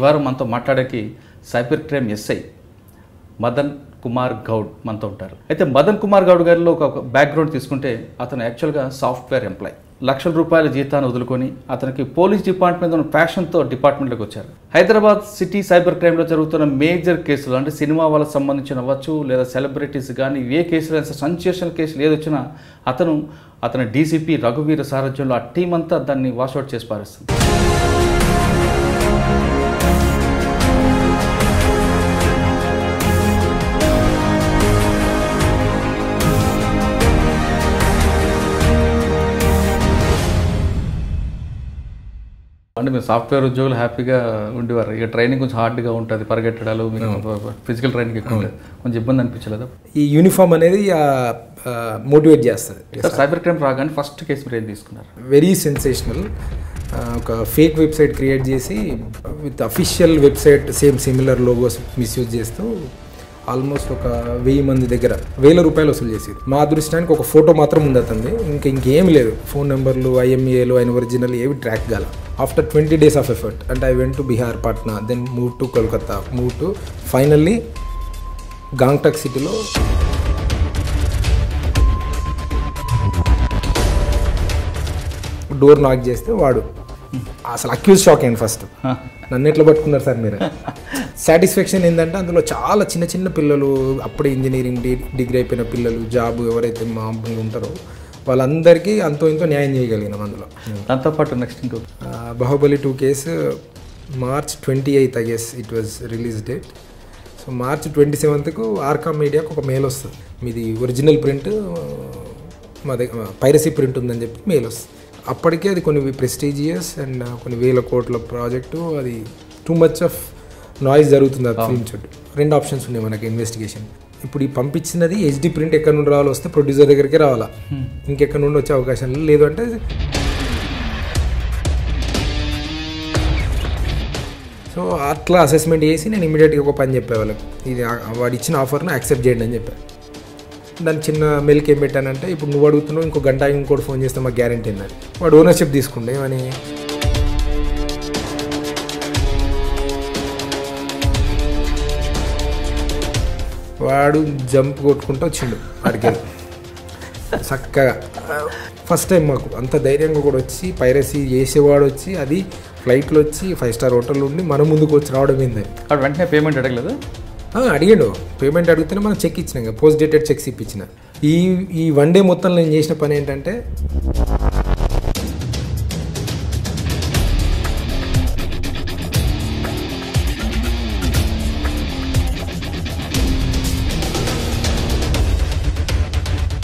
వారం మనతో మాట్లాడేకి cyber crime SI Madan Kumar Goud మనతో ఉంటారు. అయితే మదన్ కుమార్ గౌడ్ గారిలో ఒక బ్యాక్గ్రౌండ్ తీసుకుంటే అతను యాక్చువల్గా సాఫ్ట్వేర్ ఎంప్లాయ్. లక్షల రూపాయల జీతాన్ని వదులుకొని అతనికి పోలీస్ డిపార్ట్మెంట్ ఉన్న ప్యాషన్తో డిపార్ట్మెంట్లోకి వచ్చారు. హైదరాబాద్ సిటీ సైబర్ క్రైమ్లో జరుగుతున్న మేజర్ కేసులు అంటే సినిమా వాళ్ళకి సంబంధించిన అవ్వచ్చు లేదా సెలబ్రిటీస్ కానీ ఏ కేసులు సెన్సేషనల్ కేసులు ఏదొచ్చినా అతని డీసీపీ రఘువీర సారథ్యంలో ఆ టీం అంతా దాన్ని వాషౌట్ చేసి పారేస్తుంది. అంటే మీరు సాఫ్ట్వేర్ ఉద్యోగులు హ్యాపీగా ఉండేవారు. ఇక ట్రైనింగ్ కొంచెం హార్డ్గా ఉంటుంది, పరిగెట్టడాలు, ఫిజికల్ ట్రైనింగ్ ఎక్కువ ఉంటుంది, కొంచెం ఇబ్బంది అనిపించలేదా? ఈ యూనిఫామ్ అనేది మోటివేట్ చేస్తుంది. సైబర్ క్రైమ్ రాగానే ఫస్ట్ కేసు మీరు ఏం తీసుకున్నారు? Very sensational. ఒక ఫేక్ వెబ్సైట్ క్రియేట్ చేసి with official website same similar logos misuse చేస్తూ ఆల్మోస్ట్ ఒక 1000 మంది దగ్గర 1000 రూపాయలు వసూలు చేసేది. మా అదృష్టానికి ఒక ఫోటో మాత్రం ఉంది అతనిది, ఇంకేం లేదు. ఫోన్ నెంబర్లు, IMEIలు, ఆయన ఒరిజినల్ ఏవి ట్రాక్ కాల. After 20 days of effort and I went to Bihar, Patna, then moved to Kolkata, moved to finally Gangtok సిటీలో డోర్ నాక్ చేస్తే వాడు అసలు అక్యూజ్ షాక్ అయింది. ఫస్ట్ నన్ను ఎట్లా పట్టుకున్నారు సార్ మీరు. సాటిస్ఫాక్షన్ ఏంటంటే అందులో చాలా చిన్న చిన్న పిల్లలు, అప్పుడే ఇంజనీరింగ్ డిగ్రీ అయిపోయిన పిల్లలు, జాబ్ ఎవరైతే మామూలుగా ఉంటారో వాళ్ళందరికీ అంతో ఇంతో న్యాయం చేయగలిగినాం అందులో. దాంతోపాటు నెక్స్ట్ ఇంకో Baahubali 2 case March 28th I guess it was release date. So March 27th RCom మీడియాకు ఒక మెయిల్ వస్తుంది, మీది ఒరిజినల్ ప్రింట్ మా దగ్గర పైరసీ ప్రింట్ ఉందని చెప్పి మెయిల్ వస్తుంది. అప్పటికే అది కొన్ని ప్రెస్టీజియస్ అండ్ కొన్ని 1000 కోట్ల ప్రాజెక్టు, అది టూ మచ్ ఆఫ్ నాయిస్ జరుగుతుంది ఆ ఫిల్మ్ చుట్టూ. 2 ఆప్షన్స్ ఉన్నాయి మనకి ఇన్వెస్టిగేషన్. ఇప్పుడు ఈ పంపించినది HD ప్రింట్ ఎక్కడ నుండి రావాలో వస్తే ప్రొడ్యూసర్ దగ్గరికి రావాలా, ఇంకెక్కడ నుండి వచ్చే అవకాశం లేదు. అంటే సో అట్లా అసెస్మెంట్ చేసి నేను ఇమీడియట్గా ఒక పని చెప్పే వాళ్ళకి, ఇది వాడు ఇచ్చిన ఆఫర్ను యాక్సెప్ట్ చేయండి అని చెప్పాను. దాని చిన్న మెయిల్కి ఏం పెట్టానంటే, ఇప్పుడు నువ్వు అడుగుతున్నావు, ఇంకో గంట ఇంకోటి ఫోన్ చేస్తే మాకు గ్యారంటీ అన్నది. వాడు ఓనర్షిప్ తీసుకుంటే అని వాడు జంప్ కొట్టుకుంటూ వచ్చిండు వాడికి చక్కగా. ఫస్ట్ టైం మాకు అంత ధైర్యంగా కూడా వచ్చి పైరసీ చేసేవాడు వచ్చి, అది ఫ్లైట్లో వచ్చి 5 star హోటల్ ఉండి మన ముందుకు వచ్చి రావడం ఏంది. వెంటనే పేమెంట్ అడగలేదు? అడిగాడు. పేమెంట్ అడిగితేనే మనం చెక్ ఇచ్చినాం, పోస్ట్ డేటెడ్ చెక్స్ ఇప్పించిన. ఈ 1 day మొత్తం నేను చేసిన పని ఏంటంటే,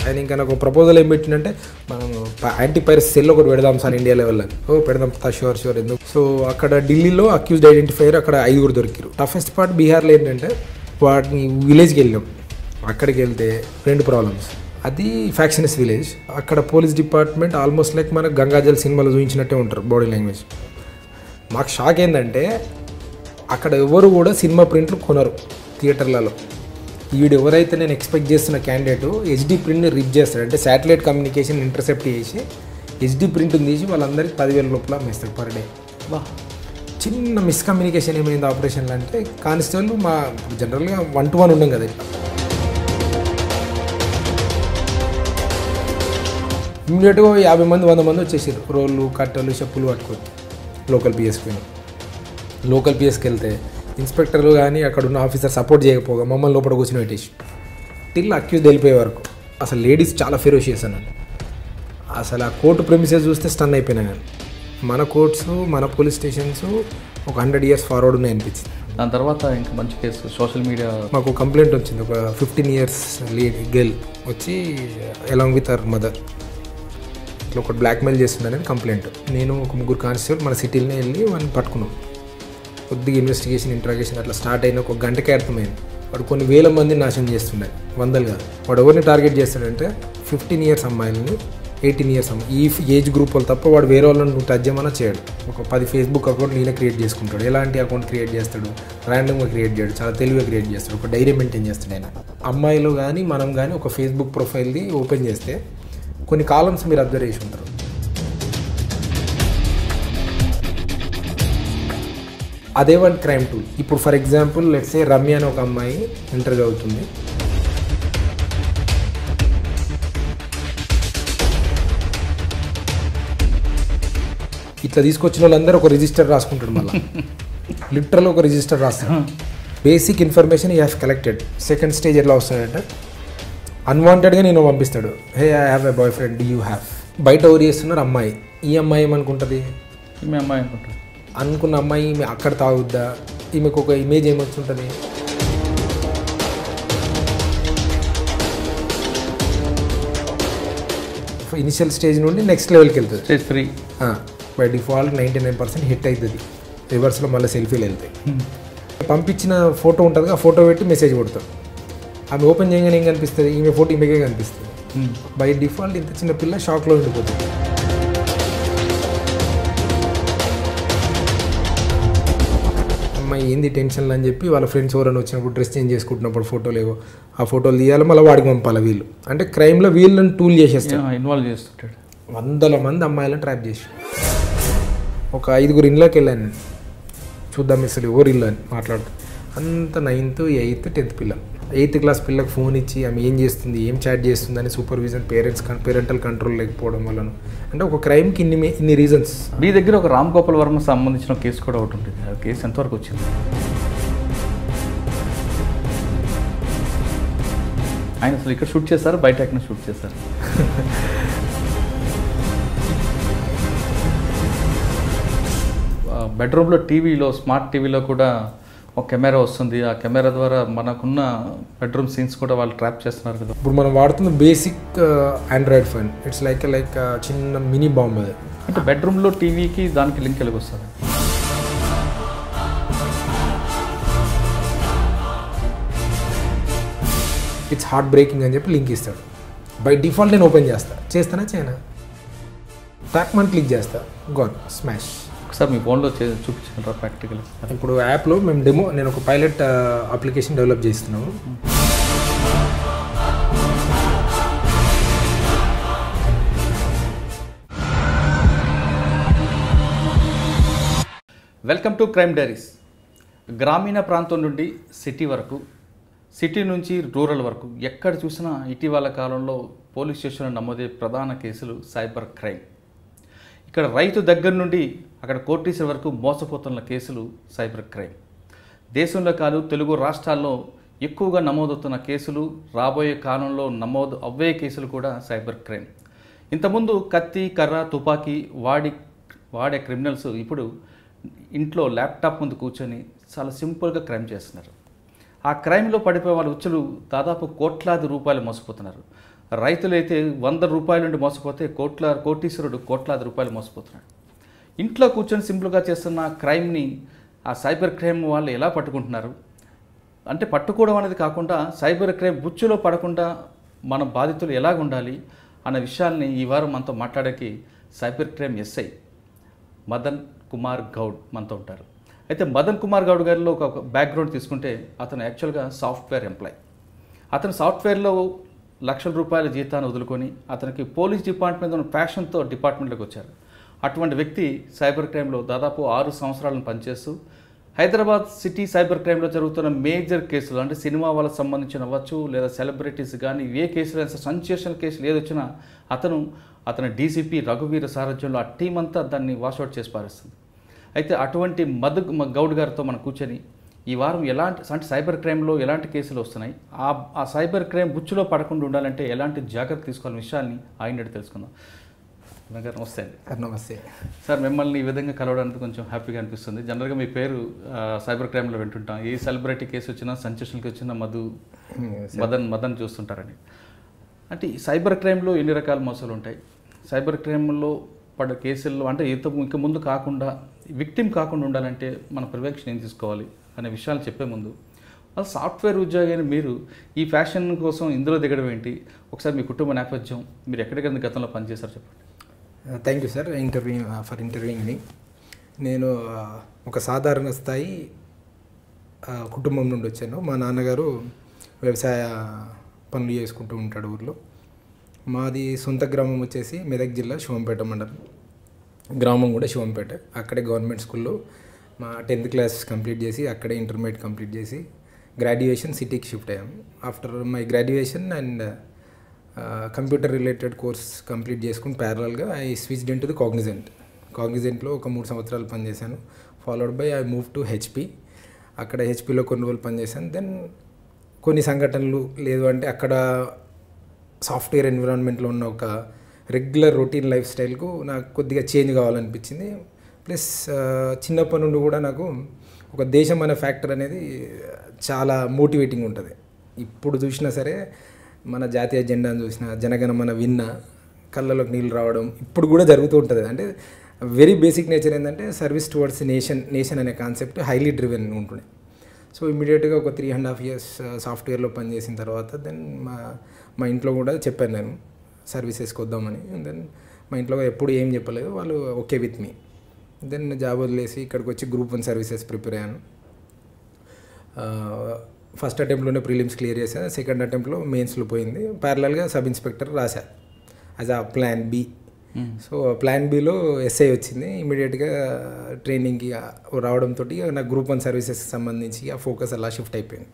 ఆయన ఇంకా నాకు ప్రపోజల్ ఏం పెట్టిందంటే, మనం యాంటీ పైరసీ సెల్ ఒకటి పెడదాం సార్ ఇండియా లెవెల్లో. పెడదాం షూర్ ఎందుకు. సో అక్కడ ఢిల్లీలో అక్యూజ్డ్ ఐడెంటిఫైయర్ అక్కడ 5 దొరికారు. టఫెస్ట్ పార్ట్ బీహార్లో ఏంటంటే, వాటిని విలేజ్కి వెళ్ళాం. అక్కడికి వెళ్తే 2 ప్రాబ్లమ్స్. అది ఫ్యాక్షనస్ విలేజ్. అక్కడ పోలీస్ డిపార్ట్మెంట్ ఆల్మోస్ట్ లైక్ మనకు గంగాజల్ సినిమాలో చూపించినట్టే ఉంటారు బాడీ లాంగ్వేజ్. మాకు షాక్ ఏంటంటే, అక్కడ ఎవరు కూడా సినిమా ప్రింట్లు కొనరు థియేటర్లలో. వీడు ఎవరైతే నేను ఎక్స్పెక్ట్ చేస్తున్న క్యాండిడేట్ HD ప్రింట్ని రిప్ చేస్తాడు, అంటే శాటిలైట్ కమ్యూనికేషన్ ఇంటర్సెప్ట్ చేసి HD ప్రింట్ని తీసి వాళ్ళందరికీ 10,000 లోపల అమ్మేస్తాడు పర్ డే. చిన్న మిస్కమ్యూనికేషన్ ఏమైంది ఆపరేషన్లో అంటే, కానిస్టేబుల్ మా జనరల్గా 1-to-1 ఉండం కదా, ఇట్లా ఇమీడియట్గా 50 మంది 100 మంది వచ్చేసారు. రోళ్ళు, కట్టలు, చెప్పులు పట్టుకొని లోకల్ పిఎస్కి వెళ్తే ఇన్స్పెక్టర్లు కానీ అక్కడ ఉన్న ఆఫీసర్ సపోర్ట్ చేయకపోగా మమ్మల్ని లోపల కూర్చొని పెట్టేసి టిల్ అక్యూజ్ వెళ్ళిపోయే వరకు. అసలు లేడీస్ చాలా ఫెరోషియస్ అన్నాను. అసలు ఆ కోర్టు ప్రెమిసెస్ చూస్తే స్టన్ అయిపోయినా. కానీ మన కోర్ట్స్, మన పోలీస్ స్టేషన్స్ ఒక 100 years ఫార్వర్డ్ ఉన్నాయి అనిపించింది. దాని తర్వాత ఇంకా మంచి కేసు సోషల్ మీడియా మాకు కంప్లైంట్ వచ్చింది. ఒక 15 years గర్ల్ వచ్చి అలాంగ్ విత్ అవర్ మదర్ ఇట్లా ఒకటి బ్లాక్మెయిల్ చేస్తుండనేది కంప్లైంట్. నేను ఒక 3 కానిస్టేబుల్ మన సిటీలోనే వెళ్ళి వాడిని పట్టుకున్నాం. కొద్దిగా ఇన్వెస్టిగేషన్, ఇంట్రాగేషన్ అట్లా స్టార్ట్ అయిన ఒక గంటకే అర్థమైంది వాడు కొన్ని 1000 మందిని నాశనం చేస్తుండే, 100 కాదు. వాడు ఎవరిని టార్గెట్ చేస్తాడంటే 15 years అమ్మాయిలని, 18 years ఈ ఏజ్ గ్రూప్ వాళ్ళు తప్ప వాడు వేరే వాళ్ళని నువ్వు టచ్ చేయమన్నా చేయడు. ఒక 10 Facebook అకౌంట్ నేనే క్రియేట్ చేసుకుంటాడు. ఎలాంటి అకౌంట్ క్రియేట్ చేస్తాడు? ర్యాండమ్గా క్రియేట్ చేయడు, చాలా తెలివిగా క్రియేట్ చేస్తాడు. ఒక డైరీ మెయింటైన్ చేస్తాడు ఆయన. అమ్మాయిలు కానీ మనం కానీ ఒక Facebook ప్రొఫైల్ది ఓపెన్ చేస్తే కొన్ని కాలమ్స్ మీరు అబ్జర్వ్ చేసి ఉంటారు. అదే వన్ క్రైమ్ టూల్. ఇప్పుడు for example let's say Ramya అని ఒక అమ్మాయి ఇంటర్ చదువుతుంది. ఇట్లా తీసుకొచ్చిన వాళ్ళందరూ ఒక రిజిస్టర్ రాసుకుంటాడు, మళ్ళీ లిటరల్ ఒక రిజిస్టర్ రాస్తాడు. Basic information you have collected. Second stage ఎట్లా వస్తాడంటే అన్వాంటెడ్గా నేను పంపిస్తాడు, hey I have a boy friend, do you have. బయట ఎవరు చేస్తున్నారు అమ్మాయి, ఈ అమ్మాయి ఏమనుకుంటుంది, ఈమె అమ్మాయి అనుకుంటుంది, అనుకున్న అమ్మాయి ఈమె అక్కడ తాగుద్దా, ఈమెకు ఒక ఇమేజ్ ఏమొచ్చుంటుంది. ఇనిషియల్ స్టేజ్ నుండి నెక్స్ట్ లెవెల్కి వెళ్తుంది. స్టేజ్ 3 బై డిఫాల్ట్ 99% హిట్ అవుతుంది. రివర్స్లో మళ్ళీ సెల్ఫీలు వెళ్తాయి. పంపించిన ఫోటో ఉంటుంది, ఆ ఫోటో పెట్టి మెసేజ్ కొడతారు. ఆమె ఓపెన్ చేయగానే ఏం కనిపిస్తుంది, ఈమె ఫోటో ఈమెకే కనిపిస్తుంది. బై డిఫాల్ట్ ఇంత చిన్న పిల్ల షాక్లో ఉండిపోతుంది. అమ్మాయి ఏంది టెన్షన్లు అని చెప్పి వాళ్ళ ఫ్రెండ్స్ ఎవరైనా వచ్చినప్పుడు డ్రెస్ చేంజ్ చేసుకుంటున్నప్పుడు ఫోటోలు ఏవో ఆ ఫోటోలు తీయాలి, మళ్ళీ వాడికి పంపాలి. వీళ్ళు అంటే క్రైమ్లో వీళ్ళని టూల్ చేసేస్తారు, ఇన్వాల్వ్ చేస్తుంటాడు. వందల మంది అమ్మాయిలను ట్రాప్ చేసి ఒక 5 ఇళ్ళకి వెళ్ళాను నేను, చూద్దాం అసలు ఎవరు ఇల్లు అని మాట్లాడుతూ. అంత 9th, 8th, 10th పిల్ల. 8th క్లాస్ పిల్లకి ఫోన్ ఇచ్చి ఆమె ఏం చేస్తుంది, ఏం చాట్ చేస్తుంది అని సూపర్విజన్ పేరెంటల్ కంట్రోల్ లేకపోవడం వలన అంటే ఒక క్రైమ్కి ఇన్ని రీజన్స్. మీ దగ్గర ఒక రామ్ గోపాల్ వర్మ సంబంధించిన కేసు కూడా ఒకటి ఉంటుంది, ఆ కేసు ఎంతవరకు వచ్చింది? ఆయన అసలు ఇక్కడ షూట్ చేస్తారు, బయట ఎక్కడ షూట్ చేస్తారు? బెడ్రూమ్లో టీవీలో, స్మార్ట్ టీవీలో కూడా ఒక కెమెరా వస్తుంది, ఆ కెమెరా ద్వారా మనకున్న బెడ్రూమ్ సీన్స్ కూడా వాళ్ళు ట్రాప్ చేస్తున్నారు కదా. ఇప్పుడు మనం వాడుతున్న basic Android phone it's like చిన్న మినీ బాంబ్. అది అంటే బెడ్రూమ్లో టీవీకి దానికి లింక్ ఎలాగ వస్తుంది? ఇట్స్ హార్ట్ బ్రేకింగ్ అని చెప్పి లింక్ ఇస్తాడు. బై డిఫాల్ట్ నేను ఓపెన్ చేస్తానా చేయనా, టాక్మన్ క్లిక్ చేస్తా, గాన్ స్మాష్. ఒకసారి మీ ఫోన్లో చూపించగలరా ప్రాక్టికల్? ఇప్పుడు యాప్లో మేము నేను ఒక పైలట్ అప్లికేషన్ డెవలప్ చేస్తున్నాము. Welcome to crime diaries. గ్రామీణ ప్రాంతం నుండి సిటీ వరకు, సిటీ నుంచి రూరల్ వరకు ఎక్కడ చూసినా ఇటీవల కాలంలో పోలీస్ స్టేషన్లో నమోదే ప్రధాన కేసులు సైబర్ క్రైమ్. ఇక్కడ రైతు దగ్గర నుండి అక్కడ కోర్టీసుల వరకు మోసపోతున్న కేసులు సైబర్ క్రైమ్. దేశంలో కాదు తెలుగు రాష్ట్రాల్లో ఎక్కువగా నమోదవుతున్న కేసులు, రాబోయే కాలంలో నమోదు అవే కేసులు కూడా సైబర్ క్రైమ్. ఇంతకుముందు కత్తి, కర్ర, తుపాకీ వాడే క్రిమినల్స్ ఇప్పుడు ఇంట్లో ల్యాప్టాప్ ముందు కూర్చొని చాలా సింపుల్గా క్రైమ్ చేస్తున్నారు. ఆ క్రైమ్లో పడిపోయే వాళ్ళ ఉచ్చులు దాదాపు కోట్లాది రూపాయలు మోసపోతున్నారు. రైతులైతే 100 రూపాయల నుండి మోసపోతే కోటీశ్వరుడు కోట్లాది రూపాయలు మోసపోతున్నాడు. ఇంట్లో కూర్చొని సింపుల్గా చేస్తున్న క్రైమ్ని ఆ సైబర్ క్రైమ్ వాళ్ళు ఎలా పట్టుకుంటున్నారు అంటే, పట్టుకోవడం అనేది కాకుండా సైబర్ క్రైమ్ బుచ్చులో పడకుండా మన బాధితులు ఎలాగ ఉండాలి అనే విషయాల్ని ఈ వారం మనతో మాట్లాడేకి cyber crime SI Madan Kumar Goud మనతో ఉంటారు. అయితే మదన్ కుమార్ గౌడ్ గారిలో ఒక బ్యాక్గ్రౌండ్ తీసుకుంటే అతను యాక్చువల్గా సాఫ్ట్వేర్ ఎంప్లాయ్. అతను సాఫ్ట్వేర్లో లక్షల రూపాయల జీతాన్ని వదులుకొని అతనికి పోలీస్ డిపార్ట్మెంట్ ఉన్న ప్యాషన్తో డిపార్ట్మెంట్లోకి వచ్చారు. అటువంటి వ్యక్తి సైబర్ క్రైమ్లో దాదాపు 6 సంవత్సరాలను పనిచేస్తూ హైదరాబాద్ సిటీ సైబర్ క్రైమ్లో జరుగుతున్న మేజర్ కేసులు అంటే సినిమా వాళ్ళకి సంబంధించిన అవ్వచ్చు, లేదా సెలబ్రిటీస్ కానీ ఏ కేసులు అయినా సెన్సేషనల్ కేసులు ఏదొచ్చినా అతని డీసీపీ రఘువీర సారథ్యంలో ఆ టీం అంతా దాన్ని వాషౌట్ చేసి పారేస్తుంది. అయితే అటువంటి గౌడ్ గారితో మనం కూర్చొని ఈ వారం అంటే సైబర్ క్రైమ్లో ఎలాంటి కేసులు వస్తున్నాయి, ఆ సైబర్ క్రైమ్ బుచ్చులో పడకుండా ఉండాలంటే ఎలాంటి జాగ్రత్త తీసుకోవాలని విషయాన్ని ఆయన తెలుసుకుందాం. గారు నమస్తే అండి. నమస్తే సార్. మిమ్మల్ని ఈ విధంగా కలవడానికి కొంచెం హ్యాపీగా అనిపిస్తుంది. జనరల్గా మీ పేరు సైబర్ క్రైమ్లో వింటుంటాం. ఏ సెలబ్రిటీ కేసు వచ్చినా, సెన్సేషన్కి వచ్చినా మదన్ చూస్తుంటారని. అంటే ఈ సైబర్ క్రైమ్లో ఎన్ని రకాల మోసాలు ఉంటాయి? సైబర్ క్రైమ్లో పడ్డ కేసుల్లో అంటే ఇంకా ముందు కాకుండా విక్టిమ్ కాకుండా ఉండాలంటే మన ప్రివెన్షన్ ఏం తీసుకోవాలి అనే విషయాలు చెప్పే ముందు, సాఫ్ట్వేర్ ఉద్యోగి అయిన మీరు ఈ ఫ్యాషన్ కోసం ఇందులో దిగడం ఏంటి? ఒకసారి మీ కుటుంబ నేపథ్యం, మీరు ఎక్కడికైనా గతంలో పనిచేశారు చెప్పండి. Thank you sir for interviewing me. నేను ఒక సాధారణ స్థాయి కుటుంబం నుండి వచ్చాను. మా నాన్నగారు వ్యవసాయ పనులు చేసుకుంటూ ఉంటాడు ఊర్లో. మాది సొంత గ్రామం వచ్చేసి మెదక్ జిల్లా శివంపేట మండలం. గ్రామం కూడా శివంపేట. అక్కడే గవర్నమెంట్ స్కూల్లో మా 10th క్లాస్ కంప్లీట్ చేసి అక్కడే ఇంటర్మీడియట్ కంప్లీట్ చేసి గ్రాడ్యుయేషన్ సిటీకి షిఫ్ట్ అయ్యాం. After my graduation and computer related course complete చేసుకుని ప్యారలల్గా I switched in to the కాగ్నిజెంట్లో ఒక 3 సంవత్సరాలు పనిచేశాను. Followed by I move to HP. అక్కడ హెచ్పిలో కొన్ని రోజులు పనిచేశాను. దెన్ కొన్ని సంఘటనలు లేదు అంటే అక్కడ సాఫ్ట్వేర్ ఎన్విరాన్మెంట్లో ఉన్న ఒక రెగ్యులర్ రొటీన్ లైఫ్ స్టైల్కు నాకు కొద్దిగా చేంజ్ కావాలనిపించింది. ప్లస్ చిన్నప్పటి నుండి కూడా నాకు ఒక దేశం అనే ఫ్యాక్టర్ అనేది చాలా మోటివేటింగ్ ఉంటుంది. ఇప్పుడు చూసినా సరే మన జాతీయ జెండాను చూసినా జనగణమన విన్నా కళ్ళలోకి నీళ్ళు రావడం ఇప్పుడు కూడా జరుగుతూ ఉంటుంది. అంటే వెరీ బేసిక్ నేచర్ ఏంటంటే సర్వీస్ టువర్డ్స్ నేషన్ అనే కాన్సెప్ట్ హైలీ డ్రివెన్ ఉంటుండే. సో ఇమీడియట్గా ఒక 3.5 years సాఫ్ట్వేర్లో పనిచేసిన తర్వాత దెన్ మా ఇంట్లో కూడా చెప్పాను నేను సర్వీసెస్కి వద్దామని. దెన్ మా ఇంట్లో ఎప్పుడు ఏం చెప్పలేదు, వాళ్ళు okay with me. Then job వదిలేసి ఇక్కడికి వచ్చి గ్రూప్ 1 సర్వీసెస్ ప్రిపేర్ అయ్యాను. ఫస్ట్ అటెంప్ట్లోనే ప్రిలిమ్స్ క్లియర్ చేశాను. సెకండ్ అటెంప్ట్లో మెయిన్స్లో పోయింది. ప్యారలల్గా సబ్ ఇన్స్పెక్టర్ రాశా as a plan B. So plan బిలో ఎస్ఐ వచ్చింది. ఇమీడియట్గా ట్రైనింగ్కి రావడంతో నాకు గ్రూప్ 1 సర్వీసెస్కి సంబంధించి ఆ ఫోకస్ అలా షిఫ్ట్ అయిపోయింది.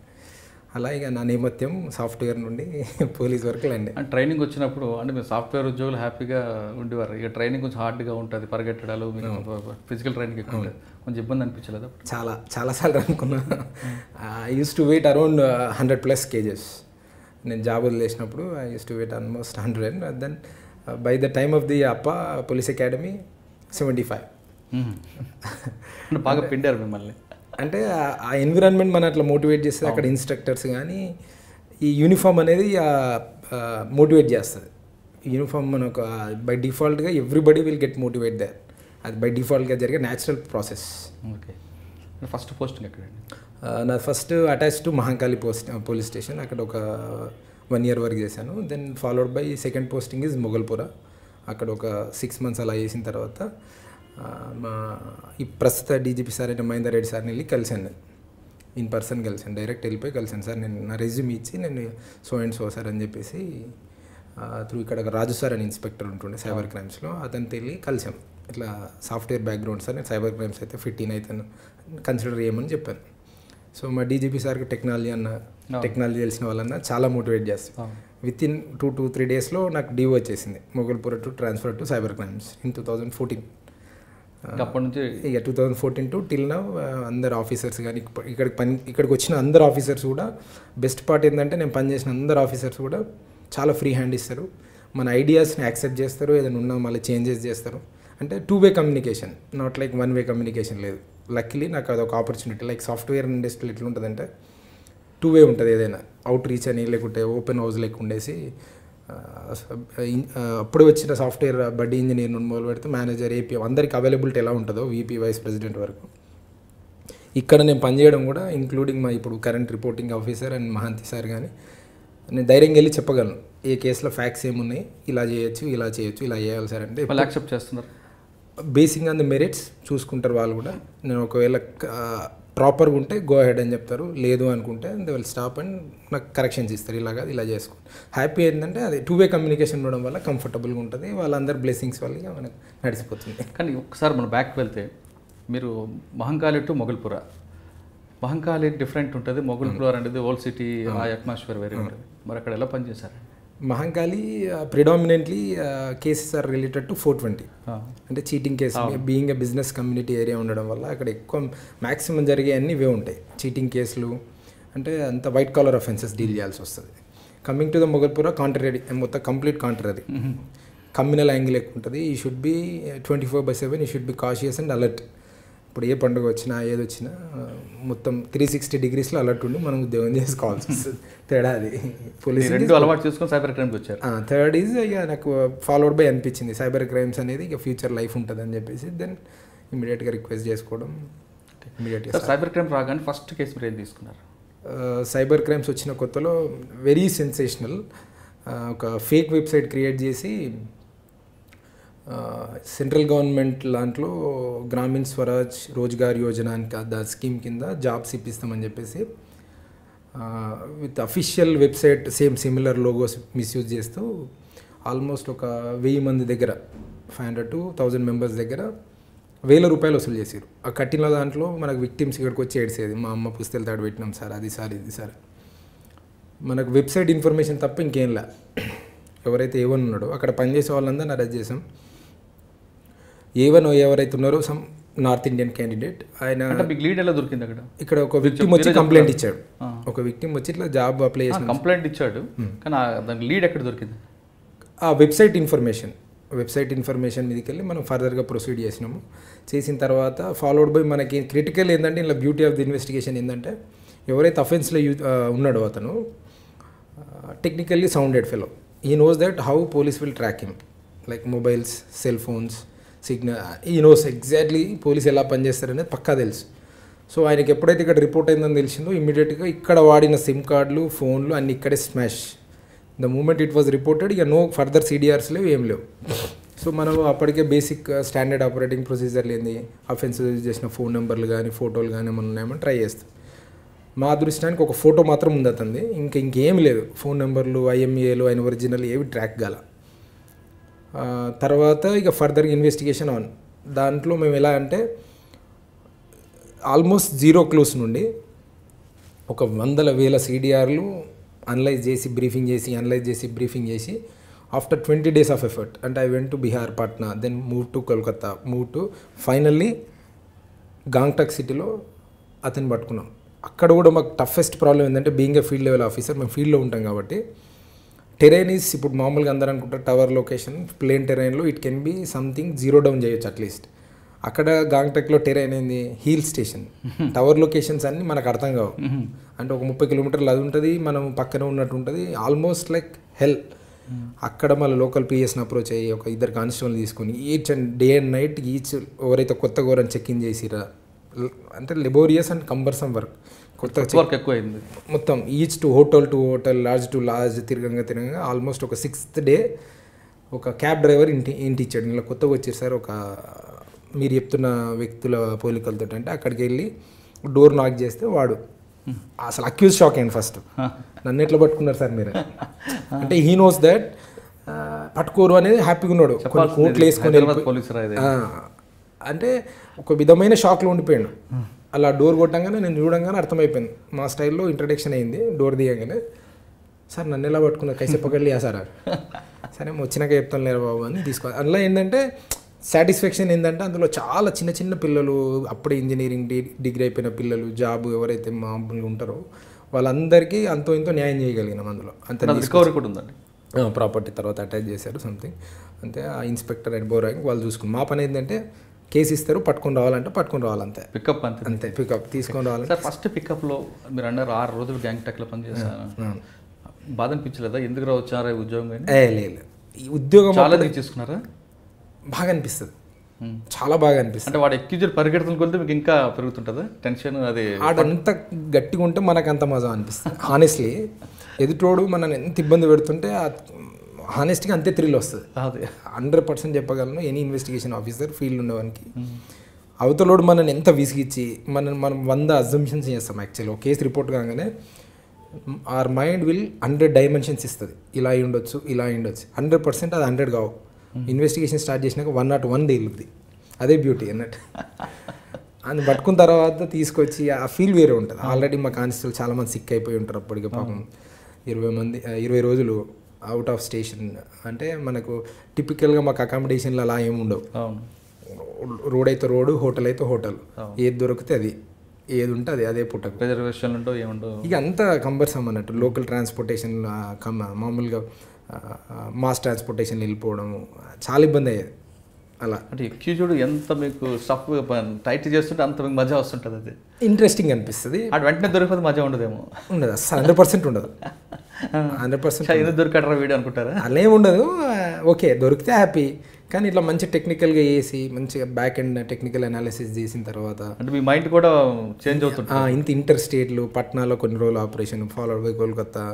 అలా ఇక నా నేపథ్యం సాఫ్ట్వేర్ నుండి పోలీస్ వరకు ల్యాండ్. అండ్ ట్రైనింగ్ వచ్చినప్పుడు అంటే మీరు సాఫ్ట్వేర్ ఉద్యోగులు హ్యాపీగా ఉండేవారు. ఇక ట్రైనింగ్ కొంచెం హార్డ్గా ఉంటుంది, పరిగెట్టడాలు, ఫిజికల్ ట్రైనింగ్ ఎక్కువ ఉంటుంది, కొంచెం ఇబ్బంది అనిపించలేదు? చాలాసార్లు అనుకున్నా. I use to weight around 100+ kgs. నేను జాబ్ వదిలేసినప్పుడు I use to weight almost 100. Then by the time of the police academy 75. అంటే బాగా పిండారు మిమ్మల్ని. అంటే ఆ ఎన్విరాన్మెంట్ మన అట్లా మోటివేట్ చేస్తుంది. అక్కడ ఇన్స్ట్రక్టర్స్ కానీ ఈ యూనిఫామ్ అనేది మోటివేట్ చేస్తుంది. యూనిఫామ్ మనకు బై డిఫాల్ట్గా everybody will get motivate there. అది బై డిఫాల్ట్గా జరిగే natural process. Okay. First posting ఎక్కడండి? నా first attach to Mahankali police station. అక్కడ ఒక 1 year వరకు చేశాను. Then followed by second posting is Moghalpura. అక్కడ ఒక 6 months అలా చేసిన తర్వాత మా ఈ ప్రస్తుత డీజీపీ సార్ అయిన మహేందర్ రెడ్డి సార్ని వెళ్ళి కలిశాను. నేను ఇన్ పర్సన్ కలిశాను, డైరెక్ట్ వెళ్ళిపోయి కలిశాను. సార్ నేను నా రెజ్యూమ్ ఇచ్చి నేను సో అండ్ సో సార్ అని చెప్పేసి త్రూ ఇక్కడ రాజు సార్ అని ఇన్స్పెక్టర్ ఉంటుండే సైబర్ క్రైమ్స్లో, అతనితో వెళ్ళి కలిసాం. ఇట్లా సాఫ్ట్వేర్ బ్యాక్గ్రౌండ్ సార్, నేను సైబర్ క్రైమ్స్ అయితే ఫిట్ ఇన్ అవుతాను, కన్సిడర్ చేయమని చెప్పాను. సో మా డీజీపీ సార్కి టెక్నాలజీ తెలిసిన వాళ్ళన్నా చాలా మోటివేట్ చేస్తాం. విత్ ఇన్ 2 to 3 daysలో నాకు డీవ్ వచ్చేసింది, Moghalpura to transfer to cyber crimes in 2014. అప్పటి నుంచి ఇక 2014 టు టిల్ నౌ అందరు ఆఫీసర్స్ కానీ ఇక్కడికి వచ్చిన అందరు ఆఫీసర్స్ కూడా బెస్ట్ పార్ట్ ఏంటంటే నేను పనిచేసిన అందరు ఆఫీసర్స్ కూడా చాలా ఫ్రీ హ్యాండ్ ఇస్తారు. మన ఐడియాస్ని యాక్సెప్ట్ చేస్తారు, ఏదైనా ఉన్నా మళ్ళీ చేంజెస్ చేస్తారు. అంటే 2-way communication, not like 1-way communication లేదు. లక్కీలీ నాకు అదొక ఆపర్చునిటీ. లైక్ సాఫ్ట్వేర్ ఇండస్ట్రీలో ఎట్లా ఉంటుందంటే 2-way ఉంటుంది. ఏదైనా అవుట్ రీచ్ అని లేకుంటే ఓపెన్ హౌస్ లేక ఉండేసి అప్పుడు వచ్చిన సాఫ్ట్వేర్ బడ్డీ ఇంజనీర్ నుండి మొదలు పెడితే మేనేజర్, ఏపీ అందరికి అవైలబిలిటీ ఎలా ఉంటుందో వీపీ వైస్ ప్రెసిడెంట్ వరకు ఇక్కడ నేను పనిచేయడం కూడా, ఇంక్లూడింగ్ మా ఇప్పుడు current reporting officer and Mohanty sir కానీ నేను ధైర్యంగా వెళ్ళి చెప్పగలను ఏ కేసులో ఫ్యాక్ట్స్ ఏమున్నాయి, ఇలా చేయొచ్చు, ఇలా చేయాలి సార్ అంటే యాక్సెప్ట్ చేస్తున్నారు. బేసిక్గా అంత మెరిట్స్ చూసుకుంటారు వాళ్ళు కూడా. నేను ఒకవేళ ప్రాపర్గా ఉంటే గో హెడ్ అని చెప్తారు, లేదు అనుకుంటే దే విల్ స్టాప్ అండ్ నాకు కరెక్షన్స్ ఇస్తారు, ఇలా చేసుకో. హ్యాపీ ఏంటంటే అది 2-way కమ్యూనికేషన్ ఉండడం వల్ల కంఫర్టబుల్గా ఉంటుంది, వాళ్ళందరి బ్లెస్సింగ్స్ వల్ల మనకు నడిచిపోతుంది. కానీ ఒకసారి మనం బ్యాక్ వెళ్తే మీరు మహంకాళి టు మొగల్పుర, మహంకాళి డిఫరెంట్ ఉంటుంది, మొగల్పుర అనేది ఓల్డ్ సిటీ, ఆ అట్మాస్ఫియర్ వేరే ఉంటుంది. మరి అక్కడ ఎలా పనిచేశారు? Mahankali predominantly cases are related to 420, అంటే cheating case. Being a business community area ఉండడం వల్ల అక్కడ ఎక్కువ మ్యాక్సిమం జరిగే అన్ని ఇవే ఉంటాయి, చీటింగ్ కేసులు. అంటే అంత వైట్ కాలర్ అఫెన్సెస్ డీల్ చేయాల్సి వస్తుంది. Coming to the Moghalpura contrary, మొత్తం కంప్లీట్ కాంట్రరీ, కమ్యూనల్ యాంగిల్ ఎక్కువ ఉంటుంది. ఈ షుడ్ బి 24/7, ఈ should be cautious and alert. ఇప్పుడు ఏ పండుగ వచ్చినా ఏది వచ్చినా మొత్తం 360 degreesలో అలర్ట్ ఉండి మనం ఉద్యోగం చేసుకోవాల్సి వస్తుంది. తేడా అది. పోలీస్ అలవాటు చేసుకొని సైబర్ క్రైమ్కి వచ్చారు. థర్డ్ ఈజ్ ఇక నాకు ఫాలోడ్ బై అనిపించింది సైబర్ క్రైమ్స్ అనేది ఇక ఫ్యూచర్ లైఫ్ ఉంటుంది అని చెప్పేసి దెన్ ఇమీడియట్గా రిక్వెస్ట్ చేసుకోవడం. ఇమీడియట్గా సైబర్ క్రైమ్ రాగానే ఫస్ట్ కేసు మీరు ఏం తీసుకున్నారు? సైబర్ క్రైమ్స్ వచ్చిన కొత్తలో వెరీ సెన్సేషనల్, ఒక ఫేక్ వెబ్సైట్ క్రియేట్ చేసి సెంట్రల్ గవర్నమెంట్ దాంట్లో గ్రామీణ్ స్వరాజ్ రోజ్గార్ యోజన దా స్కీమ్ కింద జాబ్స్ ఇప్పిస్తామని చెప్పేసి with official website same similar logos misuse చేస్తూ ఆల్మోస్ట్ ఒక 1000 మంది దగ్గర 500 to 1000 members దగ్గర వేల రూపాయలు వసూలు చేసారు. ఆ కట్టిన దాంట్లో మనకు విక్టిమ్స్ ఇక్కడికి వచ్చి ఏడ్చేది, మా అమ్మ పుస్తకాలు తాడు పెట్టినాం సార్, అది సార్ ఇది సార్. మనకు వెబ్సైట్ ఇన్ఫర్మేషన్ తప్ప ఇంకేం లే. ఎవరైతే A1 ఉన్నాడో అక్కడ పనిచేసే వాళ్ళందరినీ అరెస్ట్ చేసాం. A1 ఎవరైతే ఉన్నారో సమ్ నార్త్ ఇండియన్ క్యాండిడేట్, ఆయన లీడ్ ఎలా దొరికింది అక్కడ? ఇక్కడ ఒక విక్టిమ్ వచ్చి కంప్లైంట్ ఇచ్చాడు. ఒక విక్టిమ్ వచ్చి ఇట్లా జాబ్ అప్లై చేసిన కంప్లైంట్ ఇచ్చాడు, కానీ దానికి లీడ్ ఎక్కడ దొరికింది? ఆ వెబ్సైట్ ఇన్ఫర్మేషన్ మీదకి వెళ్ళి మనం ఫర్దర్గా ప్రొసీడ్ చేసినాము. చేసిన తర్వాత ఫాలోడ్ బై మనకి క్రిటికల్ ఏంటంటే ఇలా బ్యూటీ ఆఫ్ ది ఇన్వెస్టిగేషన్ ఏంటంటే ఎవరైతే అఫెన్స్లో ఉన్నాడో అతను టెక్నికల్లీ సౌండెడ్ ఫెలో. ఈ knows that how police will track him, like mobiles, cell phones, signal. ఈ నోస్ ఎగ్జాక్ట్లీ పోలీస్ ఎలా పనిచేస్తారనేది పక్కా తెలుసు. సో ఆయనకి ఎప్పుడైతే ఇక్కడ రిపోర్ట్ అయిందని తెలిసిందో ఇమ్మీడియట్గా ఇక్కడ వాడిన సిమ్ కార్డులు, ఫోన్లు అన్నీ ఇక్కడే smash. The moment it was reported ఇక నో ఫర్దర్ CDRs లేవు, ఏం లేవు. సో మనం అప్పటికే బేసిక్ స్టాండర్డ్ ఆపరేటింగ్ ప్రొసీజర్లు ఏంది, అఫెన్స్ చేసిన ఫోన్ నెంబర్లు కానీ ఫోటోలు కానీ ఏమైనా ఉన్నాయేమని ట్రై చేస్తాం. మా అదృష్టానికి ఒక ఫోటో మాత్రం ఉంది అతనిది, ఇంకేం లేదు. ఫోన్ నెంబర్లు, IMEIలు, ఆయన ఒరిజినల్ ఏవి ట్రాక్ కాల. తర్వాత ఇక ఫర్దర్ ఇన్వెస్టిగేషన్ ఆన్. దాంట్లో మేము ఎలా అంటే ఆల్మోస్ట్ 0 క్లూస్ నుండి ఒక 100,000 CDRలు అనలైజ్ చేసి బ్రీఫింగ్ చేసి ఆఫ్టర్ 20 days ఆఫ్ ఎఫర్ట్, అంటే I went to Bihar, Patna, then move to Kolkata, move to finally Gangtok సిటీలో అతన్ని పట్టుకున్నాం. అక్కడ కూడా మాకు టఫెస్ట్ ప్రాబ్లం ఏంటంటే being a field level officer, మేము ఫీల్డ్లో ఉంటాం కాబట్టి టెరైన్ ఈజ్ ఇప్పుడు మామూలుగా అందరూ అనుకుంటారు టవర్ లొకేషన్, ప్లేన్ టెరైన్లో it can be something 0 down చేయొచ్చు అట్లీస్ట్. అక్కడ గాంగ్టక్లో టెరైన్ ఏంది, హీల్ స్టేషన్. టవర్ లొకేషన్స్ అన్నీ మనకు అర్థం కావు. అంటే ఒక 30 kilometers అది ఉంటుంది, మనం పక్కన ఉన్నట్టు ఉంటుంది, ఆల్మోస్ట్ లైక్ హెల్. అక్కడ మళ్ళీ లోకల్ పిఎస్ని అప్రోచ్ అయ్యి ఒక 2 కానిస్టేబుల్ తీసుకొని each and day and night ఎవరైతే కొత్త ఘోరని చెక్-ఇన్ చేసిరా, అంటే లెబోరియస్ అండ్ కంబర్సమ్ వర్క్. కొత్త వర్క్ ఎక్కువైంది మొత్తం. Each to hotel lodge to lodge తిరగంగా ఆల్మోస్ట్ ఒక 6th day ఒక క్యాబ్ డ్రైవర్ ఇంటి ఇచ్చాడు. ఇలా కొత్తగా వచ్చారు సార్ ఒక మీరు చెప్తున్న వ్యక్తుల పోలికలతో, అంటే అక్కడికి వెళ్ళి డోర్ నాక్ చేస్తే వాడు అసలు అక్యూజ్ షాక్ అయ్యండి ఫస్ట్, నన్ను ఎట్లా పట్టుకున్నారు సార్ మీరు అంటే. హీ నోస్ దట్ పట్టుకోరు అనేది హ్యాపీగా ఉన్నాడు, కొన్ని కోట్లు వేసుకొని అంటే ఒక విధమైన షాక్లో ఉండిపోయాడు. అలా డోర్ కొట్టంగానే నేను చూడంగానే అర్థమైపోయింది. మా స్టైల్లో ఇంట్రడక్షన్ అయింది డోర్ తీయగానే, సార్ నన్ను ఎలా పట్టుకున్నారు, కైసే పకడ్లియా సార్. సరే వచ్చినాక చెప్తాను లేరు బాబు అని తీసుకో. అందులో ఏంటంటే సాటిస్ఫాక్షన్ ఏంటంటే అందులో చాలా చిన్న పిల్లలు, అప్పుడే ఇంజనీరింగ్ డిగ్రీ అయిపోయిన పిల్లలు, జాబ్ ఎవరైతే మామూలుగా ఉంటారో వాళ్ళందరికీ అంతో ఇంతో న్యాయం చేయగలిగినాం. అందులో అంతే రికవరీ కూడా ఉందండి. ప్రాపర్టీ తర్వాత అటాచ్ చేశారు సంథింగ్, అంతే. ఆ ఇన్స్పెక్టర్ అండ్ బోరాంగ్ వాళ్ళు చూసుకుని మా పని ఏంటంటే కేసు ఇస్తారు, పట్టుకొని రావాలంటే పట్టుకొని రావాలంతే, పికప్ అంతే పికప్ తీసుకొని రావాలి. సార్ ఫస్ట్ పికప్లో మీరు అన్నారు 6 రోజులు గ్యాంగ్టక్లో పనిచేస్తాను, బాధ అనిపించలేదా? ఎందుకు వచ్చారా ఉద్యోగం? లేదు, ఈ ఉద్యోగం చాలా తీసుకున్నారా? బాగా అనిపిస్తుంది, చాలా బాగా అనిపిస్తుంది. అంటే వాడు ఎక్కిజర్ పరిగెడుతున్న కొలితే మీకు ఇంకా పెరుగుతుంటుందా టెన్షన్? అది ఆడంత గట్టిగా ఉంటే మనకు అంత మజా అనిపిస్తుంది. హానెస్ట్లీ ఎదుటోడు మనల్ని ఎంత ఇబ్బంది పెడుతుంటే హానెస్ట్గా అంతే థ్రిల్ వస్తుంది. 100% చెప్పగలను ఎనీ ఇన్వెస్టిగేషన్ ఆఫీసర్ ఫీల్డ్ ఉండేవానికి. అవతలోడు మనల్ని ఎంత విసిగిచ్చి మనం 100 అజంప్షన్స్ చేస్తాం. యాక్చువల్లీ ఒక కేసు రిపోర్ట్ కాగానే ఆర్ మైండ్ విల్ 100 dimensions ఇస్తుంది. ఇలా అయి ఉండొచ్చు, ఇలా అయి ఉండొచ్చు. 100% అది 100 కావు. ఇన్వెస్టిగేషన్ స్టార్ట్ చేసినాక 101 తేలుద్ది. అదే బ్యూటీ అన్నట్టు. అది పట్టుకున్న తర్వాత తీసుకొచ్చి ఆ ఫీల్ వేరే ఉంటుంది. ఆల్రెడీ మా కానిస్టేబుల్ చాలామంది సిక్ అయిపోయి ఉంటారు అప్పటికే పాపం. 20 రోజులు అవుట్ ఆఫ్ స్టేషన్. అంటే మనకు టిపికల్గా మాకు అకామిడేషన్లు అలా ఏమి ఉండవు. రోడ్ అయితే రోడ్డు, హోటల్ అయితే హోటల్, ఏది దొరికితే అది, ఏది ఉంటే అది అదే పుట్టకు. రిజర్వేషన్లు ఉండవు, ఏముండవు. ఇక అంతా కంబర్సమ్ అన్నట్టు. లోకల్ ట్రాన్స్పోర్టేషన్ మామూలుగా మాస్ ట్రాన్స్పోర్టేషన్ వెళ్ళిపోవడము చాలా ఇబ్బంది అయ్యేది. అలా అంటే ఎక్యూజ్డ్ ఎంత మీకు స్టఫ్ టైట్ చేస్తుంటే అంత మీకు మజా వస్తుంటుంది. అది ఇంట్రెస్టింగ్ అనిపిస్తుంది. అటు వెంటనే దొరికితే మజా ఉండదేమో. ఉండదు అసలు, 100% ఉండదు. 100% ఎందుకు దొరికడరా వీడియో అనుకుంటారా? అలా ఏమి ఉండదు. ఓకే దొరికితే హ్యాపీ, కానీ ఇట్లా మంచి టెక్నికల్గా వేసి మంచిగా బ్యాక్ అండ్ టెక్నికల్ అనాలిసిస్ చేసిన తర్వాత అంటే మీ మైండ్ కూడా చేంజ్ అవుతుంది. ఇంత ఇంటర్ స్టేట్లు, పట్నాలో కొన్ని రోజులు operation, followed by Kolkata,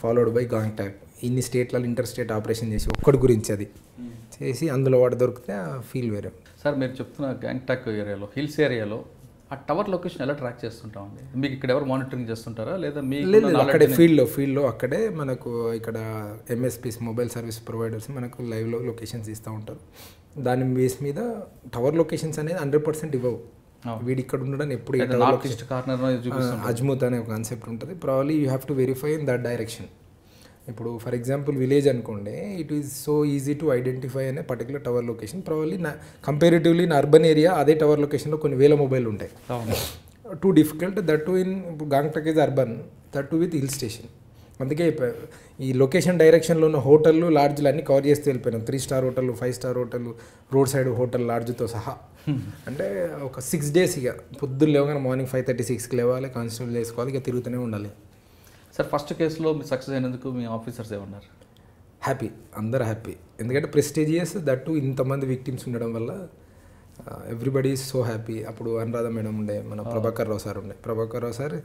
followed by Gangtok, ఇన్ని స్టేట్లలో ఇంటర్ స్టేట్ ఆపరేషన్ చేసి ఒక్కడి గురించి అది చేసి అందులో వాడు దొరికితే ఫీల్ వేరే. సార్ మీరు చెప్తున్న గ్యాంగ్టాక్ ఏరియాలో, హిల్స్ ఏరియాలో ఆ టవర్ లొకేషన్ ఎలా ట్రాక్ చేస్తుంటామండి? మీకు ఇక్కడ ఎవరు మానిటరింగ్ చేస్తుంటారా లేదా లేదు అక్కడే ఫీల్డ్లో అక్కడే మనకు ఇక్కడ ఎంఎస్పీస్ మొబైల్ సర్వీస్ ప్రొవైడర్స్ మనకు లైవ్లో లొకేషన్స్ ఇస్తూ ఉంటారు. దాని బేస్ మీద టవర్ లొకేషన్స్ అనేది 100% ఇవ్వవు. వీడి ఇక్కడ ఉండడానికి ఎప్పుడు అజ్మూత్ అనే ఒక కాన్సెప్ట్ ఉంటుంది. Probably you have to verify in that direction. ఇప్పుడు ఫర్ ఎగ్జాంపుల్ విలేజ్ అనుకోండి, it is so easy to identify అనే particular tower location. Probably comparatively in urban area అదే టవర్ లొకేషన్లో కొన్ని వేల మొబైల్ ఉంటాయి. Too difficult that to in Gangtok is urban, that to with hill station. అందుకే ఈ location డైరెక్షన్లో ఉన్న హోటళ్ళు లాడ్జ్లు అన్నీ కవర్ చేస్తూ వెళ్ళిపోయినాం. 3 స్టార్ హోటళ్ళు, 5 స్టార్ హోటళ్ళు, రోడ్ సైడ్ హోటల్ లాడ్జ్తో సహా. అంటే ఒక 6 days ఇక పొద్దున్న లేవగానే మార్నింగ్ 5:36కి లేవాలి, కానిస్టేబుల్ చేసుకోవాలి, ఇక తిరుగుతూనే ఉండాలి. సార్ ఫస్ట్ కేసులో మీ సక్సెస్ అయినందుకు మీ ఆఫీసర్స్ ఏమన్నారు? హ్యాపీ, అందరు హ్యాపీ. ఎందుకంటే ప్రెస్టీజియస్ దట్టు ఇంతమంది విక్టిమ్స్ ఉండడం వల్ల ఎవ్రీబడి ఈజ్ సో హ్యాపీ. అప్పుడు అనురాధ మేడం ఉండే, మన ప్రభాకర్ రావు సార్ ఉండే. ప్రభాకర్ రావు సార్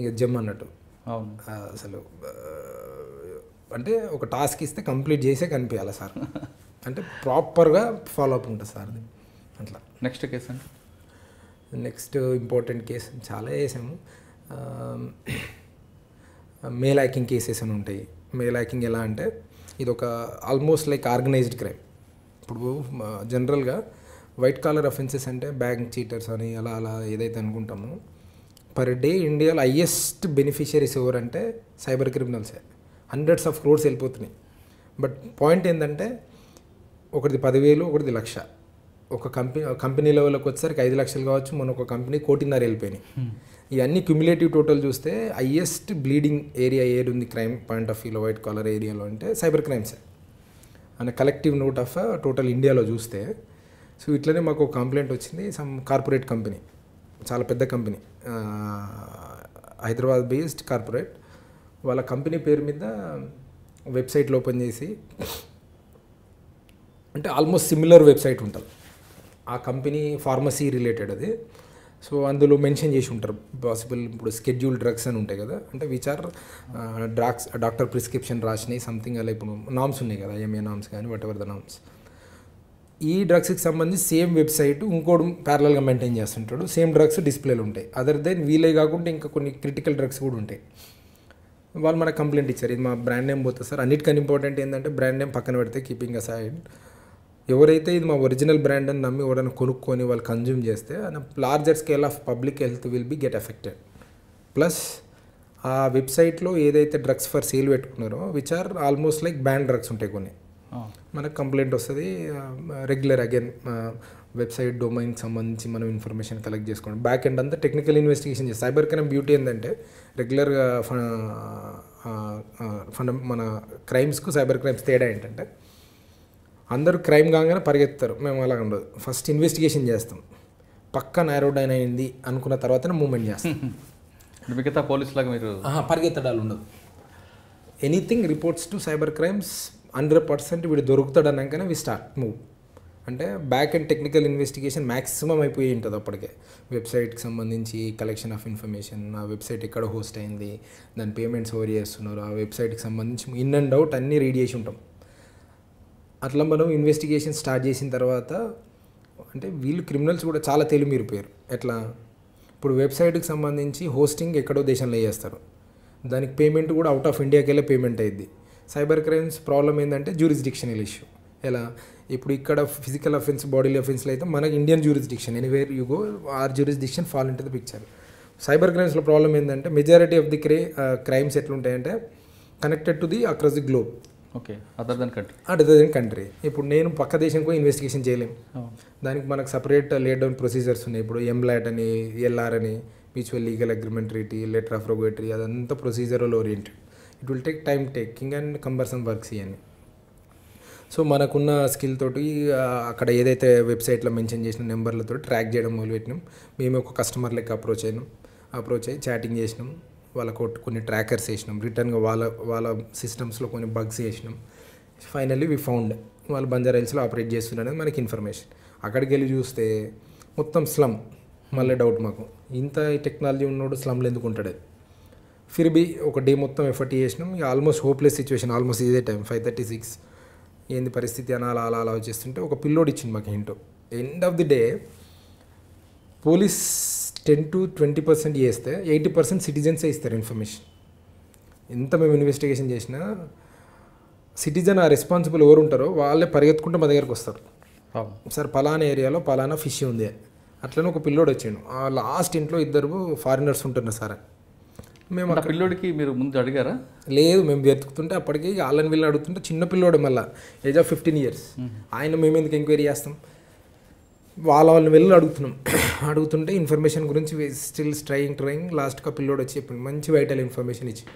ఇక జమ్ అన్నట్టు. అసలు అంటే ఒక టాస్క్ ఇస్తే కంప్లీట్ చేసే కనిపించాలి సార్. అంటే ప్రాపర్గా ఫాలో అప్ ఉంటుంది సార్. అట్లా. నెక్స్ట్ కేసు అండి? నెక్స్ట్ ఇంపార్టెంట్ కేసు చాలా చేసాము. మెయిల్ హ్యాకింగ్ కేసెస్ అని ఉంటాయి. మెయిల్ హ్యాకింగ్ ఎలా అంటే ఇది ఒక ఆల్మోస్ట్ లైక్ ఆర్గనైజ్డ్ క్రైమ్. ఇప్పుడు జనరల్గా వైట్ కాలర్ అఫెన్సెస్ అంటే బ్యాంక్ చీటర్స్ అని అలా అలా ఏదైతే అనుకుంటామో, పర్ డే ఇండియాలో హైయెస్ట్ బెనిఫిషియరీస్ ఎవరంటే సైబర్ క్రిమినల్సే. hundreds of crores వెళ్ళిపోతున్నాయి. బట్ పాయింట్ ఏంటంటే ఒకటిది 10,000, ఒకటిది 1,00,000. ఒక కంపెనీ లెవెల్కి వచ్చేసరికి 5 లక్షలు కావచ్చు, మన ఒక కంపెనీ 1,50,00,000 వెళ్ళిపోయినాయి. ఇవన్నీ క్యుములేటివ్ టోటల్ చూస్తే హైయెస్ట్ బ్లీడింగ్ ఏరియా ఏది ఉంది క్రైమ్ పాయింట్ ఆఫ్ వ్యూలో వైట్ కాలర్ ఏరియాలో అంటే సైబర్ క్రైమ్సే అనే కలెక్టివ్ నోట్ ఆఫ్ టోటల్ ఇండియాలో చూస్తే. సో ఇట్లనే మాకు ఒక కంప్లైంట్ వచ్చింది. సమ్ కార్పొరేట్ కంపెనీ, చాలా పెద్ద కంపెనీ, హైదరాబాద్ బేస్డ్ కార్పొరేట్. వాళ్ళ కంపెనీ పేరు మీద వెబ్సైట్లు ఓపెన్ చేసి, అంటే ఆల్మోస్ట్ సిమిలర్ వెబ్సైట్ ఉంటుంది. ఆ కంపెనీ ఫార్మసీ రిలేటెడ్ అది. సో అందులో మెన్షన్ చేసి ఉంటారు పాసిబుల్. ఇప్పుడు స్కెడ్యూల్ డ్రగ్స్ అని ఉంటాయి కదా, అంటే which are drugs doctor prescription రాసినాయి సంథింగ్ అలా. ఇప్పుడు నామ్స్ ఉన్నాయి కదా, ఎంఏ నామ్స్ కానీ వాట్ ఎవర్ ద నామ్స్. ఈ డ్రగ్స్కి సంబంధించి సేమ్ వెబ్సైట్ ఇంకోటి ప్యారలల్గా మెయింటైన్ చేస్తుంటాడు. సేమ్ డ్రగ్స్ డిస్ప్లేలు ఉంటాయి. అదర్ దెన్ వీలే కాకుండా ఇంకా కొన్ని క్రిటికల్ డ్రగ్స్ కూడా ఉంటాయి. వాళ్ళు మనకు కంప్లైంట్ ఇచ్చారు, ఇది మా బ్రాండ్ నేమ్ పోతుంది సార్. అన్నిటికన్నా ఇంపార్టెంట్ ఏంటంటే బ్రాండ్ నేమ్ పక్కన పెడితే కీపింగ్ అసైడ్, ఎవరైతే ఇది మా ఒరిజినల్ బ్రాండ్ అని నమ్మి ఎవరైనా కొనుక్కొని వాళ్ళు కన్జ్యూమ్ చేస్తే larger scale of public health will be get affected. Plus ఆ వెబ్సైట్లో ఏదైతే డ్రగ్స్ ఫర్ సేల్ పెట్టుకున్నారో which are almost like ban drugs ఉంటాయి కొన్ని, మనకు కంప్లైంట్ వస్తుంది. రెగ్యులర్ అగైన్ వెబ్సైట్ డొమైన్కి సంబంధించి మనం ఇన్ఫర్మేషన్ కలెక్ట్ చేసుకోండి. బ్యాక్ ఎండ్ అంతా టెక్నికల్ ఇన్వెస్టిగేషన్ చేసి. సైబర్ క్రైమ్ బ్యూటీ ఏంటంటే రెగ్యులర్గా మన క్రైమ్స్కు సైబర్ క్రైమ్స్ తేడా ఏంటంటే అందరూ క్రైమ్ కాగానే పరిగెత్తారు. మేము అలా ఉండదు. ఫస్ట్ ఇన్వెస్టిగేషన్ చేస్తాం, పక్క నారో డౌన్ అయింది అనుకున్న తర్వాతనే మూవ్మెంట్ చేస్తాం. మిగతా పోలీస్ లాగా మీరు పరిగెత్తడాలు ఉండదు. Anything reports to cyber crimes 100% వీడు దొరుకుతాడు అన్నాకనే వి స్టార్ట్ మూవ్. అంటే back and technical investigation maximum అయిపోయి ఉంటుంది అప్పటికే. వెబ్సైట్కి సంబంధించి కలెక్షన్ ఆఫ్ ఇన్ఫర్మేషన్, ఆ వెబ్సైట్ ఎక్కడ హోస్ట్ అయింది, దాని పేమెంట్స్ ఓవర్ చేస్తున్నారు, ఆ వెబ్సైట్కి సంబంధించి ఇన్ అండ్ అవుట్ అన్నీ రీడ్ చేసి ఉంటాం. అట్లా మనం ఇన్వెస్టిగేషన్ స్టార్ట్ చేసిన తర్వాత అంటే వీళ్ళు క్రిమినల్స్ కూడా చాలా తెలివిమీరిపోయారు. ఎట్లా, ఇప్పుడు వెబ్సైట్కి సంబంధించి హోస్టింగ్ ఎక్కడో దేశంలో చేస్తారు, దానికి పేమెంట్ కూడా అవుట్ ఆఫ్ ఇండియాకి వెళ్ళే పేమెంట్ అయ్యిద్ది. సైబర్ క్రైమ్స్ ప్రాబ్లం ఏంటంటే జ్యూరిస్డిక్షనల్ ఇష్యూ. ఎలా, ఇప్పుడు ఇక్కడ ఫిజికల్ అఫెన్స్, బాడీలీ అఫెన్స్లో అయితే మనకి Indian jurisdiction, anywhere you go or jurisdiction fall into the picture. Cyber క్రైమ్స్లో ప్రాబ్లం ఏంటంటే మెజారిటీ ఆఫ్ ది క్రైమ్స్ ఎట్లుంటాయంటే connected to the across the globe. Okay, other than country. ఇప్పుడు నేను పక్క దేశంకు ఇన్వెస్టిగేషన్ చేయలేము, దానికి మనకు సపరేట్ లేట్ డౌన్ ప్రొసీజర్స్ ఉన్నాయి. ఇప్పుడు ఎంలాట్ అని, ఎల్ఆర్ అని, mutual legal agreement treaty, letter of rogatory, అదంతా procedural oriented. It will take time taking and cumbersome works ఇవన్నీ. సో మనకున్న స్కిల్ తోటి అక్కడ ఏదైతే వెబ్సైట్లో మెన్షన్ చేసిన నెంబర్లతో ట్రాక్ చేయడం మొదలుపెట్టినాం. మేము ఒక కస్టమర్ లెక్క అప్రోచ్ అయ్యి చాటింగ్ చేసినాం. వాళ్ళకు కొన్ని ట్రాకర్స్ వేసినాం, రిటర్న్గా వాళ్ళ సిస్టమ్స్లో కొన్ని బగ్స్ వేసినాం. ఫైనల్లీ వి ఫౌండ్ వాళ్ళు బంజారా హిల్స్లో ఆపరేట్ చేస్తున్నారనేది మనకి ఇన్ఫర్మేషన్. అక్కడికి వెళ్ళి చూస్తే మొత్తం స్లమ్. మళ్ళీ డౌట్ మాకు, ఇంత టెక్నాలజీ ఉన్నోడు స్లమ్లో ఎందుకు ఉంటాడు? ఫిర్బీ ఒక డే మొత్తం ఎఫర్ట్ చేసినాం. ఆల్మోస్ట్ హోప్లెస్ సిచ్యువేషన్, ఆల్మోస్ట్ ఇదే టైం 5:36 ఏంది పరిస్థితి అని అలా అలా వచ్చేస్తుంటే ఒక పిల్లోడు ఇచ్చింది మాకు hint. End of the day police 10-20% చేస్తే 80% సిటిజన్సే ఇస్తారు ఇన్ఫర్మేషన్. ఎంత మేము ఇన్వెస్టిగేషన్ చేసినా సిటిజన్ ఆ రెస్పాన్సిబుల్ ఎవరు ఉంటారో వాళ్ళే పరిగెత్తుకుంటే మా దగ్గరకు వస్తారు. సార్ పలానా ఏరియాలో పలానా ఫిష్ ఉంది, అట్లనే ఒక పిల్లోడు వచ్చాడు, ఆ లాస్ట్ ఇంట్లో 2 ఫారినర్స్ ఉంటున్నారు సార్. మేము ఆ పిల్లోడికి మీరు ముందు అడిగారా? లేదు, మేము వెతుకుతుంటే అప్పటికి వాళ్ళని వీళ్ళని అడుగుతుంటే చిన్న పిల్లోడు మళ్ళీ ఏజ్ ఆఫ్ 15 years. ఆయన మేము ఎందుకు ఎంక్వైరీ చేస్తాం, వాళ్ళని వెళ్ళి అడుగుతుంటే ఇన్ఫర్మేషన్ గురించి స్టిల్ ట్రయింగ్ లాస్ట్గా పిల్లోడు వచ్చి చెప్పింది మంచి వైటల్ ఇన్ఫర్మేషన్ ఇచ్చి,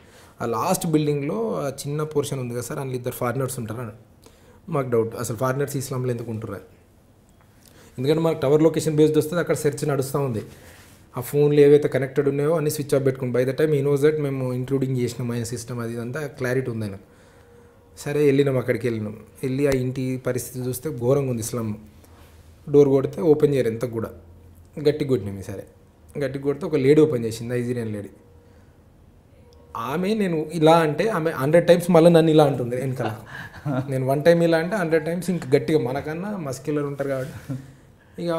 ఆ లాస్ట్ బిల్డింగ్లో ఆ చిన్న పోర్షన్ ఉంది కదా సార్, అందులో 2 ఫారినర్స్ ఉంటారు. మాకు డౌట్ అసలు ఫారినర్స్ ఇస్లాంలో ఎందుకు ఉంటున్నారు, ఎందుకంటే మనకు టవర్ లొకేషన్ బేస్డ్ వస్తుంది, అక్కడ సెర్చ్ నడుస్తూ ఉంది. ఆ ఫోన్లు ఏవైతే కనెక్టెడ్ ఉన్నాయో అన్ని స్విచ్ ఆఫ్ పెట్టుకుని బై ద టైమ్ ఈ నోస్ దట్ మేము ఇంక్లూడింగ్ చేసినాం ఆయన సిస్టమ్, అది ఇదంతా క్లారిటీ ఉంది ఆయన. సరే వెళ్ళినాం, అక్కడికి వెళ్ళి ఆ ఇంటి పరిస్థితి చూస్తే ఘోరంగా ఉంది. ఇస్లాం డోర్ కొడితే ఓపెన్ చేయరు, ఎంత కూడా గట్టిగా కొట్టినాం. సరే గట్టిగా కొడితే ఒక లేడీ ఓపెన్ చేసింది, నైజీరియన్ లేడీ. ఆమె నేను ఇలా అంటే ఆమె 100 times మళ్ళీ నన్ను ఇలా అంటుంది వెనకాల. నేను 1 time ఇలా అంటే 100 times ఇంకా గట్టిగా, మనకన్నా మస్క్యులర్ ఉంటారు కాబట్టి ఇక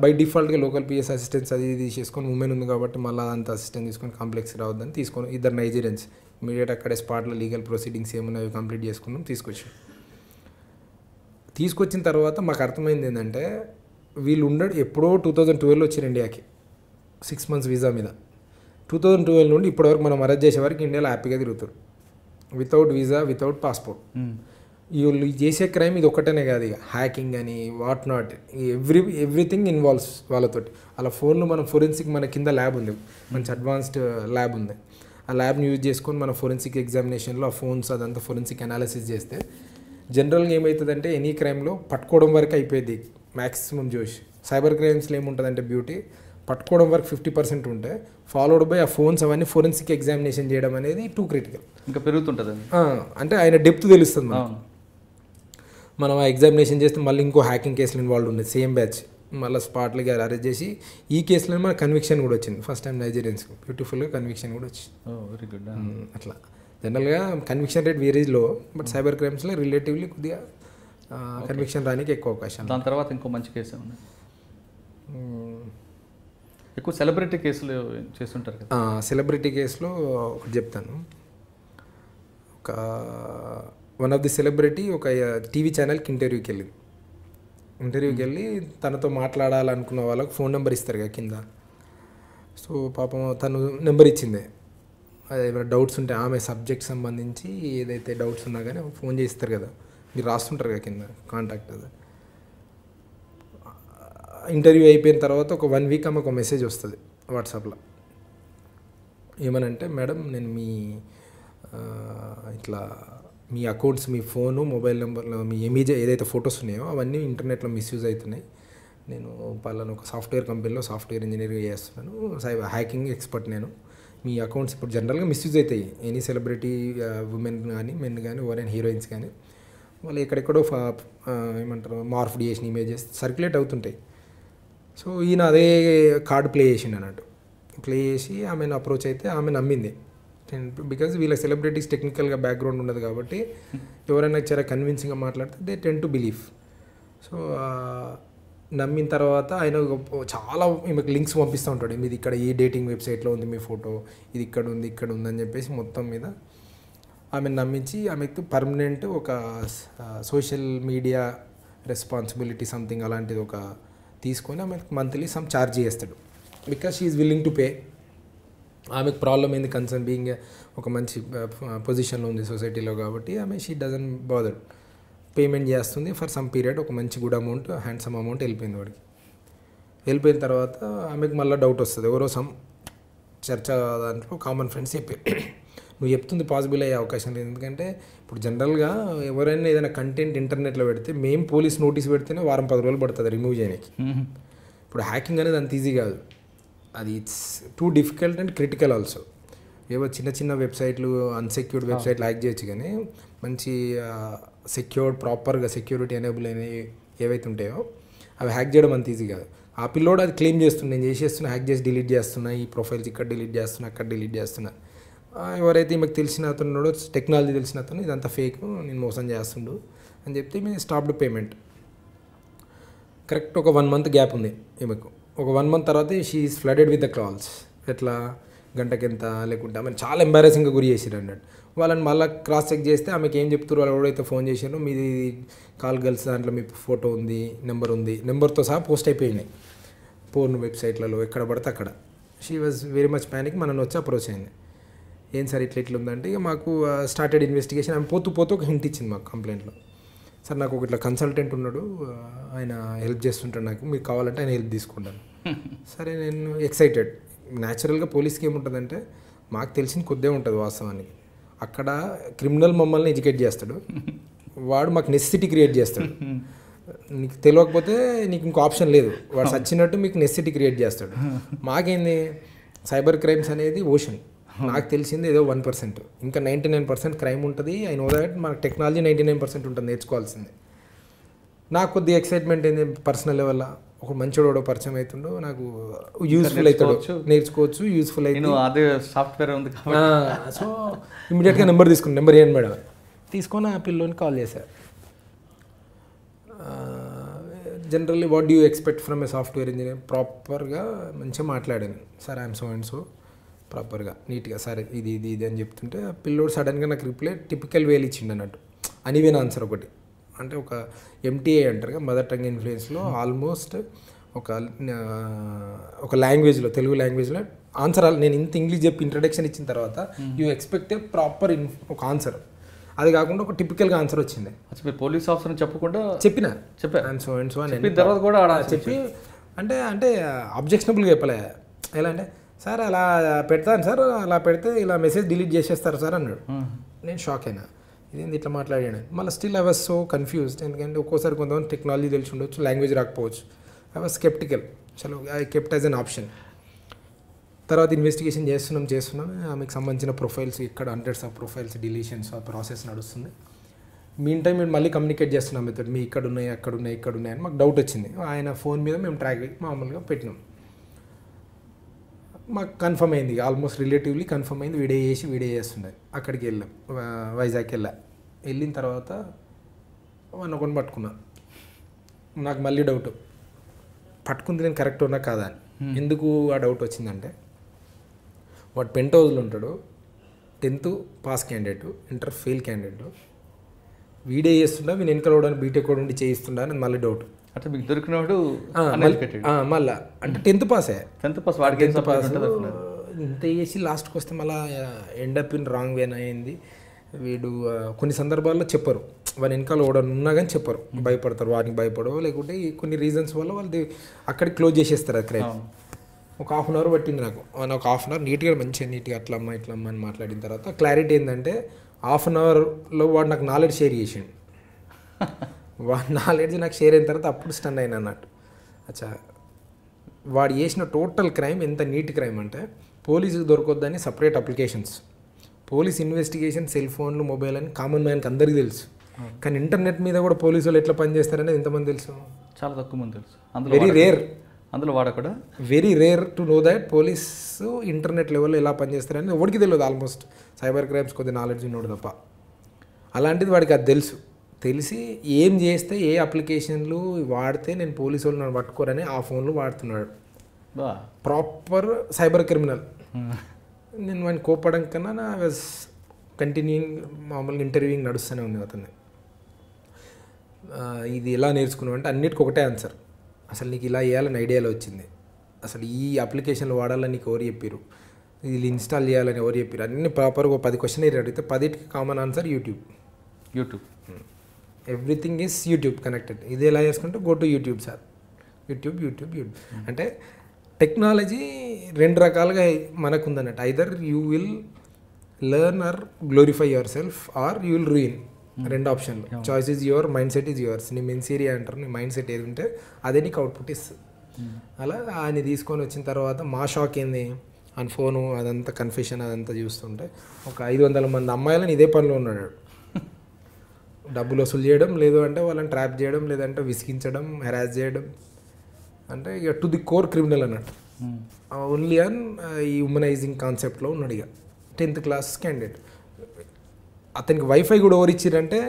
బై డిఫాల్ట్గా లోకల్ పిఎస్ అసిస్టెన్స్ అది ఇది చేసుకొని ఉమెన్ ఉంది కాబట్టి మళ్ళీ అంత అసిస్టెంట్ తీసుకొని కాంప్లెక్స్ రావద్దని తీసుకొని 2 నైజీరియన్స్ ఇమీడియట్ అక్కడే స్పాట్లో లీగల్ ప్రొసీడింగ్స్ ఏమున్నాయో కంప్లీట్ చేసుకున్నాం, తీసుకొచ్చిన తర్వాత మాకు అర్థమైంది ఏంటంటే వీళ్ళు ఎప్పుడో 2012 వచ్చారు ఇండియాకి 6 months వీసా మీద. 2012 నుండి ఇప్పటివరకు మనం అరెస్ట్ చేసే వరకు ఇండియాలో హ్యాపీగా తిరుగుతారు, వితౌట్ వీసా, వితౌట్ పాస్పోర్ట్. వీళ్ళు చేసే క్రైమ్ ఇది ఒక్కటనే కాదు, ఇక హ్యాకింగ్ అని వాట్ నాట్ ఎవ్రీథింగ్ ఇన్వాల్వ్స్ వాళ్ళతోటి. అలా ఫోన్లు మనం ఫోరెన్సిక్ మన కింద ల్యాబ్ ఉంది, మంచి అడ్వాన్స్డ్ ల్యాబ్ ఉంది. ఆ ల్యాబ్ని యూజ్ చేసుకొని మన ఫోరెన్సిక్ ఎగ్జామినేషన్లో ఆ ఫోన్స్ అదంతా ఫోరెన్సిక్ అనాలిసిస్ చేస్తే జనరల్గా ఏమవుతుందంటే ఎనీ క్రైమ్లో పట్టుకోవడం వరకు అయిపోయింది మ్యాక్సిమం జోష్. సైబర్ క్రైమ్స్లో ఏముంటుందంటే బ్యూటీ పట్టుకోవడం వరకు 50% ఉంటే ఫాలోడ్ బై ఆ ఫోన్స్ అవన్నీ ఫోరెన్సిక్ ఎగ్జామినేషన్ చేయడం అనేది టూ క్రిటికల్, ఇంకా పెరుగుతుంటుంది. అంటే ఆయన డెప్త్ తెలుస్తుంది మనం ఆ ఎగ్జామినేషన్ చేస్తే మళ్ళీ ఇంకో హ్యాకింగ్ కేసులు ఇన్వాల్వ్ ఉంది, సేమ్ బ్యాచ్ మళ్ళీ స్పాట్లకి అరెస్ట్ చేసి ఈ కేసులో మన కన్విక్షన్ కూడా వచ్చింది. ఫస్ట్ టైం నైజీరియన్స్కి బ్యూటిఫుల్గా కన్విక్షన్ కూడా వచ్చింది. Very good. అట్లా జనరల్గా కన్విక్షన్ రేట్ వేరేజ్ లో, బట్ సైబర్ క్రైమ్స్లో రిలేటివ్లీ కొద్దిగా కన్విక్షన్ రానికి ఎక్కువ అవకాశం. దాని తర్వాత ఇంకో మంచి కేసు ఉంది, ఎక్కువ సెలబ్రిటీ కేసులు చేస్తుంటారు కదా. సెలబ్రిటీ కేసులో ఒకటి చెప్తాను. వన్ ఆఫ్ ది సెలబ్రిటీ ఒక టీవీ ఛానల్కి ఇంటర్వ్యూకి వెళ్ళి తనతో మాట్లాడాలనుకున్న వాళ్ళకి ఫోన్ నెంబర్ ఇస్తారు కదా కింద. సో పాపం తను నెంబర్ ఇచ్చింది, అది ఏమైనా డౌట్స్ ఉంటే ఆమె సబ్జెక్ట్ సంబంధించి ఏదైతే డౌట్స్ ఉన్నా కానీ ఫోన్ చేస్తారు కదా, మీరు రాస్తుంటారు కదా కింద కాంటాక్ట్. అది ఇంటర్వ్యూ అయిపోయిన తర్వాత ఒక 1 week ఆమెకు ఒక మెసేజ్ వస్తుంది వాట్సాప్లో, ఏమనంటే మేడం నేను ఇట్లా మీ అకౌంట్స్, మీ ఫోను, మొబైల్ నెంబర్లో మీ ఇమేజ్ ఏదైతే ఫొటోస్ ఉన్నాయో అవన్నీ ఇంటర్నెట్లో మిస్యూజ్ అవుతున్నాయి. నేను పలానా ఒక సాఫ్ట్వేర్ కంపెనీలో సాఫ్ట్వేర్ ఇంజనీరింగ్ చేస్తున్నాను, హ్యాకింగ్ ఎక్స్పర్ట్. నేను మీ అకౌంట్స్ ఇప్పుడు జనరల్గా మిస్యూజ్ అవుతాయి, ఎనీ సెలబ్రిటీ ఉమెన్ కానీ మెన్ కానీ ఎవరైనా హీరోయిన్స్ కానీ వాళ్ళు ఎక్కడెక్కడో ఏమంటారు మార్ఫ్డ్ చేసిన ఇమేజెస్ సర్క్యులేట్ అవుతుంటాయి. సో ఈయన అదే కార్డు ప్లే చేసిండు అన్నట్టు. ప్లే చేసి ఆమెను అప్రోచ్ అయితే ఆమె నమ్మింది, బికాజ్ వీళ్ళ సెలబ్రిటీస్ టెక్నికల్గా బ్యాక్గ్రౌండ్ ఉండదు కాబట్టి ఎవరైనా చాలా కన్విన్సింగ్గా మాట్లాడితే they ten to believe. So నమ్మిన తర్వాత ఆయన చాలా ఈమెకు లింక్స్ పంపిస్తూ ఉంటాడు, మీది ఇక్కడ ఈ డేటింగ్ వెబ్సైట్లో ఉంది మీ ఫోటో, ఇది ఇక్కడ ఉంది అని చెప్పేసి మొత్తం మీద ఆమెను నమ్మించి ఆమెకు పర్మనెంట్ ఒక సోషల్ మీడియా రెస్పాన్సిబిలిటీ సంథింగ్ అలాంటిది ఒక తీసుకొని ఆమెకు మంత్లీ సమ్ ఛార్జ్ చేస్తాడు, because she is willing to pay. ఆమెకు ప్రాబ్లం ఏంది, కన్సర్న్ బీయింగ్ ఒక మంచి పొజిషన్లో ఉంది సొసైటీలో కాబట్టి ఆమె షీ డజన్ బాదర్, పేమెంట్ చేస్తుంది ఫర్ సమ్ పీరియడ్, ఒక మంచి గుడ్ అమౌంట్, హ్యాండ్సమ్ అమౌంట్ వెళ్ళిపోయింది వాడికి. వెళ్ళిపోయిన తర్వాత ఆమెకు మళ్ళీ డౌట్ వస్తుంది, ఎవరో సమ్ చర్చ దాంట్లో కామన్ ఫ్రెండ్స్ చెప్పి నువ్వు చెప్తుంది పాసిబుల్ అయ్యే అవకాశం లేదు, ఎందుకంటే ఇప్పుడు జనరల్గా ఎవరైనా ఏదైనా కంటెంట్ ఇంటర్నెట్లో పెడితే మేము పోలీస్ నోటీస్ పెడితేనే 10 రోజులు పడుతుంది రిమూవ్ చేయడానికి. ఇప్పుడు హ్యాకింగ్ అనేది అంత ఈజీ కాదు, అది it's too difficult and critical also. ఏవో చిన్న వెబ్సైట్లు అన్సెక్యూర్డ్ వెబ్సైట్లు హ్యాక్ చేయొచ్చు, కానీ మంచి సెక్యూర్డ్ ప్రాపర్గా సెక్యూరిటీ ఎనేబుల్ అయినవి ఏవైతే ఉంటాయో అవి హ్యాక్ చేయడం అంత ఈజీ కాదు. ఆ పిల్లోడు అది క్లెయిమ్ చేస్తున్నా, నేను చేసేస్తున్నా, హ్యాక్ చేసి డిలీట్ చేస్తున్నా, ఈ ప్రొఫైల్స్ ఇక్కడ డిలీట్ చేస్తున్నా, అక్కడ డిలీట్ చేస్తున్నా. ఎవరైతే మీకు తెలిసిన అతను టెక్నాలజీ తెలిసిన అతను ఇదంతా ఫేక్, నేను మోసం చేస్తుండు అని చెప్తే మేము స్టాప్డ్ పేమెంట్. కరెక్ట్ ఒక 1 month గ్యాప్ ఉంది ఈమెకు ఒక 1 month తర్వాత she is flooded with the calls. ఎట్లా గంటకెంత లేకుంటే ఆమె చాలా ఎంబారెసింగ్గా గురి చేసిరు అన్నట్టు. వాళ్ళని మళ్ళీ క్రాస్ చెక్ చేస్తే ఆమెకి ఏం చెప్తారు, వాళ్ళు ఎవరైతే ఫోన్ చేసారో మీది కాల్ గర్ల్స్ దాంట్లో మీ ఫోటో ఉంది, నెంబర్ ఉంది, నెంబర్తో సహా పోస్ట్ అయిపోయినాయి పోర్న్ వెబ్సైట్లలో ఎక్కడ పడితే అక్కడ. She was very much panic. మనల్ని వచ్చి అప్రోచ్ అయింది. ఏం సార్ ఇట్లా ఉందంటే ఇక మాకు స్టార్టెడ్ ఇన్వెస్టిగేషన్. ఆమె పోతూ ఒక హింట్ ఇచ్చింది మాకు కంప్లైంట్లో. సార్ నాకు ఒక ఇట్లా కన్సల్టెంట్ ఉన్నాడు, ఆయన హెల్ప్ చేస్తుంటాడు, నాకు మీరు కావాలంటే ఆయన హెల్ప్ తీసుకుంటాను. సరే నేను ఎక్సైటెడ్. న్యాచురల్గా పోలీస్కి ఏముంటుందంటే మాకు తెలిసింది కొద్దిగా ఉంటుంది వాస్తవానికి. అక్కడ క్రిమినల్ మమ్మల్ని ఎడ్యుకేట్ చేస్తాడు, వాడు మాకు నెసెసిటీ క్రియేట్ చేస్తాడు. నీకు తెలియకపోతే నీకు ఇంకో ఆప్షన్ లేదు, వాడు సచ్చినట్టు మీకు నెసెసిటీ క్రియేట్ చేస్తాడు. మాకేంది సైబర్ క్రైమ్స్ అనేది ఓషన్. నాకు తెలిసింది ఏదో 1%, ఇంకా 99% క్రైమ్ ఉంటుంది. ఐ నో దాట్ మనకు టెక్నాలజీ 99% ఉంటుంది నేర్చుకోవాల్సింది. నాకు కొద్దిగా ఎక్సైట్మెంట్ ఏంది పర్సనల్ లెవెల్లో, ఒక మంచివాడు పరిచయం అవుతుండో నాకు యూస్ఫుల్ అవుతాడు, నేర్చుకోవచ్చు, యూస్ఫుల్ అవుతుంది. అదే సాఫ్ట్వేర్ ఉంది. సో ఇమీడియట్గా నెంబర్ తీసుకుని, నెంబర్ ఏంటి మేడం తీసుకొని ఆ పిల్లోని కాల్ చేశారు. Generally what do you expect from A software engineer? ప్రాపర్గా మంచిగా మాట్లాడాను. Sir I'm so and so, ప్రాపర్గా నీట్గా సరే ఇది ఇది ఇది అని చెప్తుంటే ఆ పిల్లోడు సడన్గా నాకు రిప్లై టిపికల్ వేలు ఇచ్చిండు అన్నట్టు. అనివేన ఆన్సర్ ఒకటి, అంటే ఒక ఎంటీఏ అంటారు కదా, మదర్ టంగ్ ఇన్ఫ్లుయెన్స్లో ఆల్మోస్ట్ ఒక లాంగ్వేజ్లో, తెలుగు లాంగ్వేజ్లో ఆన్సర్. నేను ఇంత ఇంగ్లీష్ చెప్పి ఇంట్రడక్షన్ ఇచ్చిన తర్వాత యూ ఎక్స్పెక్ట్ ఏ ప్రాపర్ ఒక ఆన్సర్. అది కాకుండా ఒక టిపికల్గా ఆన్సర్ వచ్చింది. పోలీస్ ఆఫీసర్ చెప్పకుండా చెప్పాను సో అండ్ సో అని తర్వాత కూడా చెప్పి అంటే అబ్జెక్షనబుల్గా చెప్పలే. ఎలా అంటే సార్ అలా పెడతాను సార్, అలా పెడితే ఇలా మెసేజ్ డిలీట్ చేసేస్తారు సార్ అన్నాడు. నేను షాక్ అయినా, ఇదేంది ఇట్లా మాట్లాడాను. మళ్ళీ still I was so confused. ఎందుకంటే ఒక్కోసారి కొంతమంది టెక్నాలజీ తెలిసి ఉండొచ్చు, లాంగ్వేజ్ రాకపోవచ్చు. I was sceptical. చలో I kept as an option. తర్వాత ఇన్వెస్టిగేషన్ చేస్తున్నాం. ఆమెకు సంబంధించిన ప్రొఫైల్స్ ఇక్కడ హండ్రెడ్స్ ఆఫ్ ప్రొఫైల్స్ డిలీషన్స్ ఆ ప్రాసెస్ నడుస్తుంది. మీన్ టైం మేము మళ్ళీ కమ్యూనికేట్ చేస్తున్నాం మీతో, మీ ఇక్కడ ఉన్నాయి అక్కడ ఉన్నాయి ఇక్కడ ఉన్నాయి అని మాకు డౌట్ వచ్చింది. ఆయన ఫోన్ మీద మేము ట్రాక్ మామూలుగా పెట్టినాం. మాకు కన్ఫర్మ్ అయింది, ఆల్మోస్ట్ రిలేటివ్లీ కన్ఫర్మ్ అయింది. వీడియో చేస్తుండే. అక్కడికి వెళ్ళాం, వైజాగ్కి వెళ్ళిన తర్వాత ఒకరిని పట్టుకున్నా. నాకు మళ్ళీ డౌట్, పట్టుకుంది నేను కరెక్ట్ ఉన్నా కాదా అని. ఎందుకు ఆ డౌట్ వచ్చిందంటే వాడు పెంట్ హౌస్లో ఉంటాడు, 10th pass candidate, inter fail candidate, video చేస్తుండా, నేను వెనకాల కూడా బీటెక్ కూడా ఉండి చేయిస్తుండా అని మళ్ళీ డౌట్. అంటే మీకు దొరికినవాడు మళ్ళీ అంటే 10th పాసే, 10th పాస్ వాడికి 10th పాస్ ఇంత చేసి లాస్ట్కి వస్తే మళ్ళీ ఎండప్ ఇన్ రాంగ్ వేన్ అయింది. వీడు కొన్ని సందర్భాల్లో చెప్పరు, వాని వెనకాల కూడా ఉన్నా కానీ చెప్పరు, భయపడతారు, వాడికి భయపడవు, లేకుంటే కొన్ని రీజన్స్ వల్ల వాళ్ళు అక్కడికి క్లోజ్ చేసేస్తారు అది క్రైమ్. ఒక 1/2 hour పట్టింది నాకు. ఒక 1/2 hour నీట్గా మంచిగా నీట్గా అట్లమ్మా ఇట్లమ్మా అని మాట్లాడిన తర్వాత క్లారిటీ ఏంటంటే 1/2 hourలో వాడు నాకు నాలెడ్జ్ షేర్ చేసిండు. వాడి నాలెడ్జ్ నాకు షేర్ అయిన తర్వాత అప్పుడు స్టన్ అయినా అన్నట్టు. అచ్చా, వాడు చేసిన టోటల్ క్రైమ్ ఎంత నీట్ క్రైమ్ అంటే పోలీసుకి దొరకొద్దని separate applications, police investigation, cell ఫోన్లు, మొబైల్ అని కామన్ మ్యాన్కి అందరికీ తెలుసు. కానీ ఇంటర్నెట్ మీద కూడా పోలీసు వాళ్ళు ఎట్లా పనిచేస్తారనేది ఎంతమంది తెలుసు? చాలా తక్కువ మంది తెలుసు. Very rare. అందులో వాడు కూడా very rare to know that police internet లెవెల్లో ఎలా పనిచేస్తారని ఎవరికి తెలియదు. ఆల్మోస్ట్ సైబర్ క్రైమ్స్ కొద్ది నాలెడ్జ్ ఉన్నాడు తప్ప. అలాంటిది వాడికి అది తెలుసు. తెలిసి ఏం చేస్తే ఏ అప్లికేషన్లు వాడితే నేను పోలీసు వాళ్ళు నన్ను పట్టుకోరని ఆ ఫోన్లు వాడుతున్నాడు. Proper cyber criminal. నేను వాడిని కోపడం కన్నా నా వాజ్ కంటిన్యూయింగ్, మామూలుగా ఇంటర్వ్యూయింగ్ నడుస్తూనే ఉంది అతన్ని. ఇది ఎలా నేర్చుకున్నావు అంటే అన్నిటికీ ఒకటే ఆన్సర్. అసలు నీకు ఇలా చేయాలని ఐడియాలో వచ్చింది, అసలు ఈ అప్లికేషన్లు వాడాలని నీకు ఎవరు చెప్పారు, ఇది ఇన్స్టాల్ చేయాలని ఎవరు చెప్పారు, అన్ని ప్రాపర్గా 10 క్వశ్చన్ అడిగితే 10కి common answer YouTube. Everything is YouTube connected. ఇది ఎలా చేసుకుంటే go to YouTube sir, YouTube. అంటే టెక్నాలజీ 2 రకాలుగా మనకు ఉందన్నట్టు. Either you will learn or glorify your self or you will ruin. 2 ఆప్షన్లు. Choice is your, mind set is yours. నీ mens rea అంటారు, నీ మైండ్ సెట్ ఏది ఉంటే అదే నీకు అవుట్పుట్ ఇస్తుంది. అలా ఆయన తీసుకొని వచ్చిన తర్వాత మా షాక్ ఏంది, ఆయన ఫోను అదంతా కన్ఫెషన్ అదంతా చూస్తుంటే ఒక 500 మంది అమ్మాయిలను ఇదే పనిలో ఉన్నాడు. డబ్బులు వసూలు చేయడం, లేదు అంటే వాళ్ళని ట్రాప్ చేయడం, లేదంటే విసిగించడం, హెరాస్ చేయడం, అంటే ఇక టు ది కోర్ క్రిమినల్ అన్నట్టు. ఓన్లీ అన్ ఈ హ్యూమనైజింగ్ కాన్సెప్ట్లో ఉన్నాడు. ఇక 10th క్లాస్ క్యాండిడేట్. అతనికి వైఫై కూడా ఎవరు ఇచ్చారంటే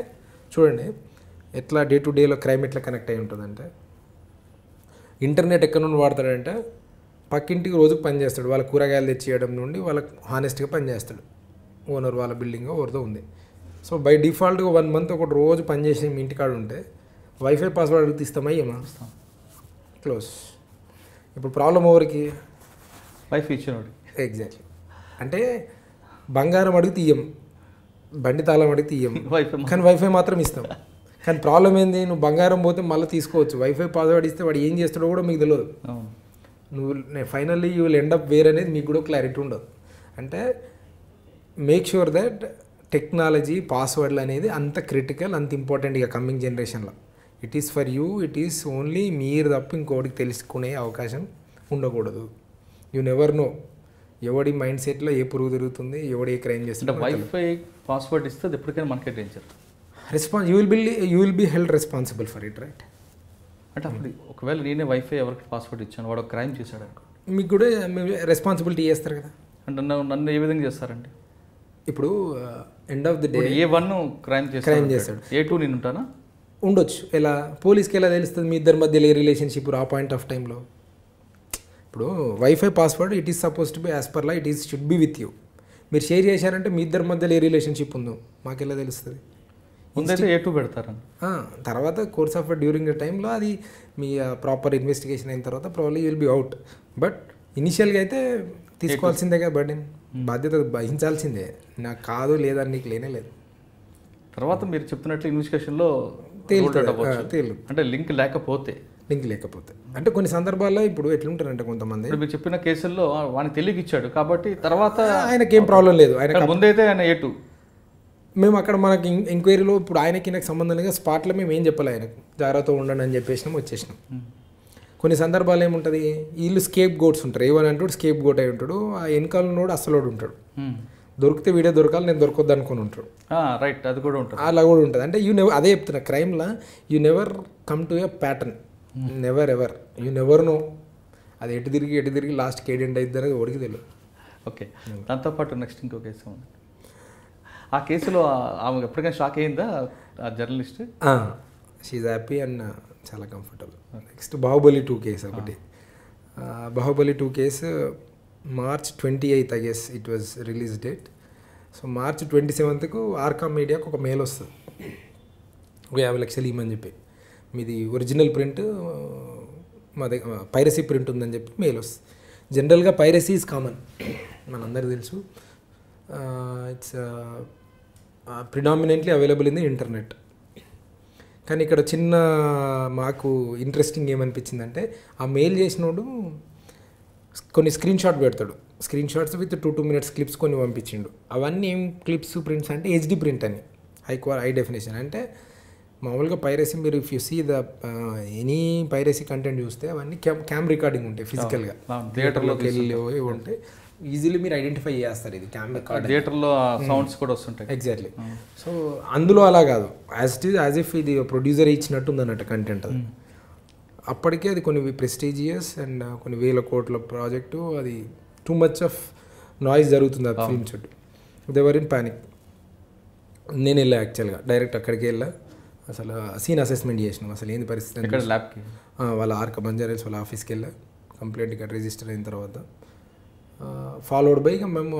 చూడండి ఎట్లా డే టు డేలో క్రైమ్ ఎట్లా కనెక్ట్ అయి ఉంటుందంటే, ఇంటర్నెట్ ఎక్కడ నుండి వాడతాడంటే పక్కింటికి రోజుకు పని చేస్తాడు, వాళ్ళ కూరగాయలు తెచ్చియడం నుండి వాళ్ళకి హానెస్ట్గా పని చేస్తాడు. ఓనర్ వాళ్ళ బిల్డింగ్ ఎవరితో ఉంది. సో బై డిఫాల్ట్గా 1 month ఒకటి రోజు పని చేసి మీ ఇంటికాడ ఉంటే వైఫై పాస్వర్డ్ అడిగితే ఇస్తామా ఏమా? క్లోజ్. ఇప్పుడు ప్రాబ్లం ఎవరికి? వైఫై ఇచ్చినోడు. ఎగ్జాక్ట్లీ. అంటే బంగారం అడిగితే ఇయ్యం, బండి తాళం అడిగితే ఇయ్యం, కానీ వైఫై మాత్రం ఇస్తాం. కానీ ప్రాబ్లం ఏంది, నువ్వు బంగారం పోతే మళ్ళీ తీసుకోవచ్చు, వైఫై పాస్వర్డ్ ఇస్తే వాడు ఏం చేస్తాడో కూడా మీకు తెలియదు. నువ్వు finally you will end up where అనేది మీకు కూడా క్లారిటీ ఉండదు. అంటే మేక్ షూర్ దట్ టెక్నాలజీ పాస్వర్డ్లు అనేది అంత క్రిటికల్, అంత ఇంపార్టెంట్ ఇక కమింగ్ జనరేషన్లో. It is for you, it is only మీరు తప్ప ఇంకోటికి తెలుసుకునే అవకాశం ఉండకూడదు. యూ నెవర్ నో ఎవడి మైండ్ సెట్లో ఏ పురుగు తిరుగుతుంది, ఎవడు ఏ క్రైమ్ చేస్తుంటే. వైఫై పాస్వర్డ్ ఇస్తే అది ఎప్పటికైనా మనకే danger. You will be held responsible for it, right? అంటే అప్పుడు ఒకవేళ నేనే వైఫై ఎవరికి పాస్వర్డ్ ఇచ్చాను, వాడు క్రైమ్ చేశాడు అనుకో, మీకు కూడా రెస్పాన్సిబిలిటీ చేస్తారు కదా. అంటే నన్ను ఏ విధంగా చేస్తారండి? ఇప్పుడు end of the day A1 crime చేస్తాడు, A2 నేను ఉంటానా? ఉండొచ్చు. ఎలా పోలీస్కి ఎలా తెలుస్తుంది మీ ఇద్దరి మధ్యలో ఏ రిలేషన్షిప్ ఆ పాయింట్ ఆఫ్ టైంలో? ఇప్పుడు wifi password it is suppose to be as per law it is should be with you. మీరు షేర్ చేశారంటే మీ ఇద్దరి మధ్యలో ఏ రిలేషన్షిప్ ఉందో మాకెలా తెలుస్తుంది? ముందైతే A2 పెడతారు. తర్వాత కోర్స్ ఆఫ్ డ్యూరింగ్ ద టైంలో అది మీ ప్రాపర్ ఇన్వెస్టిగేషన్ అయిన తర్వాత probably will be out. But ఇనిషియల్గా అయితే తీసుకోవాల్సిందే కదా బర్డెన్, బాధ్యత వహించాల్సిందే. నాకు కాదు లేదా నీకు లేనే లేదు. తర్వాత మీరు చెప్తున్నట్లు ఇన్వెస్టిగేషన్లో తేలు అంటే లింక్ లేకపోతే అంటే కొన్ని సందర్భాల్లో ఇప్పుడు ఎట్లుంటారంటే కొంతమంది మీరు చెప్పిన కేసుల్లో వానికి తెలియక ఇచ్చాడు కాబట్టి తర్వాత ఆయనకేం ప్రాబ్లం లేదు, ఆయన ముందైతే ఆయన A2. మేము అక్కడ మనకి ఎంక్వైరీలో ఇప్పుడు ఆయనకి నాకు సంబంధం లేదు, స్పాట్లో మేము ఏం చెప్పాలి ఆయనకు, జాగ్రత్తగా ఉండండి అని చెప్పేసినాం, వచ్చేసినాం. కొన్ని సందర్భాలు ఏముంటుంది, వీళ్ళు స్కేప్ గోట్స్ ఉంటారు, ఏమని అంటాడు స్కేప్ గోట్ అయి ఉంటాడు, ఆ వెనకాల ఉన్నోడు అసలోడు ఉంటాడు, దొరికితే వీడియో దొరకాలి నేను దొరకొద్దు అనుకుని ఉంటాడు. రైట్, అది కూడా ఉంటుంది, అలా కూడా ఉంటుంది. అంటే అదే చెప్తున్నా, క్రైమ్లో you never come to a pattern, never ever, you never know అది ఎటు తిరిగి లాస్ట్కి ఏడెంట్ అవుతుంది అనేది ఓడికి తెలియదు. ఓకే, దాంతోపాటు నెక్స్ట్ ఇంకో కేసు ఉంది. ఆ కేసులో ఆమె ఎప్పటికైనా షాక్ అయిందా ఆ జర్నలిస్ట్? షీఈ్ హ్యాపీ అండ్ చాలా కంఫర్టబుల్. నెక్స్ట్ బాహుబలి 2 కేసు ఒకటి. Baahubali 2 case March 28th I guess it was release date. So March 27th RCom మీడియాకు ఒక మెయిల్ వస్తుంది, ఒక 50 లక్షలు ఇవ్వమని చెప్పి, మీది ఒరిజినల్ ప్రింట్ మా దగ్గర పైరసీ ప్రింట్ ఉందని చెప్పి మెయిల్ వస్తుంది. జనరల్గా పైరసీ ఈజ్ కామన్, మనందరికీ తెలుసు. It's predominantly available in the internet. కానీ ఇక్కడ చిన్న మాకు ఇంట్రెస్టింగ్ ఏమనిపించిందంటే, ఆ మెయిల్ చేసినోడు కొన్ని స్క్రీన్ షాట్ పెడతాడు, screen shots with 2 minutes clips కొన్ని పంపించిండు. అవన్నీ ఏం క్లిప్స్ ప్రింట్స్ అంటే HD ప్రింట్ అని, హై డెఫినేషన్. అంటే మామూలుగా పైరసీ మీరు if you see the any piracy content చూస్తే అవన్నీ క్యామ్ రికార్డింగ్ ఉంటాయి, ఫిజికల్గా థియేటర్లోకి వెళ్ళి ఉంటాయి, ఈజీలీ మీరు ఐడెంటిఫై చేస్తారు ఇది క్యామ్ రికార్డ్, థియేటర్లో సౌండ్స్ కూడా వస్తుంటాయి. ఎగ్జాక్ట్లీ. సో అందులో అలా కాదు, యాజ్ ఇఫ్ ఇది ప్రొడ్యూసర్ ఇచ్చినట్టు ఉందన్నట్టు కంటెంట్. అది అప్పటికే అది కొన్ని ప్రెస్టీజియస్ అండ్ కొన్ని వేల కోట్ల ప్రాజెక్టు, అది టూ మచ్ ఆఫ్ నాయిస్ జరుగుతుంది ఆ ఫిల్మ్ చుట్టూ. They were in panic. నేను వెళ్ళా యాక్చువల్గా, డైరెక్ట్ అక్కడికి వెళ్ళా, అసలు సీన్ అసెస్మెంట్ చేసినాం, అసలు ఏంది పరిస్థితి ల్యాబ్కి. వాళ్ళ ఆర్క బంజారాల్స్ వాళ్ళ ఆఫీస్కి వెళ్ళా, కంప్లైంట్ ఇక్కడ రిజిస్టర్ అయిన తర్వాత ఫాలోడ్ బై మేము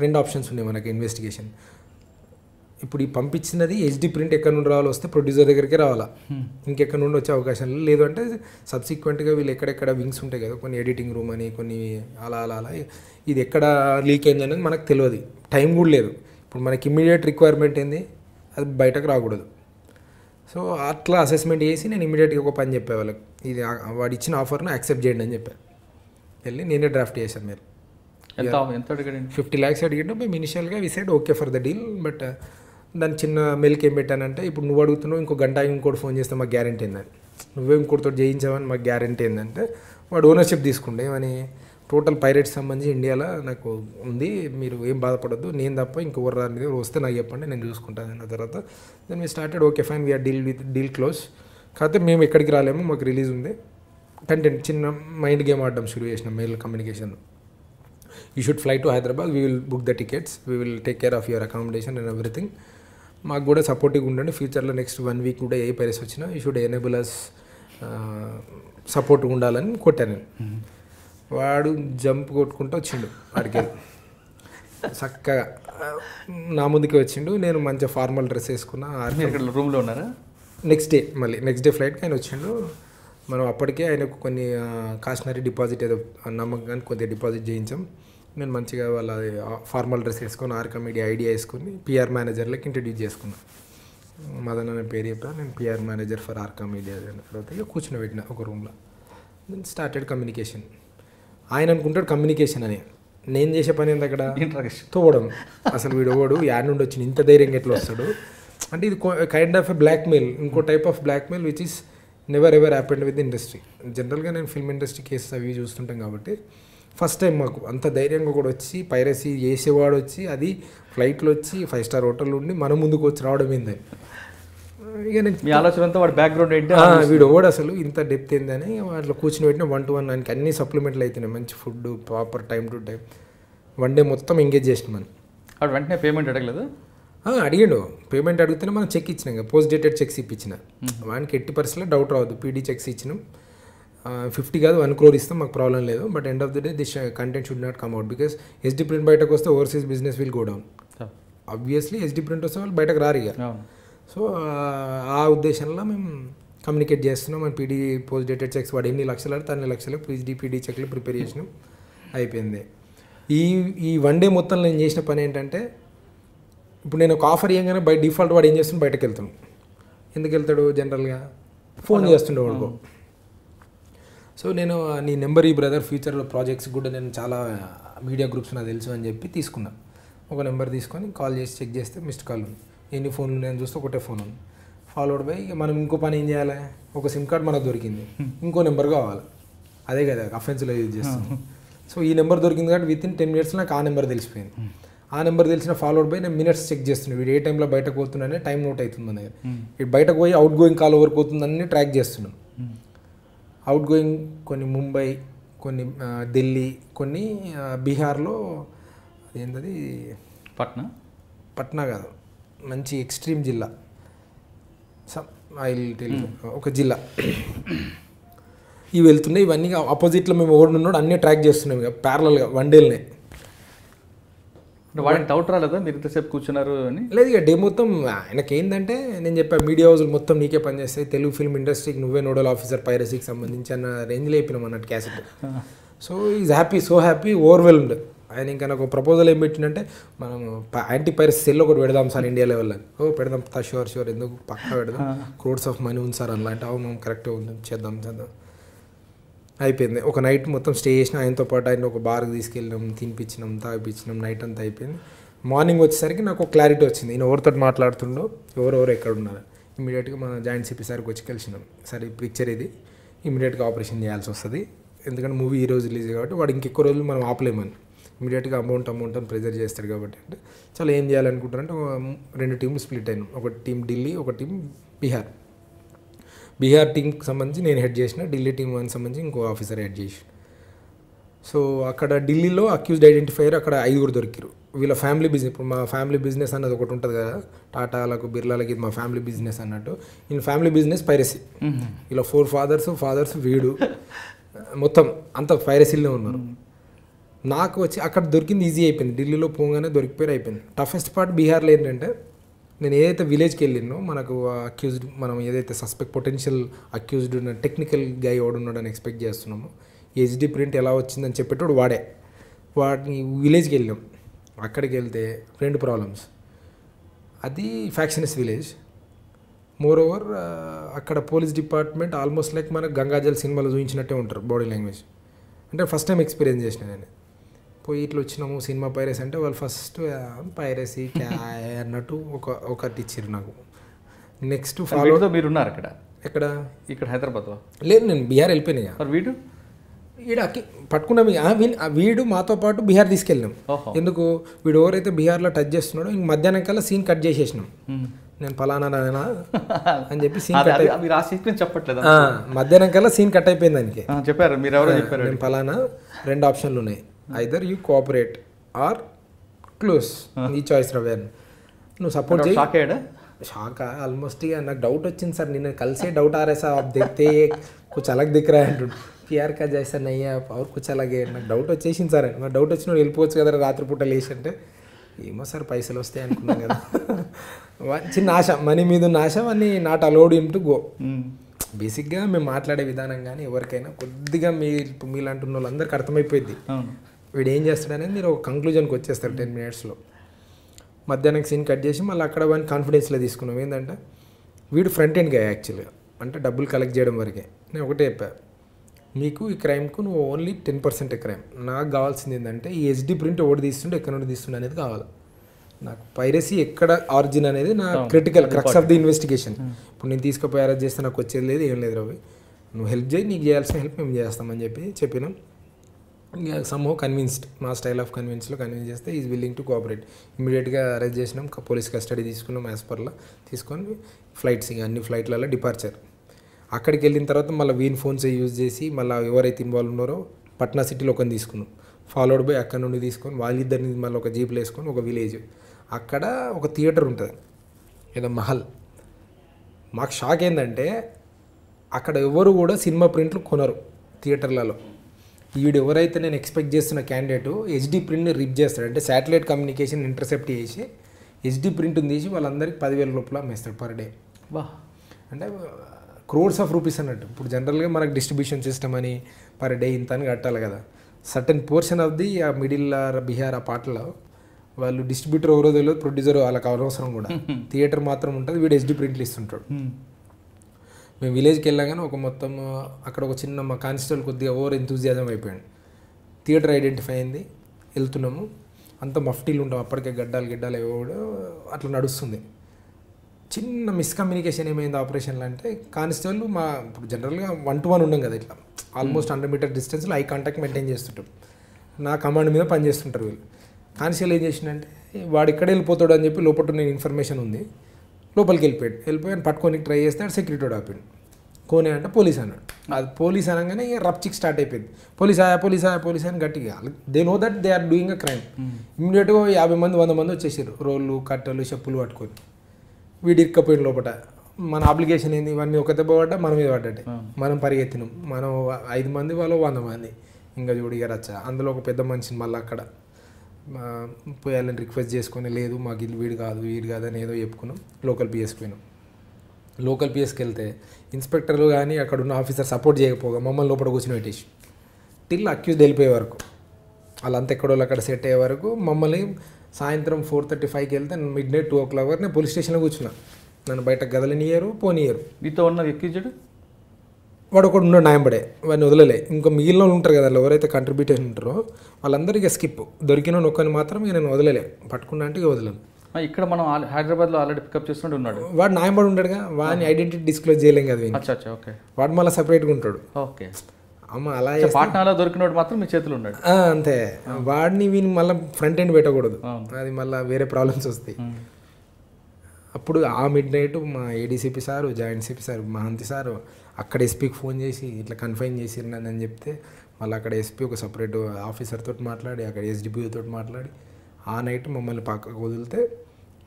2 ఆప్షన్స్ ఉన్నాయి మనకి ఇన్వెస్టిగేషన్. ఇప్పుడు ఈ పంపించినది HD ప్రింట్ ఎక్కడ నుండి రావాలో వస్తే ప్రొడ్యూసర్ దగ్గరికి రావాలా, ఇంకెక్కడ నుండి వచ్చే అవకాశం లేదు. అంటే సబ్సిక్వెంట్గా వీళ్ళు ఎక్కడెక్కడ వింగ్స్ ఉంటాయి కదా, కొన్ని ఎడిటింగ్ రూమ్ అని, కొన్ని అలా ఇది ఎక్కడ లీక్ అయింది అనేది మనకు తెలియదు, టైం కూడా లేదు. ఇప్పుడు మనకి ఇమ్మీడియట్ రిక్వైర్మెంట్ ఏంది, అది బయటకు రాకూడదు. సో అట్లా అసెస్మెంట్ చేసి నేను ఇమ్మీడియట్గా ఒక పని చెప్పే వాళ్ళకి, ఇది వాడు ఇచ్చిన ఆఫర్ను యాక్సెప్ట్ చేయండి అని చెప్పాను. వెళ్ళి నేనే డ్రాఫ్ట్ చేశాను. మీరు ఎంత అడిగాడు? 50 lakhs అడిగాడు. మేము ఇనిషియల్గా we said okay for the deal. But దాని చిన్న మెయిల్కి ఏం పెట్టానంటే, ఇప్పుడు నువ్వు అడుగుతున్నావు, ఇంకో గంట ఇంకోటి ఫోన్ చేస్తే మాకు గ్యారెంటీ ఏందని, నువ్వే ఇంకోటితో చేయించావని మాకు గ్యారెంటీ ఏంటంటే, వాడు ఓనర్షిప్ తీసుకుంటే ఏమని, టోటల్ పైరేట్స్ సంబంధించి ఇండియాలో నాకు ఉంది, మీరు ఏం బాధపడద్దు, నేను తప్ప ఇంకొకరు దాని వస్తే నాకు చెప్పండి, నేను చూసుకుంటాను అన్న తర్వాత then we started okay fine we are deal close. కాకపోతే మేము ఎక్కడికి రాలేము, మాకు రిలీజ్ ఉంది, కంటెంట్ చిన్న మైండ్ గేమ్ ఆడడం షురూ చేసినాం, mail communication. You should fly to Hyderabad, we will book the tickets, we will take care of your accommodation and everything. మాకు కూడా సపోర్టివ్గా ఉండండి, ఫ్యూచర్లో నెక్స్ట్ 1 week కూడా ఏ పైరస్ వచ్చినా you should enable us support ఉండాలని కొట్టాను. వాడు జంప్ కొట్టుకుంటూ వచ్చిండు వాడికి చక్కగా నా ముందుకే వచ్చిండు. నేను మంచిగా ఫార్మల్ డ్రెస్ వేసుకున్నా. రూమ్లో ఉన్నారా? నెక్స్ట్ డే ఫ్లైట్కి ఆయన వచ్చిండు. మనం అప్పటికే ఆయనకు కొన్ని కాషనరీ డిపాజిట్ ఏదో నమ్మకానికి కొద్దిగా డిపాజిట్ చేయించాం. నేను మంచిగా వాళ్ళ ఫార్మల్ డ్రెస్ వేసుకొని ఆర్కా మీడియా ఐడియా వేసుకొని పిఆర్ మేనేజర్లకి ఇంట్రడ్యూస్ చేసుకున్నాను. మదన్ అనే పేరు చెప్పాను. నేను PR manager for Arka media అన్న తర్వాత ఇక కూర్చుని పెట్టిన ఒక రూమ్లో. Then started communication. ఆయన అనుకుంటాడు కమ్యూనికేషన్ అని. నేను చేసే పని ఏంటి అక్కడ తోవడం. అసలు వీడు ఓడు యాడ్ నుండి వచ్చిన ఇంత ధైర్యంగా ఎట్లా వస్తాడు అంటే ఇది కైండ్ ఆఫ్ ఎ బ్లాక్మెయిల్, ఇంకో type of blackmail which is never ever happened with industry. జనరల్గా నేను ఫిల్మ్ ఇండస్ట్రీ కేసెస్ అవి చూస్తుంటాం కాబట్టి ఫస్ట్ టైం మాకు అంత ధైర్యంగా కూడా వచ్చి పైరసీ చేసేవాడు వచ్చి అది ఫ్లైట్లో వచ్చి 5 స్టార్ హోటల్ ఉండి మన ముందుకు వచ్చి రావడం ఏందని ఇక నేను మీ ఆలోచన అంతా వాడి బ్యాక్గ్రౌండ్ ఏంటి వీడు ఓడు అసలు ఇంత డెప్త్ ఏందని వాటిలో కూర్చుని పెట్టిన 1-to-1 ఆయనకి అన్ని సప్లిమెంట్లు అవుతున్నాయి. మంచి food proper time to time. 1 day మొత్తం ఎంగేజ్ చేసిన మనం. వాడు వెంటనే పేమెంట్ అడగలేదు? అడిగాడు. పేమెంట్ అడిగితేనే మనం చెక్ ఇచ్చినాం, పోస్ట్ డేటెడ్ చెక్స్ ఇప్పించిన. వానికి 80% డౌట్ రావద్దు. పీడీ చెక్స్ ఇచ్చినాం. 50 కాదు 1 crore ఇస్తాం, మాకు ప్రాబ్లం లేదు. But end of the day this content should not come out because SD print బయటకు వస్తే overseas business will go down. Obviously SD print వస్తే వాళ్ళు బయటకు రారు ఇక. సో ఆ ఉద్దేశంలో మేము కమ్యూనికేట్ చేస్తున్నాం. మన పీడీ పోస్ట్ డేటెడ్ చెక్స్ వాడు ఎన్ని లక్షలు ఆడితే అన్ని లక్షలు పీడీ చెక్లు ప్రిపేర్ చేసినాం. అయిపోయింది. ఈ 1 డే మొత్తం నేను చేసిన పని ఏంటంటే ఇప్పుడు నేను ఒక ఆఫర్ ఇవ్వగానే బై డిఫాల్ట్ వాడు ఏం చేస్తాడు, బయటకు వెళ్తాను. ఎందుకు వెళ్తాడు? జనరల్గా ఫోన్ చేస్తుండే వాడుకో. సో నేను నీ నెంబర్ ఈ బ్రదర్ ఫ్యూచర్లో ప్రాజెక్ట్స్ కూడా నేను చాలా మీడియా గ్రూప్స్ నాకు తెలుసు అని చెప్పి తీసుకున్నా. ఒక నెంబర్ తీసుకొని కాల్ చేసి చెక్ చేస్తే మిస్డ్ కాల్ ఉంది. ఎన్ని ఫోన్లు నేను చూస్తే ఒకటే ఫోన్ ఉంది. ఫాలోడ్ బై మనం ఇంకో పని ఏం చేయాలి, ఒక సిమ్ కార్డ్ మనకు దొరికింది, ఇంకో నెంబర్ కావాలి. అదే కదా అఫెన్స్లో యూజ్ చేస్తాం. సో ఈ నెంబర్ దొరికింది కాబట్టి విత్ ఇన్ 10 minutes నాకు ఆ నెంబర్ తెలిసిపోయింది. ఆ నెంబర్ తెలిసిన ఫాలోడ్ బై నేను మినిట్స్ చెక్ చేస్తున్నాను. వీడు ఏ టైంలో బయటకు పోతున్నానే టైం నోట్ అవుతుంది మన దగ్గర. ఇటు బయటకు పోయి అవుట్ గోయింగ్ కాల్ ఎవరికి పోతుందని ట్రాక్ చేస్తున్నాను. అవుట్ గోయింగ్ కొన్ని ముంబై, కొన్ని ఢిల్లీ, కొన్ని బీహార్లో ఏంటది పట్నా కాదు మంచి ఎక్స్ట్రీమ్ జిల్లా ఒక జిల్లా ఇవి వెళ్తున్నాయి. ఇవన్నీ ఆపోజిట్లో మేము ఓడి ఉన్నాడు అన్నీ ట్రాక్ చేస్తున్నాం ఇక ప్యారలల్గా 1 డేలనే. వాడికి డౌట్ రాలేదా మీరు ఇంతసేపు కూర్చున్నారు అని? లేదు ఇక డే మొత్తం ఆయనకి ఏంటంటే నేను చెప్పా మీడియా హౌస్లు మొత్తం నీకే పనిచేస్తాయి, తెలుగు ఫిల్మ్ ఇండస్ట్రీకి నువ్వే నోడల్ ఆఫీసర్ పైరసీకి సంబంధించి అన్న రేంజ్లో అయిపోయినాం అన్నట్టు cassette. So is happy, so happy, overwhelmed. ఆయన ఇంకా నాకు ప్రపోజల్ ఏం పెట్టిందంటే మనం యాంటీ పైరసీ సెల్ ఒకటి పెడదాం సార్ ఇండియా లెవెల్లో. పెడదాం షూర్ ఎందుకు పక్కా పెడదాం, క్రోడ్స్ ఆఫ్ మనీ ఉంది సార్ అలాంటి. అవును కరెక్ట్గా ఉంది, చేద్దాం. అయిపోయింది. ఒక నైట్ మొత్తం స్టే చేసిన. ఆయనతో పాటు ఆయన ఒక బార్కి తీసుకెళ్ళినాం, తినిపించినాం, తాగిపించినాం. నైట్ అంతా అయిపోయింది. మార్నింగ్ వచ్చేసరికి నాకు ఒక క్లారిటీ వచ్చింది, నేను ఎవరితో మాట్లాడుతుండో ఎవరెవరు ఎక్కడ ఉన్నారు. ఇమీడియట్గా మన జాయింట్ సిపి సార్కి వచ్చి కలిసినాం. సరే ఈ పిక్చర్ ఇది ఇమీడియట్గా ఆపరేషన్ చేయాల్సి వస్తుంది, ఎందుకంటే మూవీ ఈ రోజు రిలీజ్ కాబట్టి వాడు ఇంకెక్కువ రోజులు మనం ఆపలేమని. ఇమీడియట్గా అమౌంట్ అని ప్రెజర్ చేస్తాడు కాబట్టి అంటే చాలా ఏం చేయాలనుకుంటారంటే 2 టీంలు స్ప్లిట్ అయినాం. ఒక టీం ఢిల్లీ, ఒక టీం బీహార్. బీహార్ టీంకి సంబంధించి నేను హెడ్ చేసిన, ఢిల్లీ టీం సంబంధించి ఇంకో ఆఫీసర్ హెడ్ చేసి. సో అక్కడ ఢిల్లీలో అక్యూజ్డ్ ఐడెంటిఫైయర్ అక్కడ 5 దొరికారు. వీళ్ళ ఫ్యామిలీ బిజినెస్. ఇప్పుడు మా ఫ్యామిలీ బిజినెస్ అన్నది ఒకటి ఉంటుంది కదా, టాటాలకు బిర్లాలకి ఇది మా ఫ్యామిలీ బిజినెస్ అన్నట్టు. ఈ ఫ్యామిలీ బిజినెస్ పైరసీ. ఇలా 4 ఫాదర్స్ వీడు మొత్తం అంత పైరసీలోనే ఉన్నారు. నాకు వచ్చి అక్కడ దొరికింది ఈజీ అయిపోయింది. ఢిల్లీలో పోగానే దొరికిపోయి అయిపోయింది. టఫెస్ట్ పార్ట్ బీహార్లో ఏంటంటే నేను ఏదైతే విలేజ్కి వెళ్ళినో మనకు అక్యూజ్డ్, మనం ఏదైతే సస్పెక్ట్ పొటెన్షియల్ అక్యూజ్డ్ టెక్నికల్ గై ఉన్నాడని ఎక్స్పెక్ట్ చేస్తున్నామో హెచ్డి ప్రింట్ ఎలా వచ్చిందని చెప్పేటోడు వాడిని విలేజ్కి వెళ్ళాం. అక్కడికి వెళ్తే 2 ప్రాబ్లమ్స్. అది ఫ్యాక్షనస్ విలేజ్. మోర్ ఓవర్ అక్కడ పోలీస్ డిపార్ట్మెంట్ ఆల్మోస్ట్ లైక్ మనకు గంగాజల్ సినిమాలో చూపించినట్టే ఉంటారు బాడీ లాంగ్వేజ్. అంటే ఫస్ట్ టైం ఎక్స్పీరియన్స్ చేసిన నేను. పోయి ఇట్లా వచ్చినాము సినిమా పైరసీ అంటే వాళ్ళు ఫస్ట్ పైరసీ అన్నట్టు ఒకటి ఇచ్చారు నాకు. నెక్స్ట్ ఫాలో మీరు ఉన్నారు అక్కడ? ఇక్కడ హైదరాబాద్లో లేదు, నేను బీహార్ వెళ్ళిపోయినా. వీడు పట్టుకున్నాం. వీడు మాతో పాటు బీహార్ తీసుకెళ్ళినాం. ఎందుకు వీడు ఎవరైతే బీహార్లో టచ్ చేస్తున్నాడో ఇంక మధ్యాహ్నం కల్లా సీన్ కట్ చేసేసినాం. నేను ఫలానా అని చెప్పి సీన్ కట్ చెప్పట్లేదు. మధ్యాహ్నం కల్లా సీన్ కట్ అయిపోయింది దానికి. చెప్పారు మీరు ఎవరో చెప్పారు. నేను ఫలానా 2 ఆప్షన్లు ఉన్నాయి, either you cooperate or close. ఈ చాయిస్ రవ్యాను నువ్వు సపోర్ట్ చేయి. Shock almost. ఇక నాకు డౌట్ వచ్చింది సార్, నిన్న కలిసే డౌట్ ఆ रहा साहब आप देखते कुछ अलग दिख रहा है అంటుండు. పిఆర్ కా జైసా नहीं है और कुछ अलग है. నాకు డౌట్ వచ్చేసింది సార్. నాకు డౌట్ వచ్చినప్పుడు వెళ్ళిపోవచ్చు కదా రాత్రిపూట లేచి అంటే, ఏమో సార్ పైసలు వస్తాయి అనుకున్నాను కదా. చిన్న ఆశ, మనీ మీద ఉన్న ఆశ అని not allowed him to go. బేసిక్గా మేము మాట్లాడే విధానం కానీ ఎవరికైనా కొద్దిగా మీలాంటి ఉన్న వాళ్ళందరికీ అర్థమైపోయింది వీడు ఏం చేస్తాడనేది. మీరు ఒక కంక్లూజన్కి వచ్చేస్తారు 10 minutesలో. మధ్యాహ్నం సీన్ కట్ చేసి మళ్ళీ అక్కడ వాడిని కాన్ఫిడెన్స్లో తీసుకున్నాం. ఏంటంటే వీడు ఫ్రంట్ ఎండ్గా యాక్చువల్గా అంటే డబ్బులు కలెక్ట్ చేయడం వరకే. నేను ఒకటే చెప్పా, మీకు ఈ క్రైమ్కు నువ్వు ఓన్లీ 10% క్రైమ్. నాకు కావాల్సింది ఏంటంటే ఈ హెచ్డి ప్రింట్ ఒకటి తీస్తుండే ఎక్కడ నుండి తీస్తుండే అనేది కావాలి నాకు. పైరసీ ఎక్కడ ఆరిజిన్ అనేది నా critical crux of the investigation. ఇప్పుడు నేను తీసుకుపోయి అరెస్ట్ చేస్తే నాకు వచ్చేది లేదు, ఏం లేదు రవి, నువ్వు హెల్ప్ చేయి, నీకు చేయాల్సిన హెల్ప్ మేము చేస్తామని చెప్పినాం. ఇంకా సమ్హౌ కన్విన్స్డ్, మా స్టైల్ ఆఫ్ కన్విన్స్లో కన్విన్స్ చేస్తే ఈజ్ విల్లింగ్ టు కోఆపరేట్. ఇమీడియట్గా అరెస్ట్ చేసినాం, పోలీస్ కస్టడీ తీసుకున్నాం, యాజ్ పర్లా తీసుకొని ఫ్లైట్స్ ఇంకా అన్ని ఫ్లైట్లలో డిపార్చర్. అక్కడికి వెళ్ళిన తర్వాత మళ్ళీ వీన్ ఫోన్స్ యూజ్ చేసి మళ్ళీ ఎవరైతే ఇన్వాల్వ్ ఉన్నారో పట్నా సిటీలో ఒకరిని తీసుకున్నాం, ఫాలోడ్ బై అక్కడ నుండి తీసుకొని వాళ్ళిద్దరిని మళ్ళీ ఒక జీప్లో వేసుకొని ఒక విలేజ్, అక్కడ ఒక థియేటర్ ఉంటుంది ఏదో మహల్. మాకు షాక్ ఏంటంటే అక్కడ ఎవరు కూడా సినిమా ప్రింట్లు కొనరు థియేటర్లలో. వీడు ఎవరైతే నేను ఎక్స్పెక్ట్ చేస్తున్న క్యాండిడేట్ హెచ్డి ప్రింట్ని రిప్ చేస్తాడు, అంటే శాటిలైట్ కమ్యూనికేషన్ ఇంటర్సెప్ట్ చేసి హెచ్డి ప్రింట్ని తీసి వాళ్ళందరికీ 10,000 రూపాయలు అమ్మేస్తాడు పర్ డే. అంటే క్రోర్స్ ఆఫ్ రూపీస్ అన్నట్టు. ఇప్పుడు జనరల్గా మనకు డిస్ట్రిబ్యూషన్ సిస్టమ్ అని పర్ డే ఇంత అని కట్టాలి కదా. సర్టన్ పోర్షన్ ఆఫ్ ది ఆ మిడిల్ బీహార్ ఆ పాటలో వాళ్ళు డిస్ట్రిబ్యూటర్ ఎవరో తెలియదు, ప్రొడ్యూసర్ వాళ్ళకి అవసరం కూడా. థియేటర్ మాత్రం ఉంటుంది, వీడు హెచ్డి ప్రింట్లు ఇస్తుంటాడు. మేము విలేజ్కి వెళ్ళగానే ఒక మొత్తం అక్కడ ఒక చిన్న మా కానిస్టేబుల్ కొద్దిగా ఓవర్ ఎంతూజియాజం అయిపోయాడు. థియేటర్ ఐడెంటిఫై అయింది, వెళ్తున్నాము, అంత మఫ్టీలు ఉంటాం అప్పటికే, గడ్డాలు ఎవడో అట్లా నడుస్తుంది. చిన్న మిస్కమ్యూనికేషన్ ఏమైంది ఆపరేషన్లో అంటే కానిస్టేబుల్ మా ఇప్పుడు జనరల్గా 1-to-1 ఉండం కదా, ఇట్లా ఆల్మోస్ట్ 100 మీటర్ డిస్టెన్స్లో ఐ కాంటాక్ట్ మెయింటైన్ చేస్తుంటాం. నా కమాండ్ మీద పనిచేస్తుంటారు వీళ్ళు. కానిస్టేబుల్ ఏం చేసిందంటే వాడు ఇక్కడ వెళ్ళిపోతాడు అని చెప్పి లోపల నేను ఇన్ఫర్మేషన్ ఉంది, లోపలికి వెళ్ళిపోయి పట్టుకొని ట్రై చేస్తే అక్కడ సెక్యూరిటీ ఆపాడు. కోనే అంటే పోలీస్ అన్నాడు. అది పోలీస్ అనగానే ఇక రప్చిక్ స్టార్ట్ అయిపోయింది. పోలీస్ అని గట్టిగా they know that they are doing a crime. ఇమ్మీడియట్గా 50 మంది 100 మంది వచ్చేసారు, రోళ్ళు కట్టలు చెప్పులు పట్టుకొని. వీడి ఇరుక్కపోయిన లోపల మన అప్లికేషన్ ఏంది, ఇవన్నీ ఒక దెబ్బ పడ్డా మన మీద పడ్డట్టే. మనం పరిగెత్తినాం, మనం 5 మంది వాళ్ళు 100 మంది. ఇంకా చూడిగా రచ్చ. అందులో ఒక పెద్ద మనిషిని మళ్ళీ అక్కడ పోయాలని రిక్వెస్ట్ చేసుకొని, లేదు మాకు ఇల్లు వీడు కాదు అని ఏదో చెప్పుకున్నాం. లోకల్ పిఎస్కి పోయినాం. లోకల్ పిఎస్కి వెళ్తే ఇన్స్పెక్టర్లు కానీ అక్కడ ఉన్న ఆఫీసర్ సపోర్ట్ చేయకపోగా మమ్మల్ని లోపల కూర్చొని పెట్టేసి టిల్ అక్యూజ్డ్ వెళ్ళిపోయే వరకు, వాళ్ళంతా ఎక్కడో అక్కడ సెట్ అయ్యే వరకు మమ్మల్ని సాయంత్రం 4:35కి వెళ్తే midnight 2 o'clock వరకు నేను పోలీస్ స్టేషన్లో కూర్చున్నా. నన్ను బయట గదలనియరు, పోనీయరు. మీతో ఉన్న ఎక్కించాడు వాడు ఒకడు ఉన్నాడు నాయంబడే, వాడిని వదలలే. ఇంకా మిగిలిన వాళ్ళు ఉంటారు కదా, ఎవరైతే కంట్రిబ్యూటర్స్ ఉంటారో వాళ్ళందరికీ స్కిప్. దొరికిన నొక్కని మాత్రం ఇక నేను వదలలే, పట్టుకున్నా అంటే ఇక వదలను. ఇక్కడ మనం హైదరాబాద్లో ఆల్రెడీ పికప్ చేస్తుంటే ఉన్నాడు వాడు నాయంబడి ఉంటాడుగా, వాడిని ఐడెంటిటీ డిస్క్లోజ్ చేయలేం కదా. ఓకే, వాడు మళ్ళీ సపరేట్గా ఉంటాడు. ఓకే, అమ్మ అలా పాట్నాలో దొరికినోడు మాత్రం మీ చేతిలో ఉన్నాడు అంతే. వాడిని వీని మళ్ళీ ఫ్రంట్ ఎండ్ పెట్టకూడదు, అది మళ్ళీ వేరే ప్రాబ్లమ్స్ వస్తాయి. అప్పుడు ఆ midnight మా ADCP sir, joint CP sir, Mohanty sir అక్కడ ఎస్పీకి ఫోన్ చేసి ఇట్లా కన్ఫైన్ చేసిరని అని చెప్తే మళ్ళీ అక్కడ ఎస్పీ ఒక సపరేట్ ఆఫీసర్తో మాట్లాడి అక్కడ ఎస్డిపిఓతో మాట్లాడి ఆ నైట్ మమ్మల్ని పక్కకు వదిలితే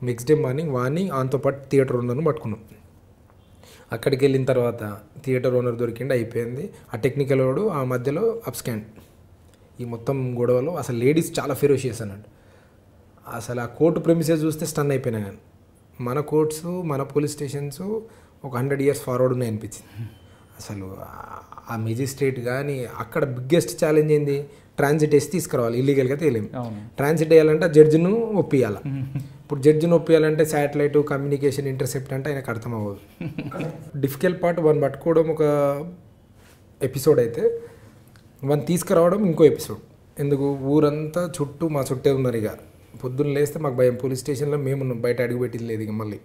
నెక్స్ట్ డే మార్నింగ్ వాడిని ఆన్తో పాటు థియేటర్ ఓనర్ని పట్టుకున్నాం. అక్కడికి వెళ్ళిన తర్వాత థియేటర్ ఓనర్ దొరికిండి, అయిపోయింది. ఆ టెక్నికల్ వాడు ఆ మధ్యలో అప్స్కాండ్. ఈ మొత్తం గొడవలో అసలు లేడీస్ చాలా ఫెరోషియస్ అన్నట్టు. అసలు ఆ కోర్టు ప్రెమిసెస్ చూస్తే స్టన్ అయిపోయినా. కానీ మన కోర్ట్స్ మన పోలీస్ స్టేషన్స్ ఒక 100 years ఫార్వర్డ్ ఉన్నాయి అనిపించింది. అసలు ఆ మెజిస్ట్రేట్ కానీ అక్కడ బిగ్గెస్ట్ ఛాలెంజ్ ఏంది, ట్రాన్సిట్ వేసి తీసుకురావాలి, ఇల్లీగల్గా తేలేము. ట్రాన్సిట్ వేయాలంటే జడ్జిను ఒప్పియాలి. ఇప్పుడు జడ్జిని ఒప్పియాలంటే శాటిలైట్ కమ్యూనికేషన్ ఇంటర్సెప్ట్ అంటే ఆయనకు అర్థం అవ్వదు. డిఫికల్ట్ పార్ట్ వన్ పట్టుకోవడం ఒక ఎపిసోడ్ అయితే, వన్ తీసుకురావడం ఇంకో ఎపిసోడ్. ఎందుకు ఊరంతా చుట్టూ మా చుట్టే ఉన్నారు. ఇక పొద్దున్న లేస్తే మాకు భయం, పోలీస్ స్టేషన్లో మేము బయట అడుగుపెట్టింది లేదు ఇక మళ్ళీ.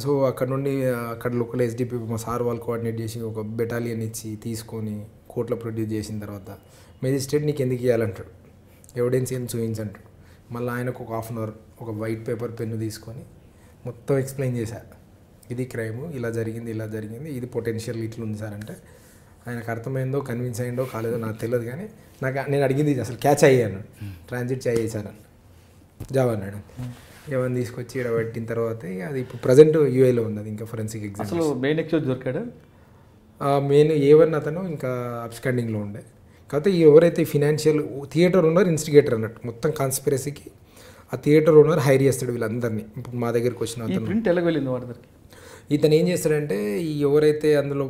సో అక్కడ నుండి అక్కడ లోకల్ ఎస్డిపి మా సార్ వాళ్ళు కోఆర్డినేట్ చేసి ఒక బెటాలియన్ ఇచ్చి తీసుకొని కోర్టులో ప్రొడ్యూస్ చేసిన తర్వాత మెజిస్ట్రేట్ నీకు ఎందుకు ఇవ్వాలంటాడు, ఎవిడెన్స్ ఏం చూపించంటాడు. మళ్ళీ ఆయనకు ఒక 1/2 hour ఒక వైట్ పేపర్ పెన్ను తీసుకొని మొత్తం ఎక్స్ప్లెయిన్ చేశారు, ఇది క్రైము, ఇలా జరిగింది, ఇది పొటెన్షియల్ ఇట్లా ఉంది సార్ అంటే. ఆయనకు అర్థమైందో కన్విన్స్ అయ్యిందో కాలేదో నాకు తెలియదు, కానీ నేను అడిగింది అసలు క్యాచ్ అయ్యాను, ట్రాన్సిట్ చేశాను, జాబ్ అన్నాడు. ఏమైనా తీసుకొచ్చి ఇక్కడ పెట్టిన తర్వాత ఇక అది ఇప్పుడు ప్రజెంట్ యూఏలో ఉంది, అది ఇంకా ఫోరెన్సిక్ ఎగ్జామ్. అసలు మెయిన్ ఎక్స్పోజ్ దొరికాడు మెయిన్ A1 అతను ఇంకా అబ్స్కాండింగ్లో ఉండే. కాకపోతే ఎవరైతే ఫినాన్షియల్ థియేటర్ ఓనర్ ఇన్స్టిగేటర్ అన్నట్టు మొత్తం కాన్స్పిరసీకి ఆ థియేటర్ ఓనర్ హైర్ చేస్తాడు వీళ్ళందరినీ. ఇప్పుడు మా దగ్గరికి వచ్చిన ఈ ప్రింట్ ఎలా వెళ్ళింది వాడి దగ్గరికి? ఇతను ఏం చేస్తాడంటే ఈ ఎవరైతే అందులో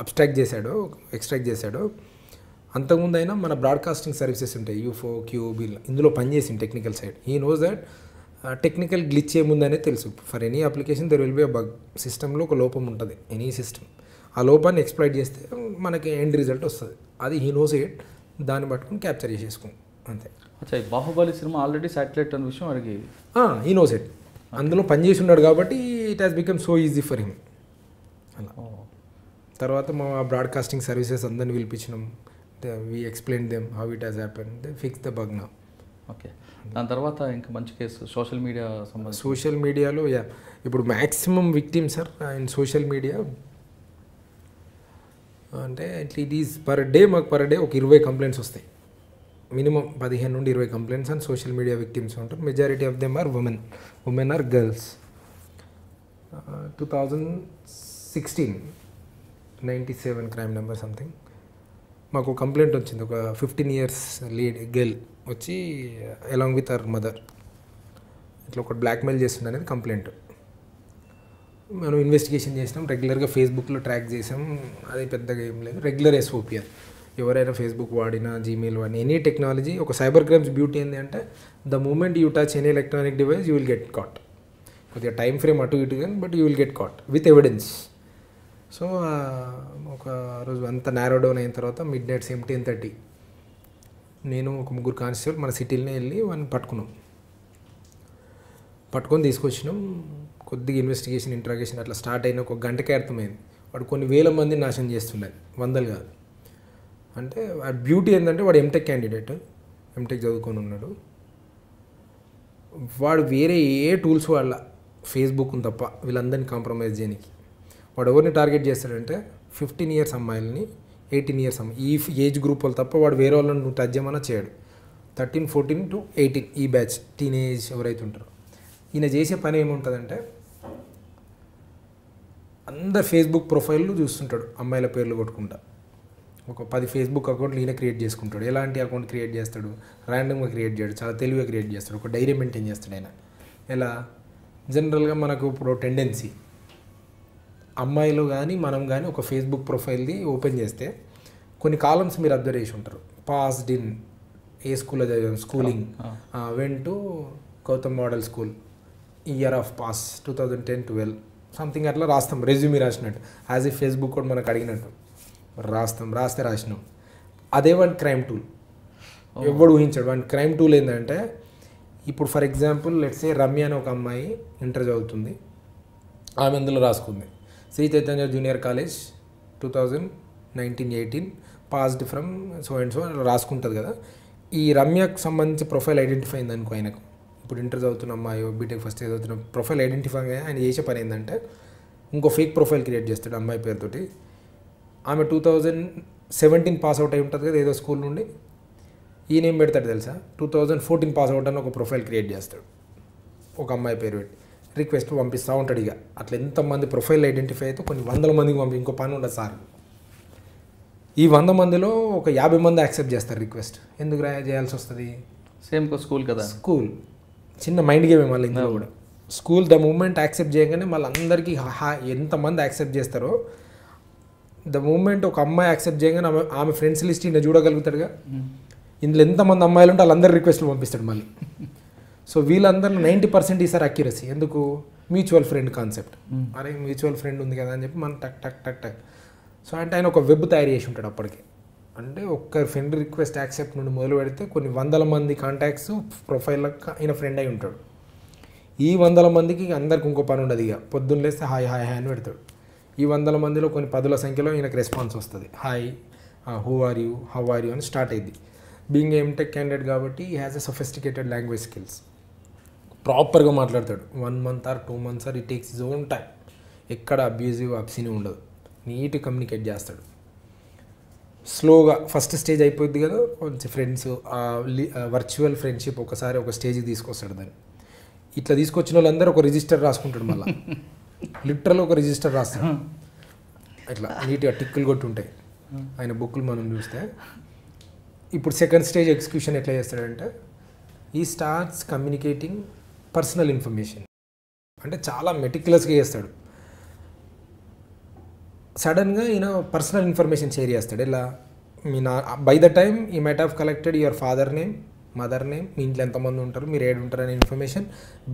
ఎక్స్ట్రాక్ట్ చేశాడో అంతకుముందు అయినా మన బ్రాడ్కాస్టింగ్ సర్వీసెస్ ఉంటాయి, యూఫో, క్యూబ్, ఇందులో పనిచేసింది technical side. He knows that technical glitch ఏముందనే తెలుసు. For any application there will be a bug. సిస్టంలో ఒక లోపం ఉంటుంది ఎనీ సిస్టమ్. ఆ లోపాన్ని ఎక్స్ప్లాయిట్ చేస్తే మనకి ఎండ్ రిజల్ట్ వస్తుంది. అది హీ నోస్ ఇట్, దాన్ని పట్టుకుని క్యాప్చర్ చేసేసుకోం అంతే. అచ్చా, ఈ బాహుబలి సినిమా ఆల్రెడీ శాటిలైట్ అనే విషయం వాడికి హీ నోస్ ఇట్, అందులో పనిచేసి ఉన్నాడు కాబట్టి it has become so easy for him. అలా తర్వాత మా బ్రాడ్కాస్టింగ్ సర్వీసెస్ అందరిని పిలిపించినాం. We explain them how it has happen, they fix the bug now. Okay, దాని తర్వాత ఇంకా మంచి కేసు సోషల్ మీడియా సంబంధించి. సోషల్ మీడియాలో ఇప్పుడు maximum victims sir in social media అంటే ఇట్ ఈజ్ పర్ డే ఒక 20 కంప్లైంట్స్ వస్తాయి మినిమం. 15 నుండి 20 complaints and social media victims ఉంటారు. Majority of them are women or girls. 2016 97 crime number something మాకు complaint వచ్చింది. ఒక 15 years గర్ల్ వచ్చి అలాంగ్ విత్ అవర్ మదర్ ఇట్లా ఒకటి బ్లాక్మెయిల్ చేస్తుంది అనేది కంప్లైంట్. మనం ఇన్వెస్టిగేషన్ చేసినాం, రెగ్యులర్గా ఫేస్బుక్లో ట్రాక్ చేసాం. అది పెద్దగా ఏం లేదు, రెగ్యులర్ SOP. అది ఎవరైనా ఫేస్బుక్ వాడినా, జీమెయిల్ వాడినా, ఎనీ టెక్నాలజీ. ఒక సైబర్ క్రైమ్స్ బ్యూటీ ఏంటి అంటే the moment you touch any electronic device you will get caught. కొద్దిగా టైం ఫ్రేమ్ అటు ఇటు కానీ but you will get caught with evidence. So ఒక రోజు అంతా నారో డౌన్ అయిన తర్వాత midnight 10:30 నేను ఒక 3 కానిస్టేబుల్ మన సిటీలోనే వెళ్ళి వాడిని పట్టుకొని తీసుకొచ్చినాం. కొద్దిగా ఇన్వెస్టిగేషన్, ఇంట్రాగేషన్ అట్లా స్టార్ట్ అయిన ఒక గంటకే అర్థమైంది వాడు కొన్ని వేల మంది నాశనం చేస్తున్నాడు, వందలు కాదు. అంటే వాడి బ్యూటీ ఏంటంటే వాడు ఎంటెక్ క్యాండిడేట్, ఎంటెక్ చదువుకొని ఉన్నాడు. వాడు వేరే ఏ టూల్స్ వాళ్ళ ఫేస్బుక్ తప్ప వీళ్ళందరినీ కాంప్రమైజ్ చేయడానికి. వాడు ఎవరిని టార్గెట్ చేస్తాడంటే 15 years అమ్మాయిలని, 18 years ఈ ఏజ్ గ్రూప్ వాళ్ళు తప్ప వాడు వేరే వాళ్ళని నువ్వు టచ్ చేయమన్నా చేయడు. 13, 14 to 18 ఈ బ్యాచ్ టీనేజ్ ఎవరైతే ఉంటారో. ఈయన చేసే పని ఏముంటుందంటే అందరు ఫేస్బుక్ ప్రొఫైల్లు చూస్తుంటాడు, అమ్మాయిల పేర్లు కొట్టుకుంటా. ఒక 10 ఫేస్బుక్ అకౌంట్లు ఈయన క్రియేట్ చేసుకుంటాడు. ఎలాంటి అకౌంట్ క్రియేట్ చేస్తాడు? ర్యాండమ్గా క్రియేట్ చేయడు, చాలా తెలివిగా క్రియేట్ చేస్తాడు. ఒక డైరీ మెయింటైన్ చేస్తాడు ఆయన. ఎలా జనరల్గా మనకు ఇప్పుడు టెండెన్సీ అమ్మాయిలు కానీ మనం కానీ ఒక ఫేస్బుక్ ప్రొఫైల్ది ఓపెన్ చేస్తే కొన్ని కాలమ్స్ మీరు అబ్జర్వ్ చేసి ఉంటారు. పాస్డ్ ఇన్ ఏ స్కూల్లో చదివాం, schooling, went to Gautam model school, year of pass 2010-12 something అట్లా రాస్తాం. రెజ్యూమీ రాసినట్టు యాజ్ ఏ ఫేస్బుక్ కూడా మనకు అడిగినట్టు రాసినాం. అదే వన్ క్రైమ్ టూల్. ఎవడు ఊహించాడు వన్ క్రైమ్ టూల్ ఏంటంటే ఇప్పుడు for example let's say Ramya అని ఒక అమ్మాయి ఇంటర్ చదువుతుంది, ఆమె అందులో రాసుకుంది Sri Chaitanya junior college 2019-18 passed from so and so రాసుకుంటుంది కదా. ఈ రమ్యకు సంబంధించి ప్రొఫైల్ ఐడెంటిఫై అయింది అనుకో ఆయనకు. ఇప్పుడు ఇంటర్ చదువుతున్న అమ్మాయి, బీటెక్ ఫస్ట్ ఇయర్ చదువుతున్న ప్రొఫైల్ ఐడెంటిఫై ఆయన చేసే పని ఏంటంటే ఇంకో ఫేక్ ప్రొఫైల్ క్రియేట్ చేస్తాడు అమ్మాయి పేరుతోటి. ఆమె 2017 పాస్ అవుట్ అయి ఉంటుంది కదా ఏదో స్కూల్ నుండి. ఈయన ఏం పెడతాడు తెలుసా, 2014 పాస్ అవుట్ అని ఒక ప్రొఫైల్ క్రియేట్ చేస్తాడు, ఒక అమ్మాయి పేరు పెట్టి రిక్వెస్ట్ పంపిస్తూ ఉంటాడు. ఇక అట్లా ఎంతమంది ప్రొఫైల్ ఐడెంటిఫై అయితే కొన్ని 100 మందికి ఇంకో పని ఉండదు సార్. ఈ 100 మందిలో ఒక 50 మంది యాక్సెప్ట్ చేస్తారు రిక్వెస్ట్. ఎందుకు చేయాల్సి వస్తుంది? సేమ్ స్కూల్ కదా, స్కూల్ చిన్న మైండ్ గేమ్ మళ్ళీ ఇందులో కూడా. స్కూల్ ద మూమెంట్ యాక్సెప్ట్ చేయగానే మళ్ళీ అందరికీ ఎంతమంది యాక్సెప్ట్ చేస్తారో ద మూమెంట్ ఒక అమ్మాయి యాక్సెప్ట్ చేయగానే ఆమె ఫ్రెండ్స్ లిస్ట్ ఈయన చూడగలుగుతాడుగా. ఇందులో ఎంతమంది అమ్మాయిలు ఉంటే వాళ్ళందరూ రిక్వెస్ట్లు పంపిస్తాడు మళ్ళీ. సో వీళ్ళందరిలో 90% ఈసారి అక్యురసీ. ఎందుకు? Mutual friend concept. అరే మ్యూచువల్ ఫ్రెండ్ ఉంది కదా అని చెప్పి మనం టక్ టక్ టక్ టక్. సో అంటే ఆయన ఒక వెబ్ తయారు చేసి ఉంటాడు అప్పటికి. అంటే ఒక్క ఫ్రెండ్ రిక్వెస్ట్ యాక్సెప్ట్ నుండి మొదలు పెడితే కొన్ని 100 మంది కాంటాక్ట్స్ ప్రొఫైల్కి ఆయన ఫ్రెండ్ అయి ఉంటాడు. ఈ 100 మందికి అందరికి ఇంకో పని ఉండదు. ఇక పొద్దున్న లేస్తే హాయ్ హాయ్ హాయ్ అని పెడతాడు. ఈ 100 మందిలో కొన్ని 10ల సంఖ్యలో ఈయనకు రెస్పాన్స్ వస్తుంది, hi, who are you, how are you అని స్టార్ట్ అయింది. బీయింగ్ ఎంటెక్ క్యాండిడేట్ కాబట్టి he has a sophisticated language skills. ప్రాపర్గా మాట్లాడతాడు. 1 month or 2 months it takes his own time. ఎక్కడ అబ్యూజివ్ అబ్సిని ఉండదు, నీట్ కమ్యూనికేట్ చేస్తాడు. స్లోగా ఫస్ట్ స్టేజ్ అయిపోద్ది కదా, కొంచెం ఫ్రెండ్స్ వర్చువల్ ఫ్రెండ్షిప్ ఒకసారి ఒక స్టేజ్కి తీసుకొస్తాడు దాన్ని. ఇట్లా తీసుకొచ్చిన వాళ్ళందరూ ఒక రిజిస్టర్ రాసుకుంటాడు, మళ్ళీ లిటరల్ ఒక రిజిస్టర్ రాస్తాడు, ఇట్లా నీట్గా టిక్కులు కొట్టి ఉంటాయి ఆయన బుక్లు మనం చూస్తే. ఇప్పుడు సెకండ్ స్టేజ్ ఎగ్జిక్యూషన్ ఎట్లా చేస్తాడంటే ఈ స్టార్ట్స్ కమ్యూనికేటింగ్ పర్సనల్ ఇన్ఫర్మేషన్, అంటే చాలా మెటిక్యులస్గా చేస్తాడు. సడన్గా ఈయన పర్సనల్ ఇన్ఫర్మేషన్ షేర్ చేస్తాడు. ఇలా మీ by the time he might have collected your father name, mother name, మీ ఇంట్లో ఎంతమంది ఉంటారు, మీరు ఏడు ఉంటారు అనే information,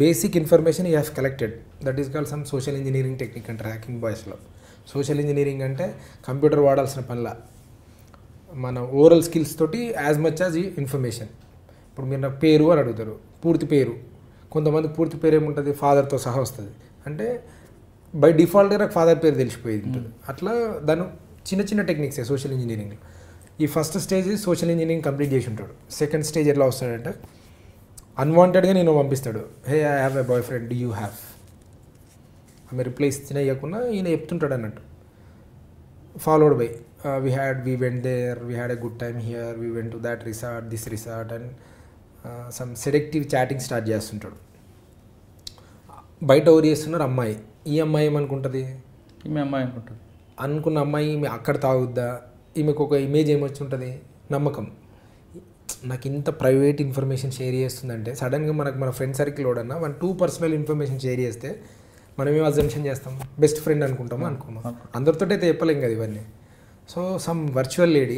basic information you have collected. That is called some social engineering technique అంటారు హ్యాకింగ్ బాయ్స్లో. సోషల్ ఇంజనీరింగ్ అంటే కంప్యూటర్ వాడాల్సిన పనిలా మన ఓరల్ స్కిల్స్ తోటి యాజ్ మచ్ యాజ్ ఈ ఇన్ఫర్మేషన్. ఇప్పుడు మీరు నాకు పేరు అని అడుగుతారు, పూర్తి పేరు, కొంతమందికి పూర్తి పేరు ఏముంటుంది, ఫాదర్తో సహా వస్తుంది, అంటే బై డిఫాల్ట్గా నాకు ఫాదర్ పేరు తెలిసిపోయేది ఉంటుంది. అట్లా దాని చిన్న చిన్న టెక్నిక్సే సోషల్ ఇంజనీరింగ్లో. ఈ first stage social engineering complete చేసి ఉంటాడు. సెకండ్ స్టేజ్ ఎట్లా వస్తాడంటే అన్వాంటెడ్గా నేను పంపిస్తాడు, hey I have a boy friend, do you have. ఆమె రిప్లై ఇచ్చిన ఇవ్వకుండా ఈయన చెప్తుంటాడు అన్నట్టు. Followed by we went there, we had a good time here, we went to that resort, this resort, and some seductive chatting start చేస్తుంటాడు. బయట ఎవరు చేస్తున్నారు, అమ్మాయి. ఈ అమ్మాయి ఏమనుకుంటుంది, ఈమె అమ్మాయి అనుకుంటుంది, అనుకున్న అమ్మాయి ఈమె అక్కడ తాగుద్దా, ఈమెకు ఒక ఇమేజ్ ఏమొచ్చి ఉంటుంది, నమ్మకం. నాకు ఇంత ప్రైవేట్ ఇన్ఫర్మేషన్ షేర్ చేస్తుందంటే సడన్గా మనకు మన ఫ్రెండ్ సర్కిల్ ఓడన్నా 1-2 పర్సనల్ ఇన్ఫర్మేషన్ షేర్ చేస్తే మనం ఏం అజంప్షన్ చేస్తాం, బెస్ట్ ఫ్రెండ్ అనుకుంటామా, అందరితో అయితే చెప్పలేం కదా ఇవన్నీ. సో సమ్ వర్చువల్ లేడీ,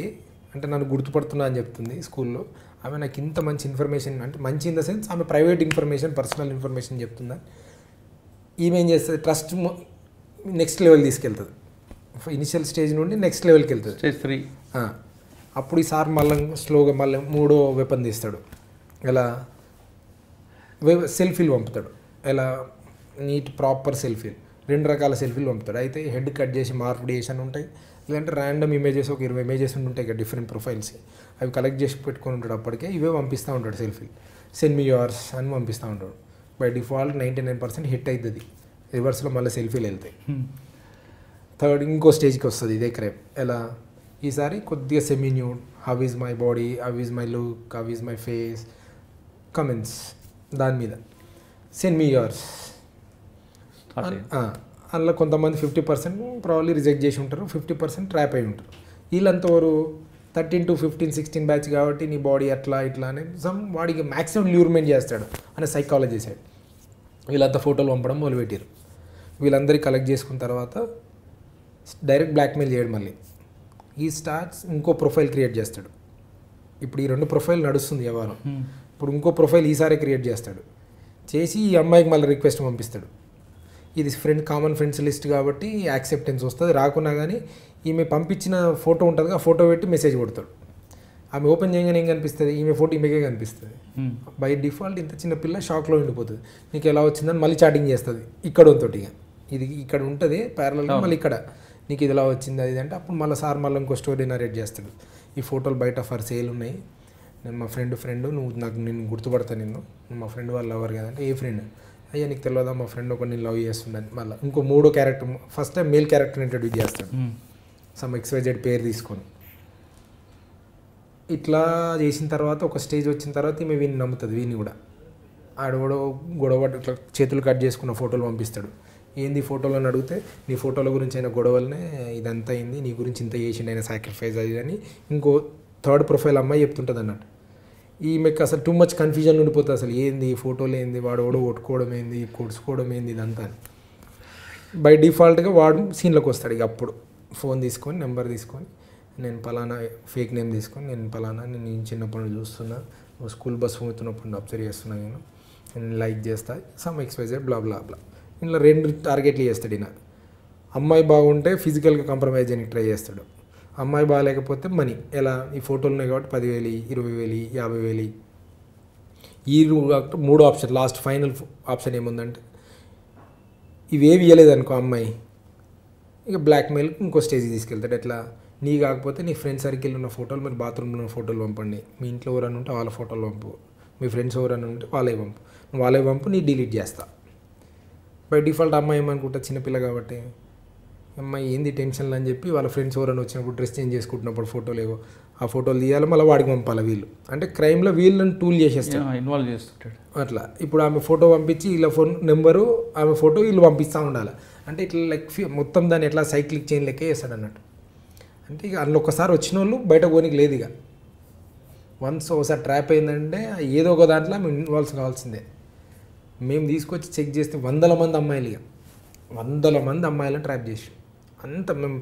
అంటే నన్ను గుర్తుపడుతున్నా అని చెప్తుంది స్కూల్లో, ఆమె నాకు ఇంత మంచి ఇన్ఫర్మేషన్, అంటే మంచి ఇన్ ద సెన్స్ ఆమె ప్రైవేట్ ఇన్ఫర్మేషన్, పర్సనల్ ఇన్ఫర్మేషన్ చెప్తుందా. ఈమె ఏం చేస్తుంది, ట్రస్ట్ నెక్స్ట్ లెవెల్ తీసుకెళ్తుంది. ఇనిషియల్ స్టేజ్ నుండి నెక్స్ట్ లెవెల్కి వెళ్తుంది, స్టేజ్ 3. అప్పుడు ఈసారి మళ్ళీ స్లోగా మళ్ళీ 3వ వెపన్ తీస్తాడు. ఎలా సెల్ఫీలు పంపుతాడు, ఎలా నీట్ ప్రాపర్ సెల్ఫీలు, 2 రకాల సెల్ఫీలు పంపుతాడు. అయితే హెడ్ కట్ చేసి మార్పుడ్ చేసి అని ఉంటాయి, లేదంటే ర్యాండమ్ ఇమేజెస్ ఒక 20 ఇమేజెస్ ఉంటాయి కదా డిఫరెంట్ ప్రొఫైల్స్, అవి కలెక్ట్ చేసి పెట్టుకొని ఉంటాడు. అప్పటికే ఇవే పంపిస్తూ ఉంటాడు సెల్ఫీలు, సెండ్ మీ యువర్స్ అని పంపిస్తూ ఉంటాడు. బై డిఫాల్ట్ 99% హిట్ అవుతుంది, రివర్స్లో మళ్ళీ సెల్ఫీలు వెళ్తాయి. థర్డ్ ఇంకో స్టేజ్కి వస్తుంది ఇదే క్రైమ్. ఎలా ఈసారి కొద్దిగా semi nude, how is my body, how is my look, how is my face, comments దాని మీద, సెండ్ మీ యువర్స్. అందులో కొంతమంది 50% ప్రాబ్లీ రిజెక్ట్ చేసి ఉంటారు, 50% ట్రాప్ అయి ఉంటారు. వీళ్ళంతా ఎవరు 13 to 15, 16 బ్యాచ్ కాబట్టి నీ బాడీ అట్లా ఇట్లా అని వాడికి మ్యాక్సిమం ల్యూర్మెంట్ చేస్తాడు అనే సైకాలజీ సైడ్. వీళ్ళంతా ఫోటోలు పంపడం మొదలుపెట్టారు. వీళ్ళందరికీ కలెక్ట్ చేసుకున్న తర్వాత డైరెక్ట్ బ్లాక్మెయిల్ చేయడం. మళ్ళీ ఈ స్టార్ట్స్ ఇంకో ప్రొఫైల్ క్రియేట్ చేస్తాడు. ఇప్పుడు ఈ 2 ప్రొఫైల్ నడుస్తుంది వ్యవహారం. ఇప్పుడు ఇంకో ప్రొఫైల్ ఈసారి క్రియేట్ చేస్తాడు, చేసి ఈ అమ్మాయికి మళ్ళీ రిక్వెస్ట్ పంపిస్తాడు. ఇది కామన్ ఫ్రెండ్స్ లిస్ట్ కాబట్టి యాక్సెప్టెన్స్ వస్తుంది, రాకున్నా కానీ ఈమె పంపించిన ఫోటో ఉంటుంది, ఆ ఫోటో పెట్టి మెసేజ్ కొడతాడు. ఆమె ఓపెన్ చేయగానే ఏం కనిపిస్తుంది, ఈమె ఫోటో ఈమెకే కనిపిస్తుంది. బై డిఫాల్ట్ ఇంత చిన్న పిల్ల షాక్లో ఉండిపోతుంది. నీకు ఎలా వచ్చిందని మళ్ళీ చాటింగ్ చేస్తుంది ఇక్కడ తోటి. ఇది ఇక్కడ ఉంటుంది ప్యారలల్గా, మళ్ళీ ఇక్కడ నీకు ఇది ఎలా వచ్చింది అది అంటే అప్పుడు మళ్ళీ సార్ మళ్ళీ ఇంకో స్టోరీ నరేట్ చేస్తాడు. ఈ ఫోటోలు బయట ఫర్ సేల్ ఉన్నాయి, నేను మా ఫ్రెండ్ నువ్వు నేను గుర్తుపడతాను, నువ్వు మా ఫ్రెండ్ వాళ్ళు ఎవరు కదంటే ఏ ఫ్రెండ్, అయ్యా నీకు తెలియదా మా ఫ్రెండ్ ఒక నేను లవ్ చేస్తున్నాను. మళ్ళీ ఇంకో 3వ character, first time male character introduce చేస్తాడు సమ్ XYZ పేరు తీసుకొని. ఇట్లా చేసిన తర్వాత ఒక స్టేజ్ వచ్చిన తర్వాత ఈమె వీడిని నమ్ముతుంది. వీడిని కూడా ఆడవాడు గొడవ ఇట్లా చేతులు కట్ చేసుకున్న ఫోటోలు పంపిస్తాడు. ఏంది ఫోటోలు అని అడిగితే నీ ఫోటోల గురించి అయిన గొడవలనే ఇదంతా అయింది, నీ గురించి ఇంత చేసిండు ఆయన సాక్రిఫైస్ అది అని ఇంకో 3rd ప్రొఫైల్ అమ్మాయి చెప్తుంటుంది అన్నట్టు. ఈమెకు అసలు టూ మచ్ కన్ఫ్యూజన్ ఉండిపోతుంది, అసలు ఏంది ఫోటోలు ఏంది, వాడు కొట్టుకోవడం ఏంది, కొడుచుకోవడం ఏంది, ఇదంతా. బై డిఫాల్ట్గా వాడు సీన్లోకి వస్తాడు. ఇక అప్పుడు ఫోన్ తీసుకొని నెంబర్ తీసుకొని నేను పలానా ఫేక్ నేమ్ తీసుకొని నేను చిన్నప్పటి నుంచి చూస్తున్నా, నువ్వు స్కూల్ బస్ పోతున్నప్పుడు అబ్జర్వ్ చేస్తున్నా, నేను లైక్ చేస్తా, సమ్ XYZ బ్లా బ్లా బ్లా. ఇంట్లో 2 టార్గెట్లు చేస్తాడు ఈయన. అమ్మాయి బాగుంటే ఫిజికల్గా కాంప్రమైజ్ చేయడానికి ట్రై చేస్తాడు, అమ్మాయి బాగాలేకపోతే మనీ. ఎలా ఈ ఫోటోలు ఉన్నాయి కాబట్టి 10,000, 20,000, 50,000. ఈ 3 ఆప్షన్, లాస్ట్ ఫైనల్ ఆప్షన్ ఏముందంటే ఇవేవి ఇవ్వలేదనుకో అమ్మాయి, ఇక బ్లాక్మెయిల్ ఇంకో స్టేజ్కి తీసుకెళ్తాడు. ఎట్లా, నీ కాకపోతే నీ ఫ్రెండ్ సర్కిల్ ఉన్న ఫోటోలు, మీరు బాత్రూంలో ఉన్న ఫోటోలు పంపండి, మీ ఇంట్లో ఎవరైనా ఉంటే వాళ్ళ ఫోటోలు పంపు, మీ ఫ్రెండ్స్ ఎవరైనా ఉంటే వాళ్ళే పంపు, నీ డిలీట్ చేస్తా. బై డిఫాల్ట్ అమ్మాయి ఏమనుకుంటా, చిన్నపిల్ల కాబట్టి అమ్మాయి ఏంది టెన్షన్లు అని చెప్పి వాళ్ళ ఫ్రెండ్స్ ఎవరైనా వచ్చినప్పుడు డ్రెస్ చేంజ్ చేసుకుంటున్నప్పుడు ఫోటోలు ఏవో ఆ ఫోటోలు తీయాలి, మళ్ళీ వాడికి పంపాలి వీళ్ళు. అంటే క్రైమ్లో వీళ్ళని టూల్ చేసేస్తారు, ఇన్వాల్వ్ చేస్తుంటాడు అట్లా. ఇప్పుడు ఆమె ఫోటో పంపించి వీళ్ళ ఫోన్ నెంబరు, ఆమె ఫోటో వీళ్ళు పంపిస్తూ ఉండాలి. అంటే ఇట్లా లైక్ మొత్తం దాన్ని ఎట్లా సైక్లిక్ చైన్ లెక్కే చేస్తాడు అన్నట్టు. అంటే ఇక అందులో ఒకసారి వచ్చిన వాళ్ళు బయట పోనీకి లేదు. ఇక వన్స్ ఒకసారి ట్రాప్ అయిందంటే ఏదో ఒక దాంట్లో మేము ఇన్వాల్వ్ కావాల్సిందే. మేము తీసుకొచ్చి చెక్ చేస్తే 100 మంది అమ్మాయిలు, ఇక 100 మంది అమ్మాయిలను ట్రాప్ చేసి అంత మేము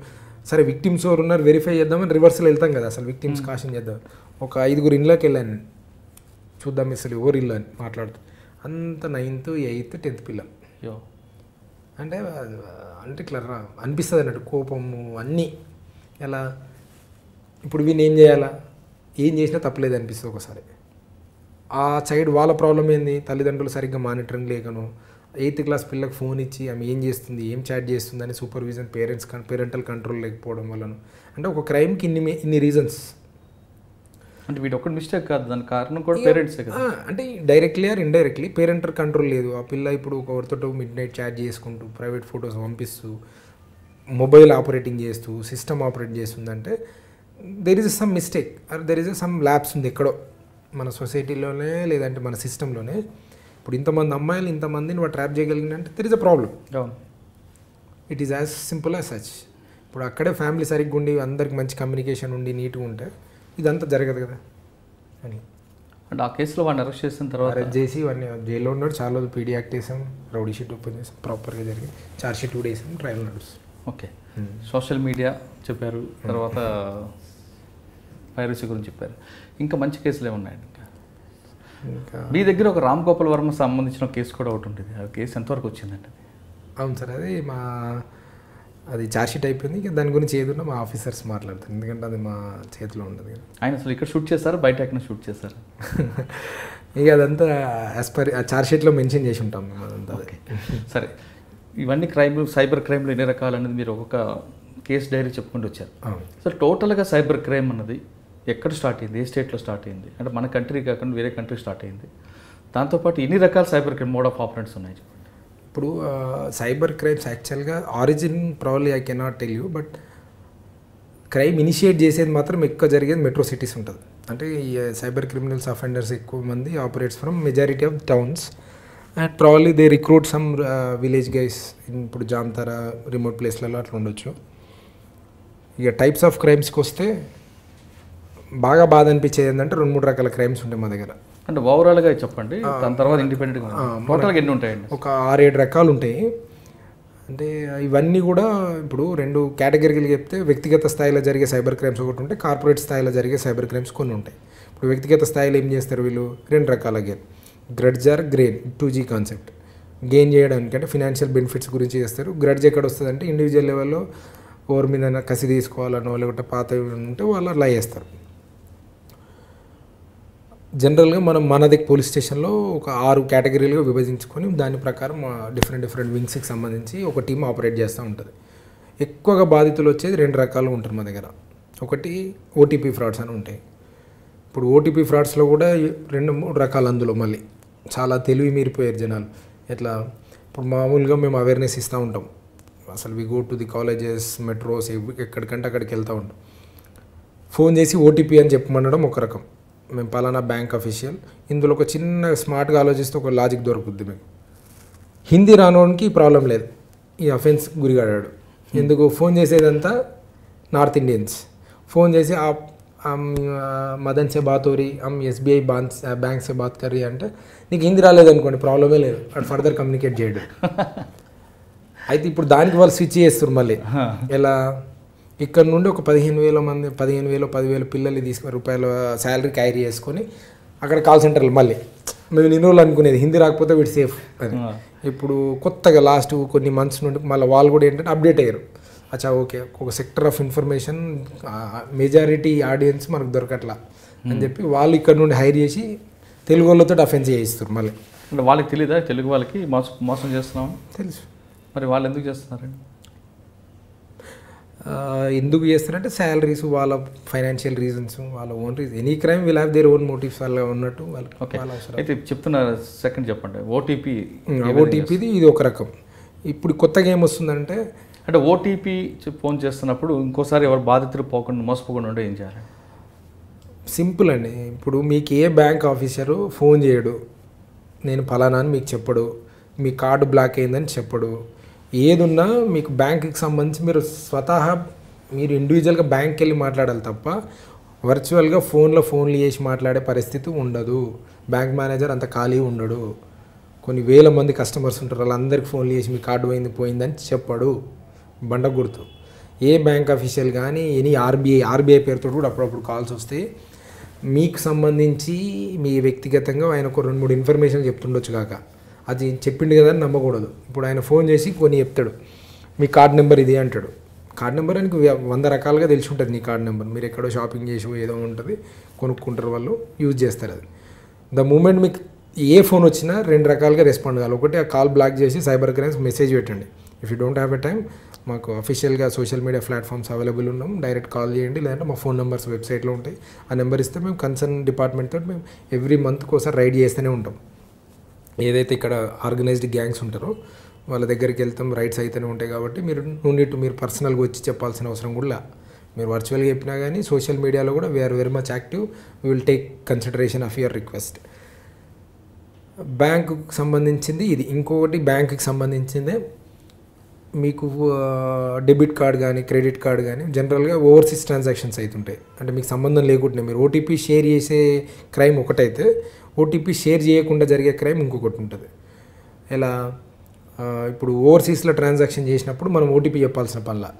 సరే విక్టిమ్స్ ఎవరు ఉన్నారు వెరిఫై చేద్దామని రివర్స్లో వెళ్తాం కదా, అసలు విక్టిమ్స్ కాషన్ చేద్దాం. ఒక 5 ఇళ్ళకి వెళ్ళాను నేను, చూద్దాం అసలు ఎవరు ఇల్లు అని మాట్లాడుతూ. అంత 9th, 8th, 10th పిల్లలు. అంటే అంటే ఇట్లా అనిపిస్తుంది అన్నట్టు, కోపము అన్నీ. ఎలా ఇప్పుడు వీళ్ళు ఏం చేయాలా, ఏం చేసినా తప్పలేదు అనిపిస్తుంది ఒకసారి. ఆ సైడ్ వాళ్ళ ప్రాబ్లం ఏంది, తల్లిదండ్రులు సరిగ్గా మానిటరింగ్ లేకను, 8th క్లాస్ పిల్లలకు ఫోన్ ఇచ్చి ఆమె ఏం చేస్తుంది, ఏం చాట్ చేస్తుంది అని సూపర్విజన్ పేరెంటల్ కంట్రోల్ లేకపోవడం వలన. అంటే ఒక క్రైమ్కి ఇన్ని రీజన్స్. అంటే వీడు ఒక్కటి మిస్టేక్ కాదు, దానికి కారణం కూడా పేరెంట్సే కదా. అంటే directly or indirectly parental control లేదు. ఆ పిల్ల ఇప్పుడు ఒకరితో మిడ్నైట్ చాట్ చేసుకుంటూ, ప్రైవేట్ ఫొటోస్ పంపిస్తూ, మొబైల్ ఆపరేటింగ్ చేస్తూ, సిస్టమ్ ఆపరేట్ చేస్తుందంటే there is some mistake are there is some labs ఉంది ఎక్కడో మన సొసైటీలోనే, లేదంటే మన సిస్టంలోనే. ఇప్పుడు ఇంతమంది అమ్మాయిలు ఇంతమందిని వాడు ట్రాప్ చేయగలిగినంటే there is a problem. It is as simple as such. ఇప్పుడు అక్కడే ఫ్యామిలీ సరిగ్గా ఉండి అందరికి మంచి కమ్యూనికేషన్ ఉండి నీట్గా ఉంటే ఇదంతా జరగదు కదా అని. అంటే ఆ కేసులో వాడిని అరెస్ట్ చేసిన తర్వాత అరెస్ట్ చేసి వాడిని జైల్లో ఉన్నాడు. చాలా రోజులు పీడీ యాక్ట్ వేసాం, రౌడీ షీట్ ఓపెన్ చేసాం, ప్రాపర్గా జరిగి చార్జ్ షీట్ 2 days ట్రయల్ నడుస్తుంది. ఓకే, సోషల్ మీడియా చెప్పారు, తర్వాత పైరసీ గురించి చెప్పారు. ఇంకా మంచి కేసులు ఏమున్నాయండి? ఇంకా మీ దగ్గర ఒక రామ్ గోపాల్ వర్మ సంబంధించిన కేసు కూడా ఒకటి ఉంటుంది, ఆ కేసు ఎంతవరకు వచ్చిందండి? అవును సార్, అది చార్జ్ షీట్ అయిపోయింది. ఇంకా దాని గురించి ఏదున్నా మా ఆఫీసర్స్ మాట్లాడతారు, ఎందుకంటే అది మా చేతిలో ఉండదు. ఆయన అసలు ఇక్కడ షూట్ చేస్తారు, బయట ఎక్కడ షూట్ చేస్తారు? ఇక అదంతా యాజ్ పర్ ఆ చార్జ్ షీట్లో మెన్షన్ చేసి ఉంటాం మేము అదంతా. ఓకే, సరే. ఇవన్నీ క్రైమ్లు, సైబర్ క్రైమ్లు ఎన్ని రకాలు అనేది మీరు ఒక కేసు డైరీ చెప్పుకుంటూ వచ్చారు. సో టోటల్గా సైబర్ క్రైమ్ అన్నది ఎక్కడ స్టార్ట్ అయింది, ఏ స్టేట్లో స్టార్ట్ అయింది? అంటే మన కంట్రీ కాకుండా వేరే కంట్రీ స్టార్ట్ అయింది. దాంతోపాటు ఎన్ని రకాల cyber crime mode of operands ఉన్నాయి? ఇప్పుడు సైబర్ క్రైమ్స్ యాక్చువల్గా origin probably I cannot tell you, but crime initiate చేసేది మాత్రం ఎక్కువ జరిగేది మెట్రో సిటీస్ ఉంటుంది. అంటే ఈ సైబర్ క్రిమినల్స్ అఫెండర్స్ ఎక్కువ మంది operates from majority of towns and probably they recruit some village guys. ఇప్పుడు జామ్తారా రిమోట్ ప్లేస్లలో అట్లా ఉండొచ్చు. ఇక టైప్స్ ఆఫ్ క్రైమ్స్కి వస్తే బాగా బాధ అనిపించేది ఏంటంటే 2-3 రకాల క్రైమ్స్ ఉంటాయి మా దగ్గర. అంటే ఓవరాల్గా చెప్పండి, దాని తర్వాత ఇండిపెండెంట్గా టోటల్గా ఎన్ని ఉంటాయండి? ఒక 6-7 రకాలు ఉంటాయి. అంటే ఇవన్నీ కూడా ఇప్పుడు 2 కేటగిరీలు చెప్తే, వ్యక్తిగత స్థాయిలో జరిగే సైబర్ క్రైమ్స్ ఒకటి ఉంటాయి, కార్పొరేట్ స్థాయిలో జరిగే సైబర్ క్రైమ్స్ కొన్ని ఉంటాయి. ఇప్పుడు వ్యక్తిగత స్థాయిలో ఏం చేస్తారు వీళ్ళు, 2 రకాల game. Grudge are gain, 2G concept. Gain చేయడానికి అంటే ఫినాన్షియల్ బెనిఫిట్స్ గురించి చేస్తారు. గ్రడ్జ్ ఎక్కడ వస్తుంది అంటే ఇండివిజువల్ లెవెల్లో ఎవరి మీద కసి తీసుకోవాలనో లేకపోతే పాత ఉంటే వాళ్ళు అలా చేస్తారు. జనరల్గా మనది పోలీస్ స్టేషన్లో ఒక 6 కేటగిరీలుగా విభజించుకొని దాని ప్రకారం డిఫరెంట్ వింగ్స్కి సంబంధించి ఒక టీం ఆపరేట్ చేస్తూ ఉంటుంది. ఎక్కువగా బాధితులు వచ్చేది 2 రకాలు ఉంటారు మా దగ్గర. ఒకటి ఓటీపీ ఫ్రాడ్స్ అని ఉంటాయి. ఇప్పుడు ఓటీపీ ఫ్రాడ్స్లో కూడా 2-3 రకాలు. అందులో మళ్ళీ చాలా తెలివి మీరిపోయారు జనాలు. ఎట్లా, ఇప్పుడు మామూలుగా మేము అవేర్నెస్ ఇస్తూ ఉంటాం. అసలు we go to the colleges, metros, ఎక్కడికంటే అక్కడికి వెళ్తూ ఉంటాం. ఫోన్ చేసి ఓటీపీ అని చెప్పమనడం ఒక రకం. మేము పలానా బ్యాంక్ అఫీషియల్. ఇందులో ఒక చిన్న స్మార్ట్గా ఆలోచిస్తే ఒక లాజిక్ దొరుకుద్ది మీకు. హిందీ రానోడికి ఈ ప్రాబ్లం లేదు, ఈ అఫెన్స్ గురిగాడాడు. ఎందుకు ఫోన్ చేసేదంతా నార్త్ ఇండియన్స్. ఫోన్ చేసి మదన్ సే బాత్ హోరీ, ఎస్బీఐ బ్యాంక్ సే బాత్ కర్రీ అంటే నీకు హిందీ రాలేదనుకోండి, ప్రాబ్లమే లేదు, అటు ఫర్దర్ కమ్యూనికేట్ చేయడు. అయితే ఇప్పుడు దానికి వాళ్ళు స్విచ్ చేస్తారు మళ్ళీ. ఎలా, ఇక్కడ నుండి ఒక 15,000 మంది, 10,000 పిల్లల్ని తీసుకుని రూపాయల శాలరీ క్యారీ చేసుకొని అక్కడ కాల్ సెంటర్లు మళ్ళీ మేము ఇన్ని రోజులు అనుకునేది హిందీ రాకపోతే వీడు సేఫ్ అని. ఇప్పుడు కొత్తగా లాస్ట్ కొన్ని మంత్స్ నుండి మళ్ళీ వాళ్ళు కూడా ఏంటంటే అప్డేట్ అయ్యారు. అచ్చా ఓకే, ఒక sector of information majority audience మనకు దొరకట్లా అని చెప్పి వాళ్ళు ఇక్కడ నుండి హైర్ చేసి తెలుగు వాళ్ళతో అఫెన్స్ చేయిస్తారు మళ్ళీ. అంటే వాళ్ళకి తెలియదా తెలుగు వాళ్ళకి మోసం చేస్తున్నాం? తెలుసు. మరి వాళ్ళు ఎందుకు చేస్తున్నారండి? ఎందుకు చేస్తారంటే శాలరీస్, వాళ్ళ ఫైనాన్షియల్ రీజన్స్, వాళ్ళ own reason. Any crime will have their own motives వాళ్ళ ఉన్నట్టు వాళ్ళకి. అయితే చెప్తున్న సెకండ్ చెప్పండి, ఓటీపీది ఇది ఒక రకం. ఇప్పుడు కొత్తగా ఏమొస్తుందంటే, అంటే ఓటీపీ ఫోన్ చేస్తున్నప్పుడు ఇంకోసారి ఎవరు బాధితులు మోసపోకుండా ఉంటే ఏం చేయాలి? సింపుల్ అండి. ఇప్పుడు మీకు ఏ బ్యాంక్ ఆఫీసరు ఫోన్ చేయడు, నేను ఫలానా అని మీకు చెప్పడు, మీ కార్డు బ్లాక్ అయిందని చెప్పడు. ఏదున్నా మీకు బ్యాంకుకి సంబంధించి మీరు స్వతహా మీరు ఇండివిజువల్గా బ్యాంక్కి వెళ్ళి మాట్లాడాలి తప్ప వర్చువల్గా ఫోన్లు చేసి మాట్లాడే పరిస్థితి ఉండదు. బ్యాంక్ మేనేజర్ అంత ఖాళీ ఉండడు. కొన్ని వేల మంది కస్టమర్స్ ఉంటారు, వాళ్ళందరికీ ఫోన్లు చేసి మీ కార్డు పోయిందని చెప్పడు. బండ గుర్తు. ఏ బ్యాంక్ అఫీషియల్ కానీ ఎనీ ఆర్బీఐ పేరుతో కూడా అప్పుడప్పుడు కాల్స్ వస్తాయి. మీకు సంబంధించి మీ వ్యక్తిగతంగా ఆయన ఒక 2-3 ఇన్ఫర్మేషన్ చెప్తుండొచ్చు కాక అది చెప్పిండు కదా అని నమ్మకూడదు. ఇప్పుడు ఆయన ఫోన్ చేసి కొన్ని చెప్తాడు, మీ కార్డ్ నెంబర్ ఇది అంటాడు. కార్డ్ నెంబర్ అని 100 రకాలుగా తెలిసి ఉంటుంది నీ కార్డ్ నెంబర్. మీరు ఎక్కడో షాపింగ్ చేసి ఏదో ఉంటుంది కొనుక్కుంటారు, వాళ్ళు యూజ్ చేస్తారు అది. ద మూమెంట్ మీకు ఏ ఫోన్ వచ్చినా 2 రకాలుగా రెస్పాండ్ కావాలి. ఒకటి ఆ కాల్ బ్లాక్ చేసి సైబర్ క్రైమ్స్ మెసేజ్ పెట్టండి. If you don't have a time మాకు అఫీషియల్గా సోషల్ మీడియా ప్లాట్ఫామ్స్ అవైలబుల్ ఉన్నాం, డైరెక్ట్ కాల్ చేయండి, లేదంటే మా ఫోన్ నెంబర్స్ వెబ్సైట్లో ఉంటాయి. ఆ నెంబర్ ఇస్తే మేము కన్సర్న్ డిపార్ట్మెంట్ తోటి మేము ఎవ్రీ మంత్కి ఒకసారి రైడ్ చేస్తూనే ఉంటాం. ఏదైతే ఇక్కడ ఆర్గనైజ్డ్ గ్యాంగ్స్ ఉంటారో వాళ్ళ దగ్గరికి వెళ్తాం, రైడ్స్ అయితేనే ఉంటాయి. కాబట్టి మీరు పర్సనల్గా వచ్చి చెప్పాల్సిన అవసరం కూడా మీరు వర్చువల్గా చెప్పినా కానీ సోషల్ మీడియాలో కూడా we are very much active. We will take consideration of your request. బ్యాంకుకి సంబంధించింది ఇది. ఇంకొకటి బ్యాంకుకి సంబంధించిందే మీకు డెబిట్ కార్డ్ కానీ క్రెడిట్ కార్డ్ కానీ జనరల్గా ఓవర్సీస్ ట్రాన్సాక్షన్స్ అవుతుంటాయి. అంటే మీకు సంబంధం లేకుండా మీరు ఓటీపీ షేర్ చేసే క్రైమ్ ఒకటైతే, ఓటీపీ షేర్ చేయకుండా జరిగే క్రైమ్ ఇంకొకటి ఉంటుంది. ఎలా ఇప్పుడు ఓవర్సీస్లో ట్రాన్సాక్షన్ చేసినప్పుడు మనం ఓటీపీ చెప్పాల్సిన పనిలా,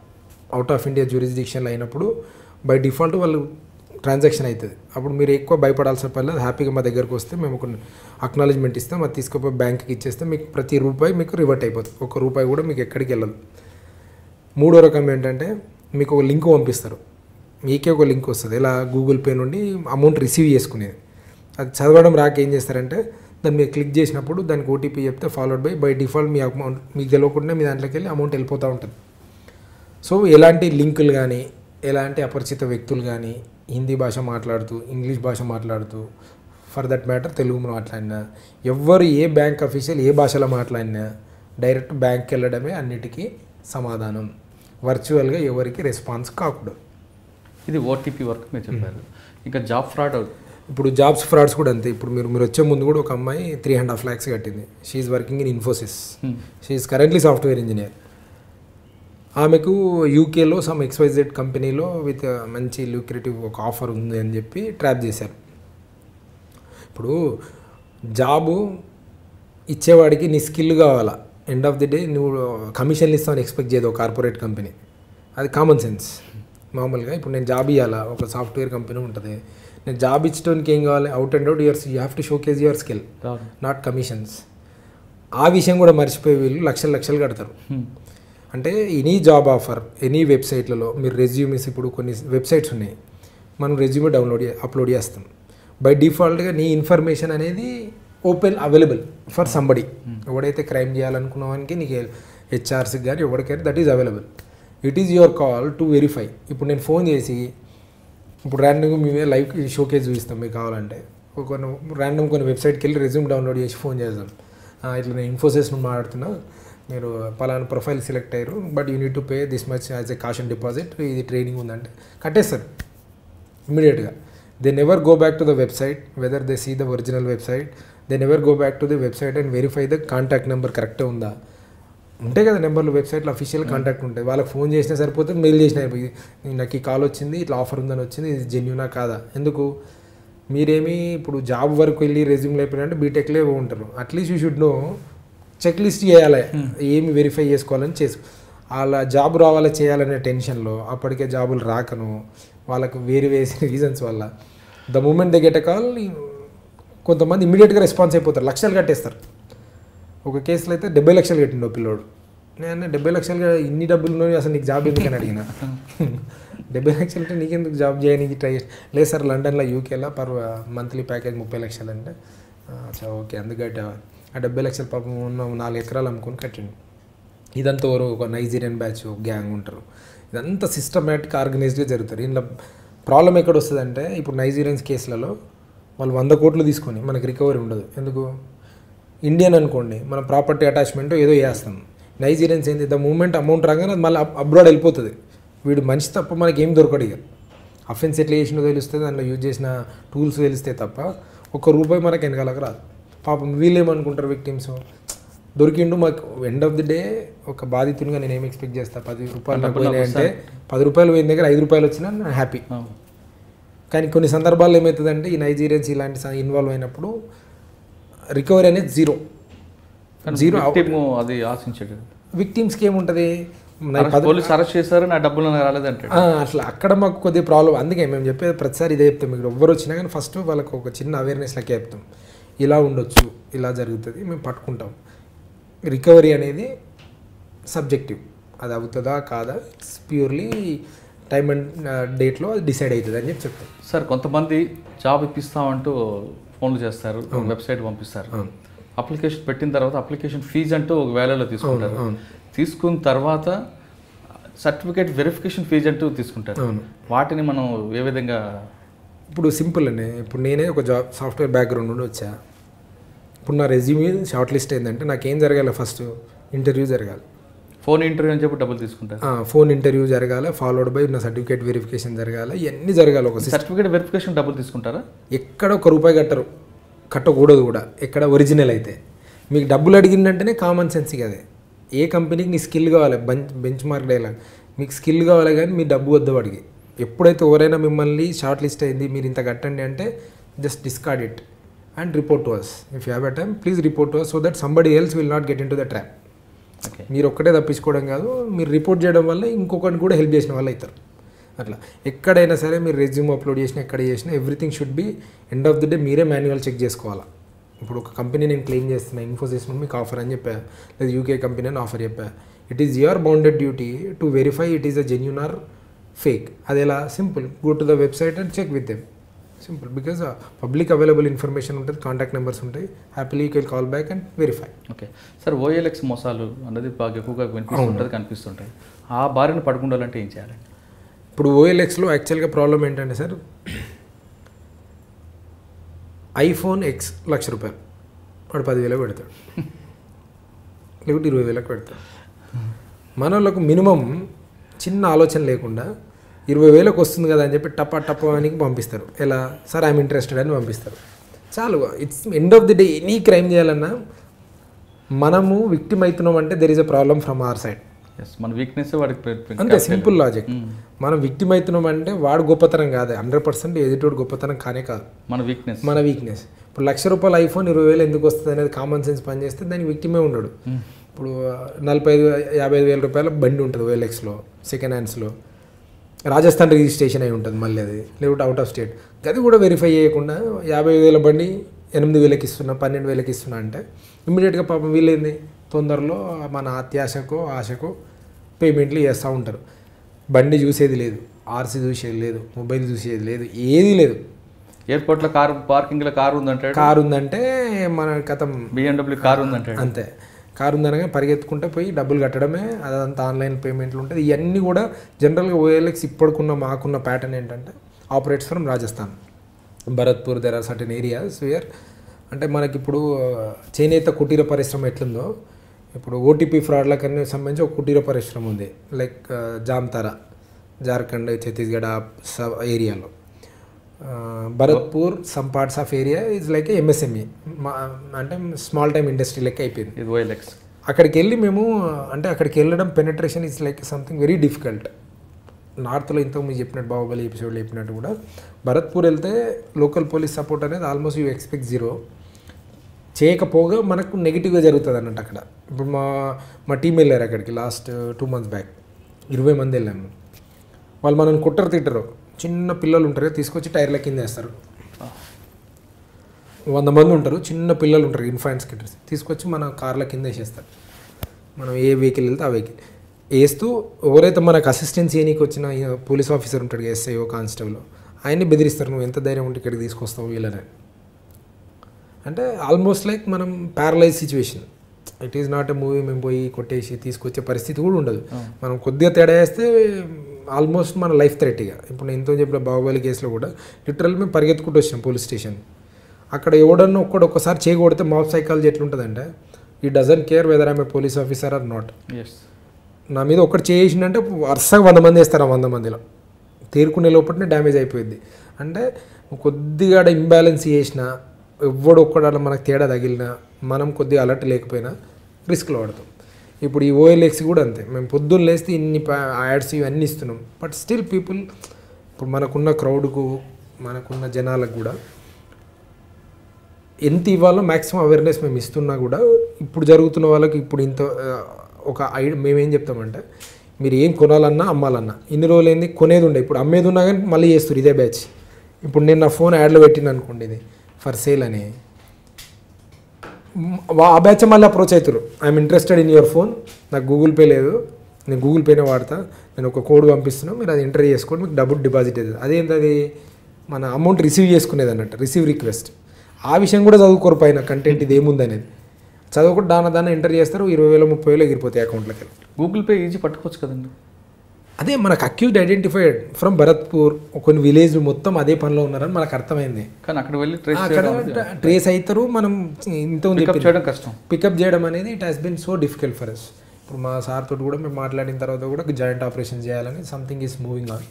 అవుట్ ఆఫ్ ఇండియా జ్యూరిస్డిక్షన్లో అయినప్పుడు బై డిఫాల్ట్ వాళ్ళు ట్రాన్సాక్షన్ అవుతుంది. అప్పుడు మీరు ఎక్కువ భయపడాల్సిన పని లేదు. హ్యాపీగా మా దగ్గరకు వస్తే మేము ఒక అక్నాలజ్మెంట్ ఇస్తాం, అది తీసుకుపోయి బ్యాంక్కి ఇచ్చేస్తే మీకు ప్రతి రూపాయి మీకు రివర్ట్ అయిపోతుంది. ₹1 కూడా మీకు ఎక్కడికి వెళ్ళదు. మూడో రకం ఏంటంటే మీకు ఒక లింక్ పంపిస్తారు, మీకే ఒక లింక్ వస్తుంది. ఇలా గూగుల్ పే నుండి అమౌంట్ రిసీవ్ చేసుకునేది. అది చదవడం రాక ఏం చేస్తారంటే దాన్ని మీరు క్లిక్ చేసినప్పుడు దానికి ఓటీపీ చెప్తే followed by default me amount మీకు తెలియకుండా మీ దాంట్లోకి వెళ్ళి అమౌంట్ వెళ్ళిపోతూ ఉంటుంది. సో ఎలాంటి లింకులు కానీ ఎలాంటి అపరిచిత వ్యక్తులు కానీ హిందీ భాష మాట్లాడుతూ ఇంగ్లీష్ భాష మాట్లాడుతూ ఫర్ దట్ మ్యాటర్ తెలుగు మాట్లాడినా ఎవ్వరు ఏ బ్యాంక్ అఫీషియల్ ఏ భాషలో మాట్లాడినా డైరెక్ట్ బ్యాంక్కి వెళ్ళడమే అన్నిటికీ సమాధానం. వర్చువల్గా ఎవరికి రెస్పాన్స్ కాకూడదు. ఇది ఓటీపీ వర్క్ మీరు చెప్పారు. ఇంకా జాబ్ ఫ్రాడ్, ఇప్పుడు జాబ్స్ ఫ్రాడ్స్ కూడా అంతే. ఇప్పుడు మీరు వచ్చే ముందు కూడా ఒక అమ్మాయి 3.5 lakhs కట్టింది. She's working in Infosys. She's currently software engineer. ఆమెకు యూకేలో సమ్ XYZ కంపెనీలో విత్ మంచి ల్యూక్రేటివ్ ఒక ఆఫర్ ఉంది అని చెప్పి ట్రాప్ చేశారు. ఇప్పుడు జాబు ఇచ్చేవాడికి నీ స్కిల్ కావాలా. ఎండ్ ఆఫ్ ది డే నువ్వు కమిషన్లు ఇస్తావని ఎక్స్పెక్ట్ చేయదు ఒక కార్పొరేట్ కంపెనీ. అది కామన్ సెన్స్. మామూలుగా ఇప్పుడు నేను జాబ్ ఇవ్వాలా, ఒక సాఫ్ట్వేర్ కంపెనీ ఉంటుంది, నేను జాబ్ ఇచ్చడానికి ఏం కావాలి, out and out you have to showcase your skill, not commissions. ఆ విషయం కూడా మర్చిపోయి వీళ్ళు లక్షలు కడతారు. అంటే ఎనీ జాబ్ ఆఫర్ ఎనీ వెబ్సైట్లలో మీరు రెజ్యూమేస్, ఇప్పుడు కొన్ని వెబ్సైట్స్ ఉన్నాయి, మనం రెజ్యూమే అప్లోడ్ చేస్తాం. బై డిఫాల్ట్గా నీ ఇన్ఫర్మేషన్ అనేది ఓపెన్ అవైలబుల్ ఫర్ సంబడి. ఎవడైతే క్రైమ్ చేయాలనుకున్నవానికి నీకు హెచ్ఆర్స్కి కానీ ఎవరికైనా that is available. It is your call to verify. ఇప్పుడు నేను ఫోన్ చేసి ఇప్పుడు ర్యాండమ్గా మేమే లైవ్ షోకేజ్ చూపిస్తాం మీకు కావాలంటే, కొన్ని వెబ్సైట్కి వెళ్ళి రెజ్యూమ్ డౌన్లోడ్ చేసి ఫోన్ చేద్దాం. ఇట్లా నేను ఇన్ఫోసిస్ నుండి మాట్లాడుతున్నా, మీరు పలానా ప్రొఫైల్ సెలెక్ట్ అయ్యారు, but you need to pay this much as a caution deposit, ఇది ట్రైనింగ్ ఉందంటే కట్టేస్తారు ఇమీడియట్గా. They never go back to the website whether they see the original website. They never go back to the website and verify the contact number కరెక్టే ఉందా. ఉంటాయి కదా నెంబర్లు వెబ్సైట్లో అఫీషియల్ కాంటాక్ట్ ఉంటాయి, వాళ్ళకి ఫోన్ చేసినా సరిపోతుంది, మెయిల్ చేసినా నాకు ఈ కాల్ వచ్చింది, ఇట్లా ఆఫర్ ఉందని వచ్చింది, ఇది జెన్యూనా కాదా. ఎందుకు మీరేమి ఇప్పుడు జాబ్ వరకు వెళ్ళి రెజ్యూమ్లు అయిపోయినంటే బీటెక్లో ఉంటారు, at least you should know check list చేయాలి, ఏమి వెరిఫై చేసుకోవాలని అలా జాబ్ రావాలా చేయాలనే టెన్షన్లో అప్పటికే జాబులు రాకను వాళ్ళకు వేరే రీజన్స్ వల్ల the moment they get a call కొంతమంది ఇమీడియట్గా రెస్పాన్స్ అయిపోతారు, లక్షలు కట్టేస్తారు. ఒక కేసులో అయితే 70 లక్షలు కట్టిండు పిల్లోడు. నేను 70 లక్షలుగా ఇన్ని డబ్బులు ఉన్నాయి అసలు నీకు జాబ్ ఎందుకని అడిగిన. 70 లక్షలు అంటే నీకెందుకు జాబ్ చేయడానికి ట్రై చేసి, లేదు సార్ లండన్లో యూకేలో మంత్లీ ప్యాకేజ్ 30 లక్షలు అంటే ఓకే అందుకట్టే ఆ 70 లక్షల పాపం ఉన్న 4 ఎకరాలు అమ్ముకొని కట్టిండు. ఇదంతా ఒక నైజీరియన్ బ్యాచ్ గ్యాంగ్ ఉంటారు. ఇదంతా సిస్టమేటిక్ ఆర్గనైజ్డ్గా జరుగుతారు. ఇందులో ప్రాబ్లం ఎక్కడ వస్తుందంటే ఇప్పుడు నైజీరియన్స్ కేసులలో వాళ్ళు 100 కోట్లు తీసుకొని మనకి రికవరీ ఉండదు. ఎందుకు, ఇండియన్ అనుకోండి మనం ప్రాపర్టీ అటాచ్మెంట్ ఏదో చేస్తాం. నైజీరియన్స్ ఏంది ద మూమెంట్ అమౌంట్ రాగానే అది మళ్ళీ అబ్రాడ్ వెళ్ళిపోతుంది. వీడు మనిషి తప్ప మనకి ఏం దొరకడు. ఇక అఫెన్స్ ఎట్లా చేసినో తెలుస్తుంది, దాంట్లో యూజ్ చేసిన టూల్స్ తెలిస్తే తప్ప ₹1 మనకు వెనకాలకు రాదు. పాపం వీళ్ళేమనుకుంటారు విక్టిమ్స్, దొరికిండు మాకు ఎండ్ ఆఫ్ ది డే ఒక బాధితునిగా నేను ఏం ఎక్స్పెక్ట్ చేస్తాను, ₹10 పోయినాయంటే ₹10 పోయిన దగ్గర ₹5 వచ్చినా నేను హ్యాపీ. కానీ కొన్ని సందర్భాల్లో ఏమవుతుందంటే ఈ నైజీరియన్స్ ఇలాంటి ఇన్వాల్వ్ అయినప్పుడు రికవరీ అనేది జీరో. అది ఆశించాడు. విక్టిమ్స్కి ఏముంటుంది, పోలీసు అరెస్ట్ చేశారు, నా డబ్బులు రాలేదంటే అట్లా అక్కడ మాకు కొద్దిగా ప్రాబ్లం. అందుకే మేము చెప్పేది ప్రతిసారి ఇదే చెప్తాం, మీకు ఎవ్వరు వచ్చినా కానీ ఫస్ట్ వాళ్ళకి ఒక చిన్న అవేర్నెస్ లెక్క చెప్తాం, ఇలా ఉండొచ్చు, ఇలా జరుగుతుంది, మేము పట్టుకుంటాం. రికవరీ అనేది సబ్జెక్టివ్, అది అవుతుందా కాదా ఇట్స్ ప్యూర్లీ టైమ్ అండ్ డేట్లో అది డిసైడ్ అవుతుంది అని చెప్తాం. సార్ కొంతమంది జాబ్ ఇప్పిస్తామంటూ ఫోన్లు చేస్తారు, వెబ్సైట్ పంపిస్తారు, అప్లికేషన్ పెట్టిన తర్వాత అప్లికేషన్ ఫీజు అంటూ ఒక వేలలో తీసుకుంటారు, తీసుకున్న తర్వాత సర్టిఫికేట్ వెరిఫికేషన్ ఫీజు అంటూ తీసుకుంటారు. వాటిని మనం ఏ విధంగా? ఇప్పుడు సింపుల్ అండి, ఇప్పుడు నేనే ఒక జాబ్ సాఫ్ట్వేర్ బ్యాక్గ్రౌండ్ నుండి వచ్చా. ఇప్పుడు నా రెజ్యూమే షార్ట్ లిస్ట్ అయిందంటే నాకేం జరగాలి, ఫస్ట్ ఇంటర్వ్యూ జరగాలి. ఫోన్ ఇంటర్వ్యూ అని చెప్పి డబ్బులు తీసుకుంటారు. ఫోన్ ఇంటర్వ్యూ జరగాలి, ఫాలోడ్ బై నా సర్టిఫికేట్ వెరిఫికేషన్ జరగాలి, ఇవన్నీ జరగాలి. ఒక సర్టిఫికేట్ వెరిఫికేషన్ డబ్బులు తీసుకుంటారా? ఎక్కడ ₹1 కట్టరు, కట్టకూడదు కూడా. ఎక్కడ ఒరిజినల్ అయితే మీకు డబ్బులు అడిగిందంటేనే కామన్ సెన్స్ అదే. ఏ కంపెనీకి నీ స్కిల్ కావాలి, బెంచ్ మార్క్ డైలాగ్, మీకు స్కిల్ కావాలి కానీ మీ డబ్బు వద్ద అడిగి. ఎప్పుడైతే ఎవరైనా మిమ్మల్ని షార్ట్ లిస్ట్ అయింది మీరు ఇంత కట్టండి అంటే just discard it and report to us. If you have a time please report to us so that somebody else will not get into the trap. మీరు ఒక్కటే తప్పించుకోవడం కాదు, మీరు రిపోర్ట్ చేయడం వల్ల ఇంకొకరిని కూడా హెల్ప్ చేసిన వాళ్ళు అవుతారు. అట్లా ఎక్కడైనా సరే మీరు రెజ్యూమ్ అప్లోడ్ చేసినా ఎక్కడ చేసినా everything should be end of the day మీరే మాన్యువల్ చెక్ చేసుకోవాలా. ఇప్పుడు ఒక కంపెనీ నేను క్లెయిమ్ చేస్తున్నా, ఇన్ఫోసిస్ నుండి మీకు ఆఫర్ అని చెప్పా, లేదా యూకే కంపెనీ అని ఆఫర్ చెప్పా, it is your bounded duty to verify it is a genuine or fake. అది ఎలా? Simple, go to the website and check with them. Simple, because public available information ఉంటుంది, contact numbers ఉంటాయి, happily you can call back and verify. Okay sir, OLX మోసాలు అన్నది బాగా ఎక్కువగా వినిపిస్తుంటుంది, కనిపిస్తుంటాయి. ఆ బారిన పడుకుండాలంటే ఏం చేయాలి? ఇప్పుడు OLXలో యాక్చువల్గా ప్రాబ్లం ఏంటంటే సార్, iPhone X ₹1,00,000 వాడు 10,000 పెడతాడు, లేకపోతే 20,000 పెడతాడు. మన వాళ్ళకు మినిమం చిన్న ఆలోచన లేకుండా 20,000 వస్తుంది కదా అని చెప్పి టప అని పంపిస్తారు. ఎలా? సార్ ఐఎమ్ ఇంట్రెస్టెడ్ అని పంపిస్తారు. చాలు, it's end of the day. Any crime చేయాలన్నా మనము విక్టిమ్ అవుతున్నాం అంటే there is a problem from our side. మన వీక్నెస్ వాడికి అంతే, సింపుల్ లాజిక్. మనం విక్టిమ్ అవుతున్నాం అంటే వాడు గొప్పతనం కాదు, 100% ఎదుటోడు గొప్పతనం కానే కాదు, మన వీక్నెస్. ఇప్పుడు ₹1,00,000 iPhone 20,000 ఎందుకు వస్తుంది అనేది కామన్ సెన్స్ పనిచేస్తే దానికి విక్టిమే ఉండడు. ఇప్పుడు 45,000-55,000 బండి ఉంటుంది OLXలో, సెకండ్ హ్యాండ్స్లో, రాజస్థాన్ రిజిస్ట్రేషన్ అయి ఉంటుంది మళ్ళీ అది, లేకపోతే అవుట్ ఆఫ్ స్టేట్. అది కూడా వెరిఫై చేయకుండా 50,000 బండి 8,000 ఇస్తున్నా, 12,000 ఇస్తున్నా అంటే ఇమ్మీడియట్గా పాపం వీళ్ళేంది తొందరలో మన అత్యాశకో ఆశకో పేమెంట్లు చేస్తూ ఉంటారు. బండి చూసేది లేదు, RC చూసేది లేదు, మొబైల్ చూసేది లేదు, ఏది లేదు. ఎయిర్పోర్ట్లో పార్కింగ్లో కారు ఉందంటే మన కథం BMW కారు ఉందంటే అంతే. కారు ఉందనగా పరిగెత్తుకుంటే పోయి డబ్బులు కట్టడమే, అదంతా ఆన్లైన్ పేమెంట్లు ఉంటుంది. ఇవన్నీ కూడా జనరల్గా OLX ఇప్పటికున్న మాకున్న ప్యాటర్న్ ఏంటంటే operates from Rajasthan, Bharatpur, there are certain areas where అంటే మనకి ఇప్పుడు చేనేత కుటీర పరిశ్రమ ఎట్లుందో, ఇప్పుడు OTP ఫ్రాడ్లకన్నీ సంబంధించి ఒక కుటీర పరిశ్రమ ఉంది, లైక్ జామ్తారా, జార్ఖండ్, ఛత్తీస్గఢ్ ఏరియాలో. Bharatpur some parts of area is like MSME, అంటే స్మాల్ టైమ్ ఇండస్ట్రీ లెక్క అయిపోయింది OLX. అక్కడికి వెళ్ళి మేము అంటే అక్కడికి వెళ్ళడం penetration is like something very difficult. నార్త్లో ఇంతకు మీరు చెప్పినట్టు బాహుబలి ఎపిసోడ్లో చెప్పినట్టు కూడా భరత్పూర్ వెళ్తే లోకల్ పోలీస్ సపోర్ట్ అనేది ఆల్మోస్ట్ యూ ఎక్స్పెక్ట్ జీరో. చేయకపోగా మనకు నెగిటివ్గా జరుగుతుంది అన్నట్టు అక్కడ. ఇప్పుడు మా టీం వెళ్ళారు అక్కడికి లాస్ట్ 2 months బ్యాక్, 20 మంది వెళ్ళాము. వాళ్ళు మనల్ని కుట్టరు తిట్టరు, చిన్న పిల్లలు ఉంటారు తీసుకొచ్చి టైర్ల కింద వేస్తారు. 100 మంది ఉంటారు, చిన్న పిల్లలు ఉంటారు, ఇన్ఫాంట్స్ కిట్టర్స్ తీసుకొచ్చి మన కార్ల కింద వేసేస్తారు. మనం ఏ వెహికల్ వెళ్తే ఆ వెహికల్ వేస్తూ ఎవరైతే మనకు అసిస్టెన్స్ చేయనీకి వచ్చిన పోలీస్ ఆఫీసర్ ఉంటాడు, SIO కానిస్టేబుల్, ఆయన్ని బెదిరిస్తారు, నువ్వు ఎంత ధైర్యం ఉంటే ఇక్కడికి తీసుకొస్తావు వీళ్ళని. అంటే ఆల్మోస్ట్ లైక్ మనం paralyse situation. It is not a movie మేము పోయి కొట్టేసి తీసుకొచ్చే పరిస్థితి కూడా ఉండదు. మనం కొద్దిగా తేడా వేస్తే ఆల్మోస్ట్ మన లైఫ్ థ్రెట్. ఇక ఇప్పుడు నేను ఎంతో చెప్పిన బాహుబలి కేసులో కూడా లిటరల్ మేము పరిగెత్తుకుంటూ వచ్చాం పోలీస్ స్టేషన్. అక్కడ ఎవడన్నా ఒక్కసారి చేయకూడితే మాప్ సైకాలజీ ఎట్లుంటుందంటే, he doesn't care whether I'm a police officer or not. నా మీద ఒక్కటి చేసిందంటే వరుసగా 100 మంది వేస్తారు, ఆ 100 మందిలో తేరుకునే లోపలనే డ్యామేజ్ అయిపోయింది. అంటే కొద్దిగా ఇంబ్యాలెన్స్ చేసినా ఎవ్వడు ఒక్కడాల మనకు తేడా తగిలినా మనం కొద్దిగా అలర్ట్ లేకపోయినా రిస్క్లో పడతాం. ఇప్పుడు ఈ OLX కూడా అంతే, మేము పొద్దున్న లేస్తే ఇన్ని యాడ్స్ ఇవన్నీ ఇస్తున్నాం, బట్ స్టిల్ పీపుల్ ఇప్పుడు మనకున్న క్రౌడ్కు మనకున్న జనాలకు కూడా ఎంత ఇవ్వాలో మ్యాక్సిమం అవేర్నెస్ మేము ఇస్తున్నా కూడా ఇప్పుడు జరుగుతున్న వాళ్ళకి ఇప్పుడు ఇంత ఒక మేమేం చెప్తామంటే మీరు ఏం కొనాలన్నా అమ్మాలన్నా ఇన్ని రోజులు ఏంది కొనేది ఉండే, ఇప్పుడు అమ్మేది ఉన్నా కానీ మళ్ళీ చేస్తారు ఇదే బ్యాచ్. ఇప్పుడు నేను నా ఫోన్ యాడ్లో పెట్టిన అనుకోండి ఇది ఫర్ సేల్ అని, ఆ బ్యాచ్ మళ్ళీ అప్రోచ్ అవుతారు, I'm interested in your phone, నాకు గూగుల్ పే లేదు, నేను గూగుల్ పేనే వాడతా, నేను ఒక కోడ్ పంపిస్తున్నాను, మీరు అది ఎంటర్ చేసుకోండి, మీకు డబ్బులు డిపాజిట్ అవుతుంది. అదేంటి అది మన అమౌంట్ రిసీవ్ చేసుకునేది అన్నట్టు, రిసీవ్ రిక్వెస్ట్. ఆ విషయం కూడా చదువుకోరు పైన కంటెంట్ ఇది ఏముంది అనేది చదువుకుంటే దాన్ని ఎంటర్ చేస్తారు, 20,000 30,000 ఎగిరిపోతాయి అకౌంట్లోకి. గూగుల్ పే ఈజీ పట్టుకోవచ్చు కదండి. అదే మనకు అక్యూజ్డ్ ఐడెంటిఫైడ్ ఫ్రమ్ భరత్పూర్, కొన్ని విలేజ్ మొత్తం అదే పనిలో ఉన్నారని మనకు అర్థమైంది. కానీ అక్కడ వెళ్ళి ట్రేస్ అవుతారు, మనం చేయడం కష్టం, పికప్ చేయడం అనేది it has been so difficult for us. ఇప్పుడు మా సార్ తోటి కూడా మేము మాట్లాడిన తర్వాత కూడా జాయింట్ ఆపరేషన్ చేయాలని something is moving on,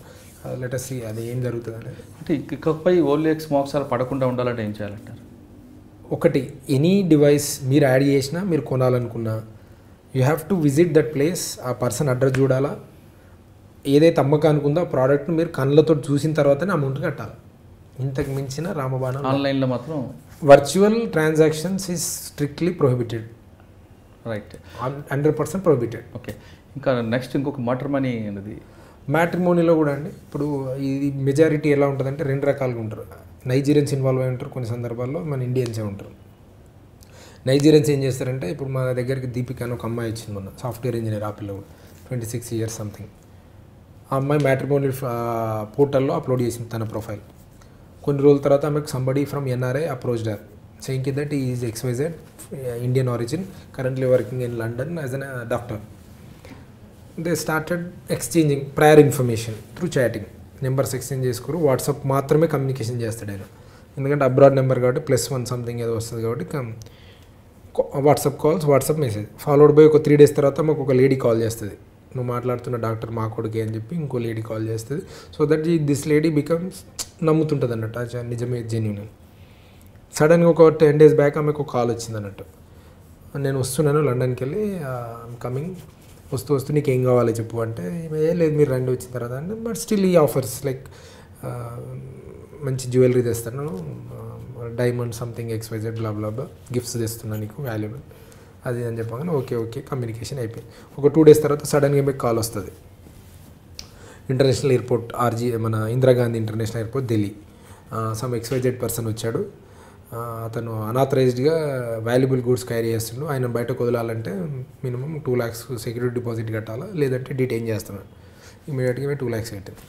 let us see అది ఏం జరుగుతుంది అనేది. అంటే ఇకపై OLX మోసాలు పడకుండా ఉండాలంటే ఏం చేయాలంటారు? ఒకటి, ఎనీ డివైస్ మీరు యాడ్ చేసినా మీరు కొనాలనుకున్నా you have to visit that place, ఆ పర్సన్ అడ్రస్ చూడాలా, ఏదైతే అమ్మకానికి ఉందో ఆ ప్రోడక్ట్ని మీరు కళ్ళతో చూసిన తర్వాతనే అమౌంట్ కట్టాలి. ఇంతకు మించిన రామబాణం. ఆన్లైన్లో మాత్రం virtual transactions is strictly prohibited, right, 100% prohibited. Okay, ఇంకా నెక్స్ట్ ఇంకొక మ్యాట్రిమోనీ అనేది, మ్యాట్రిమోనీలో కూడా అండి ఇప్పుడు ఇది మెజారిటీ ఎలా ఉంటుందంటే 2 రకాలుగా ఉంటారు. నైజీరియన్స్ ఇన్వాల్వ్ అయి ఉంటారు, కొన్ని సందర్భాల్లో మన ఇండియన్సే ఉంటారు. నైజీరియన్స్ ఏం చేస్తారంటే ఇప్పుడు మా దగ్గరికి దీపిక అని ఒక అమ్మాయి వచ్చింది మొన్న, సాఫ్ట్వేర్ ఇంజనీర్, ఆ పిల్ల 26 years సంథింగ్. ఆ అమ్మాయి మ్యాట్రిమోనీ పోర్టల్లో అప్లోడ్ చేసింది తన ప్రొఫైల్. కొన్ని రోజుల తర్వాత ఆమెకు somebody from NRI approached her saying that he is XYZ Indian origin, currently working in London as a doctor. They started exchanging prior information through chatting. Numbers exchange చేసుకోరు, WhatsApp మాత్రమే communication చేస్తాడు ఆయన, ఎందుకంటే abroad number కాబట్టి +1 something ఏదో వస్తుంది కాబట్టి WhatsApp calls, WhatsApp message followed by ఒక 3 days తర్వాత మాకు ఒక లేడీ కాల్ చేస్తుంది, నువ్వు మాట్లాడుతున్న డాక్టర్ మా కొడుకే అని చెప్పి ఇంకో లేడీ కాల్ చేస్తుంది. So that this lady becomes నమ్ముతుంటుంది అన్నట్టు నిజమే జెన్యూన్. సడన్గా ఒక 10 days బ్యాక్ ఆమెకు ఒక కాల్ వచ్చింది అన్నట్టు, నేను వస్తున్నాను లండన్కి వెళ్ళి కమింగ్, వస్తూ నీకు ఏం కావాలి చెప్పు అంటే, లేదు మీరు రండి వచ్చిన తర్వాత అంటే, బట్ స్టిల్ ఈ ఆఫర్స్ లైక్ మంచి జ్యువెలరీ తెస్తాను, డైమండ్ సంథింగ్ XYZ బ్లా బ్లా బ్లా గిఫ్ట్స్ తెస్తున్నాను నీకు వాల్యుబుల్ అది అని చెప్పగానే ఓకే కమ్యూనికేషన్ అయిపోయింది. ఒక 2 days తర్వాత సడన్గా మీకు కాల్ వస్తుంది, ఇంటర్నేషనల్ ఎయిర్పోర్ట్ మన Indira Gandhi international airport Delhi, some XYZ person వచ్చాడు, అతను అనాథరైజ్డ్గా వాల్యుబుల్ గూడ్స్ క్యారీ చేస్తుండు, ఆయన బయటకు వదలాలంటే మినిమం 2 lakhs సెక్యూరిటీ డిపాజిట్ కట్టాలా, లేదంటే డిటైన్ చేస్తున్నాడు. ఇమీడియట్గా 2 lakhs కట్టింది.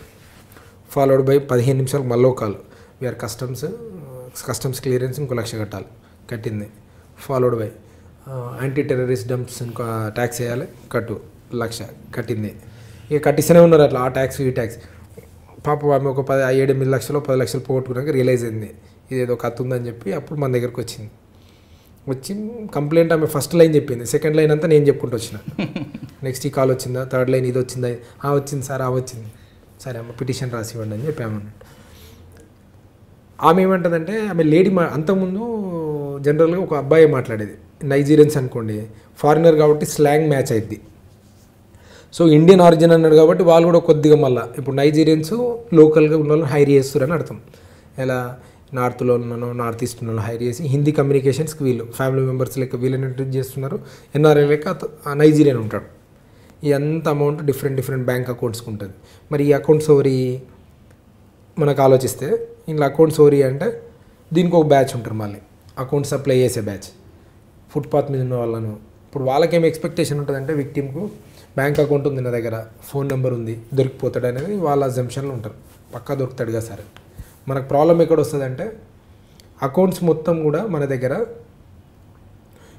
ఫాలోడ్ బై 15 నిమిషాలకు మళ్ళీ కాల్, వీఆర్ కస్టమ్స్ క్లియరెన్స్ ఇంకో 1 lakh కట్టాలి, కట్టింది. Followed by anti terrorist dumps ఇంకో ట్యాక్స్ వేయాలి, 1 lakh కట్టింది. ఇక కట్టిస్తూనే ఉన్నారు అట్లా, ఆ ట్యాక్స్ ఈ ట్యాక్స్. పాప ఆమె ఒక 7-8 లక్షలు 10 లక్షలు పోగొట్టుకున్నాక రియలైజ్ అయింది ఇదేదో కథ ఉందని చెప్పి అప్పుడు మన దగ్గరకు వచ్చి కంప్లైంట్ ఆమె ఫస్ట్ లైన్ చెప్పింది, సెకండ్ లైన్ అంతా నేను చెప్పుకుంటూ వచ్చిన. నెక్స్ట్ ఈ కాల్ వచ్చిందా, థర్డ్ లైన్ ఇది వచ్చిందా, వచ్చింది సార్ వచ్చింది, సరే అమ్మ పిటిషన్ రాసి ఇవ్వండి అని చెప్పామన్నట్టు. ఆమె ఏమంటుందంటే ఆమె లేడీ అంతకుముందు జనరల్గా ఒక అబ్బాయి మాట్లాడేది, నైజీరియన్స్ అనుకోండి, ఫారినర్ కాబట్టి స్లాంగ్ మ్యాచ్ అయింది. సో ఇండియన్ ఆరిజిన్ అన్నాడు కాబట్టి వాళ్ళు కూడా కొద్దిగా మళ్ళీ ఇప్పుడు నైజీరియన్స్ లోకల్గా ఉన్న వాళ్ళు హైర్ చేస్తారని అర్థం. ఎలా నార్త్లో ఉన్నాను, నార్త్ ఈస్ట్ ఉన్నాను హైర్ చేసి హిందీ కమ్యూనికేషన్స్కి వీళ్ళు ఫ్యామిలీ మెంబర్స్ లెక్క వీళ్ళని ఇంట్రడ్యూస్ చేస్తున్నారు, NRI లెక్క నైజీరియన్ ఉంటాడు. ఈ అంత అమౌంట్ డిఫరెంట్ బ్యాంక్ అకౌంట్స్కి ఉంటుంది. మరి ఈ అకౌంట్స్ ఓవరి మనకు ఆలోచిస్తే ఇంట్లో అకౌంట్స్ ఓవరి అంటే దీనికి ఒక బ్యాచ్ ఉంటారు, మళ్ళీ అకౌంట్ సప్లై చేసే బ్యాచ్, ఫుట్పాత్ మీద ఉన్న వాళ్ళను. ఇప్పుడు వాళ్ళకేం ఎక్స్పెక్టేషన్ ఉంటుందంటే విక్టిమ్కు బ్యాంక్ అకౌంట్ ఉంది నా దగ్గర, ఫోన్ నెంబర్ ఉంది, దొరికిపోతాడు అనేది వాళ్ళ అజంప్షన్లో ఉంటారు, పక్కా దొరుకుతాడుగా సరే. మనకు ప్రాబ్లం ఎక్కడ వస్తుందంటే అకౌంట్స్ మొత్తం కూడా మన దగ్గర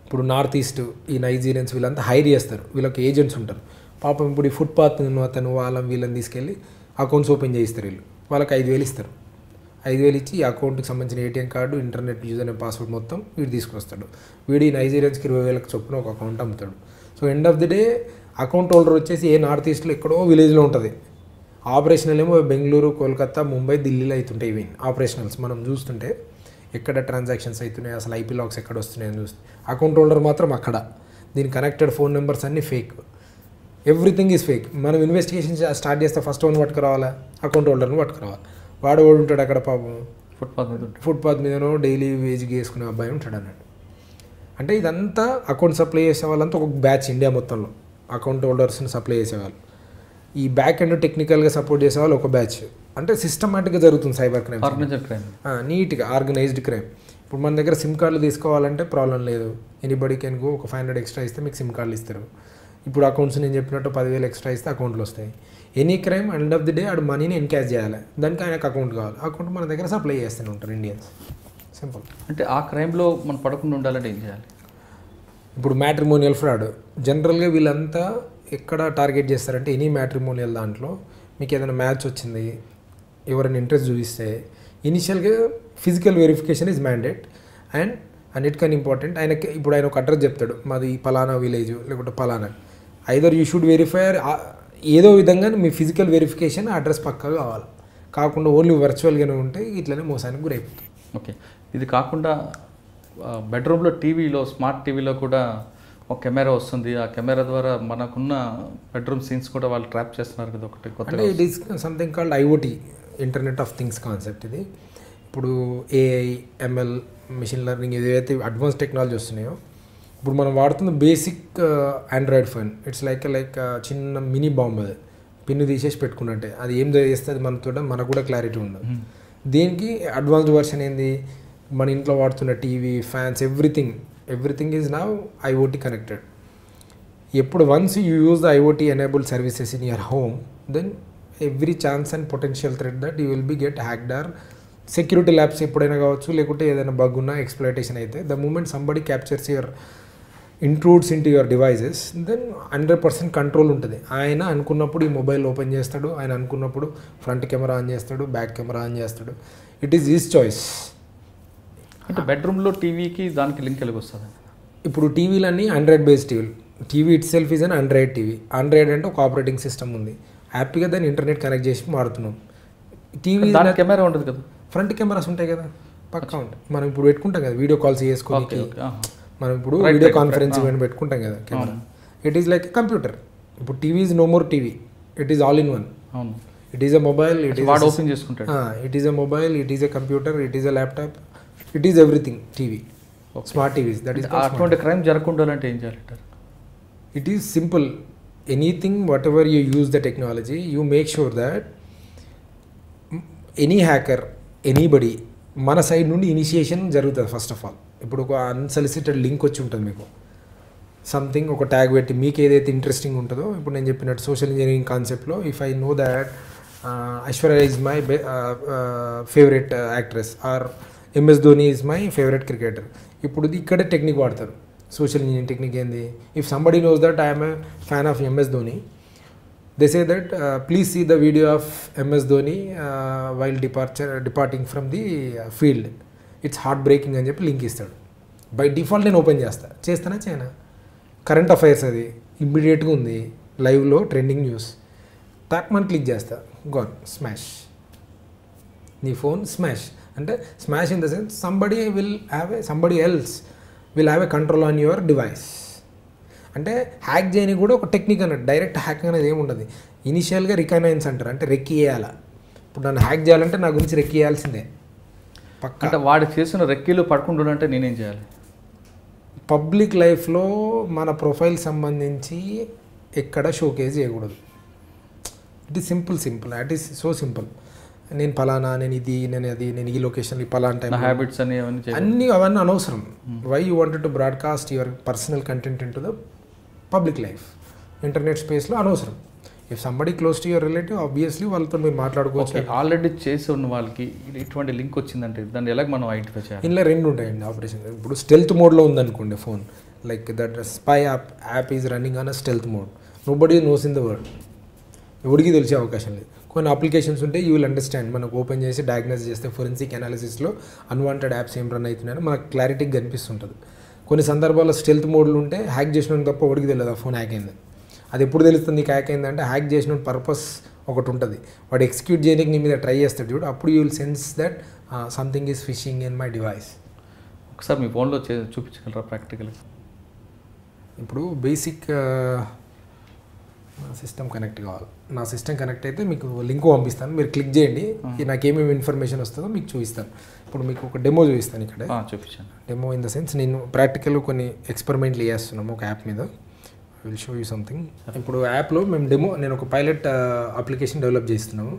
ఇప్పుడు నార్త్ ఈస్ట్ ఈ నైజీరియన్స్ వీళ్ళంతా హైర్ చేస్తారు, వీళ్ళకి ఏజెంట్స్ ఉంటారు. పాపం ఇప్పుడు ఈ ఫుట్పాత్ అతను వీళ్ళని తీసుకెళ్ళి అకౌంట్స్ ఓపెన్ చేయిస్తారు, వీళ్ళు వాళ్ళకి 5,000 ఇస్తారు. 5,000 ఇచ్చి ఈ అకౌంట్కి సంబంధించిన ATM card, internet user name password మొత్తం వీడు తీసుకొస్తాడు. వీడు ఈ నైజీరియన్స్కి 20,000 చొప్పున ఒక అకౌంట్ అమ్ముతాడు. So end of the day account holder వచ్చేసి ఏ నార్త్ ఈస్ట్లో ఎక్కడో విలేజ్లో ఉంటుంది, ఆపరేషనల్ ఏమో బెంగళూరు, కోల్కతా, ముంబై, ఢిల్లీలో అవుతుంటాయి. ఇవి ఆపరేషనల్స్ మనం చూస్తుంటే ఎక్కడ ట్రాన్సాక్షన్స్ అవుతున్నాయి, అసలు ఐపీ లాక్స్ ఎక్కడ వస్తున్నాయి అని చూస్తే అకౌంట్ హోల్డర్ మాత్రం అక్కడ. దీని కనెక్టెడ్ ఫోన్ నెంబర్స్ అన్నీ ఫేక్, ఎవ్రీథింగ్ ఈజ్ ఫేక్. మనం ఇన్వెస్టిగేషన్ స్టార్ట్ చేస్తే ఫస్ట్ వన్ పట్టుకురావాలా, అకౌంట్ హోల్డర్ని పట్టుకురావాలి. వాడు ఉంటాడు అక్కడ పాపం ఫుట్పాత్ మీదనో డైలీ వేజ్కి వేసుకునే అబ్బాయి ఉంటాడు అన్నట్టు. అంటే ఇదంతా అకౌంట్ సప్లై చేసే వాళ్ళంతా ఒక బ్యాచ్ ఇండియా మొత్తంలో అకౌంట్ హోల్డర్స్ని సప్లై చేసేవాళ్ళు. ఈ బ్యాక్ ఎండ్ టెక్నికల్గా సపోర్ట్ చేసేవాళ్ళు ఒక బ్యాచ్. అంటే సిస్టమాటిక్గా జరుగుతుంది సైబర్ క్రైమ్, నీట్గా ఆర్గనైజ్డ్ క్రైమ్. ఇప్పుడు మన దగ్గర సిమ్ కార్డులు తీసుకోవాలంటే ప్రాబ్లం లేదు, ఎనీబడి కెన్ గో. ఒక 500 ఎక్స్ట్రా ఇస్తే మీకు సిమ్ కార్డులు ఇస్తారు. ఇప్పుడు అకౌంట్స్ నేను చెప్పినట్టు 10,000 ఎక్స్ట్రా ఇస్తే అకౌంట్లు వస్తాయి. Any crime end of the day ఆడు మనీని ఎన్కాష్ చేయాలి, దానికి ఆయనకు అకౌంట్ కావాలి. అకౌంట్ మన దగ్గర సప్లై చేస్తూనే ఉంటారు ఇండియన్స్. సింపుల్. అంటే ఆ క్రైమ్లో మనం పడకుండా ఉండాలంటే ఏం చేయాలి? ఇప్పుడు మ్యాట్రిమోనియల్ ఫ్రాడ్ జనరల్గా వీళ్ళంతా ఎక్కడ టార్గెట్ చేస్తారంటే ఎనీ మ్యాట్రిమోనియల్ దాంట్లో మీకు ఏదైనా మ్యాచ్ వచ్చింది, ఎవరైనా ఇంట్రెస్ట్ చూపిస్తే ఇనిషియల్గా physical verification is mandate. And అన్నిటికన్నా ఇంపార్టెంట్, ఆయనకి ఇప్పుడు ఆయన ఒక అడ్రస్ చెప్తాడు, మాది పలానా విలేజ్ లేకుంటే పలానా. ఐదర్ యూ షుడ్ వెరిఫై, ఏదో విధంగా మీ ఫిజికల్ వెరిఫికేషన్ అడ్రస్ పక్కా కావాలి. కాకుండా ఓన్లీ వర్చువల్గానే ఉంటే ఇట్లనే మోసానికి గురైపోతుంది. ఓకే, ఇది కాకుండా బెడ్రూమ్లో టీవీలో, స్మార్ట్ టీవీలో కూడా ఒక కెమెరా వస్తుంది. ఆ కెమెరా ద్వారా మనకున్న బెడ్రూమ్ సీన్స్ కూడా వాళ్ళు ట్రాప్ చేస్తున్నారు కదా ఒకటి కొత్త. అంటే it is something called IoT, internet of things concept. ఇది ఇప్పుడు ఏఐ, ఎంఎల్, మిషన్ లెర్నింగ్ ఏదైతే అడ్వాన్స్ టెక్నాలజీ వస్తున్నాయో, ఇప్పుడు మనం వాడుతున్న basic Android phone it's like చిన్న మినీ బాంబ్. అది పిన్ను తీసేసి పెట్టుకున్నట్టే, అది ఏం చేస్తుంది మనతో మనకు కూడా క్లారిటీ ఉండదు. దీనికి అడ్వాన్స్డ్ వర్షన్ ఏంది, మన ఇంట్లో వాడుతున్న TV, fans, everything is now IoT connected. ఎప్పుడు once you use the IoT enable services in your home, then every chance and potential threat that you will be get hacked or security labs ఎప్పుడైనా కావచ్చు, లేకుంటే ఏదైనా bug ఉన్నా exploitation అయితే the moment somebody captures your intrudes into your devices, then 100% control ఉంటుంది. ఆయన అనుకున్నప్పుడు ఈ మొబైల్ ఓపెన్ చేస్తాడు, ఆయన అనుకున్నప్పుడు ఫ్రంట్ కెమెరా ఆన్ చేస్తాడు, బ్యాక్ కెమెరా ఆన్ చేస్తాడు. It is his choice. అంటే బెడ్రూమ్లో టీవీకి దానికి లింక్ ఎలాగ వస్తుంది? ఇప్పుడు టీవీలన్నీ ఆండ్రాయిడ్ బేస్డ్ టీవీలు. TV it self is an Android TV. Android అంటే ఒక ఆపరేటింగ్ సిస్టమ్ ఉంది, హ్యాపీగా దాన్ని ఇంటర్నెట్ కనెక్ట్ చేసి వాడుతున్నాం. టీవీ కెమెరా ఉంటుంది కదా, ఫ్రంట్ కెమెరాస్ ఉంటాయి కదా, పక్కా ఉంటాయి. మనం ఇప్పుడు పెట్టుకుంటాం కదా వీడియో కాల్స్ చేసుకోవడానికి, మనం ఇప్పుడు వీడియో కాన్ఫరెన్స్ ఈవెంట్ పెట్టుకుంటాం కదా camera. It is like computer. ఇప్పుడు TV is no more TV, it is all in one. It is a mobile, it is open చేసుకుంటాడు. It is a mobile, it is a computer, it is a laptop, it is everything TV, smart TVs. That is అటువంటి crime జరగకుండా అంటే ఏం చేయాలంటారు? It is simple. Anything whatever you use the technology, you make sure that any hacker, anybody మన side నుండి initiation జరుగుతుంది first of all. ఇప్పుడు ఒక అన్సలిసిటెడ్ లింక్ వచ్చి ఉంటుంది మీకు, సంథింగ్ ఒక ట్యాగ్ పెట్టి మీకు ఏదైతే ఇంట్రెస్టింగ్ ఉంటుందో, ఇప్పుడు నేను చెప్పినట్టు సోషల్ ఇంజనీరింగ్ కాన్సెప్ట్లో if I know that Aishwarya is my favourite actress or MS Dhoni is my favourite cricketer, ఇప్పుడు ఇక్కడే టెక్నిక్ వాడతారు. సోషల్ ఇంజనీరింగ్ టెక్నిక్ ఏంది, if somebody knows that I'm a fan of MS Dhoni, they say that please see the video of MS Dhoni while departing from the field, it's heartbreaking అని చెప్పి link ఇస్తాడు. By default నేను open చేస్తానా చేయనా, current affairs అది ఇమ్మీడియట్గా ఉంది, లైవ్లో ట్రెండింగ్ న్యూస్, టాక్మన్ క్లిక్ చేస్తా, గాన్, స్మాష్, నీ ఫోన్ స్మాష్. అంటే smash in the sense somebody else will have a control on your device. అంటే హ్యాక్ చేయని కూడా ఒక టెక్నిక్ అన్నట్టు, డైరెక్ట్ హ్యాక్ అనేది ఏముండదు. ఇనిషియల్గా రికగ్నైన్స్ అంటారు, అంటే రెక్కి చేయాలా. ఇప్పుడు నన్ను హ్యాక్ చేయాలంటే నా గురించి రెక్కి చేయాల్సిందే పక్క. అంటే వాడు చేసిన రెక్కీలు పడుకుంటుండే అంటే నేనేం చేయాలి? పబ్లిక్ లైఫ్లో మన ప్రొఫైల్ సంబంధించి ఎక్కడ షోకేజ్ చేయకూడదు. It is simple, that is so simple. నేను పలానా, నేను ఇది, నేను అది, నేను ఈ లొకేషన్, ఈ పలానా టైం, హ్యాబిట్స్ అవన్నీ అనవసరం. Why you wanted to broadcast your personal content into the public life, internet స్పేస్లో అనవసరం. If somebody close to your relative, obviously వాళ్ళతో మీరు మాట్లాడుకోవచ్చు. ఆల్రెడీ చేసి ఉన్న వాళ్ళకి ఇటువంటి లింక్ వచ్చిందంటే దాన్ని ఎలాగ మనం ఐడెంటిఫై చేయాలి? ఇందులో రెండు ఉంటాయండి ఆపరేషన్. ఇప్పుడు స్టెల్త్ మోడ్లో ఉందనుకోండి phone, like that spy app is running on a stealth mode, nobody nose in the world, ఎవరికి తెలిసే అవకాశం లేదు. కొన్ని అప్లికేషన్స్ ఉంటే యూ విల్ అండర్స్టాండ్, మనకు ఓపెన్ చేసి డయాగ్నోస్ చేస్తే ఫోరెన్సిక్ అనాలిసిస్లో అన్వాంటెడ్ యాప్స్ ఏం రన్ అవుతున్నాయని మనకు క్లారిటీగా కనిపిస్తుంటుంది. కొన్ని సందర్భాల్లో స్టెల్త్ మోడ్లు ఉంటే హ్యాక్ చేసిన తప్ప ఎవరికి తెలియదు ఆ ఫోన్ హ్యాక్ అయింది. అది ఎప్పుడు తెలుస్తుంది నీకు హ్యాక్ అయిందంటే, హ్యాక్ చేసిన పర్పస్ ఒకటి ఉంటుంది, వాడు ఎగ్జిక్యూట్ చేయడానికి నీ మీద ట్రై చేస్తాడు చూడు, అప్పుడు you will sense that something is fishing in my device. ఒకసారి మీ ఫోన్లో చూపించగలరా ప్రాక్టికల్గా? ఇప్పుడు బేసిక్ నా సిస్టమ్ కనెక్ట్ కావాలి. నా సిస్టమ్ కనెక్ట్ అయితే మీకు లింక్ పంపిస్తాను, మీరు క్లిక్ చేయండి, నాకు ఏమేమి ఇన్ఫర్మేషన్ వస్తుందో మీకు చూపిస్తాను. ఇప్పుడు మీకు ఒక డెమో చూపిస్తాను ఇక్కడ. చూపించాను. డెమో ఇన్ ద సెన్స్ నేను ప్రాక్టికల్ కొన్ని ఎక్స్పెరిమెంట్లు చేస్తున్నాము ఒక యాప్ మీద. Will show you something. ఇప్పుడు యాప్లో మేము నేను ఒక పైలట్ అప్లికేషన్ డెవలప్ చేస్తున్నాము.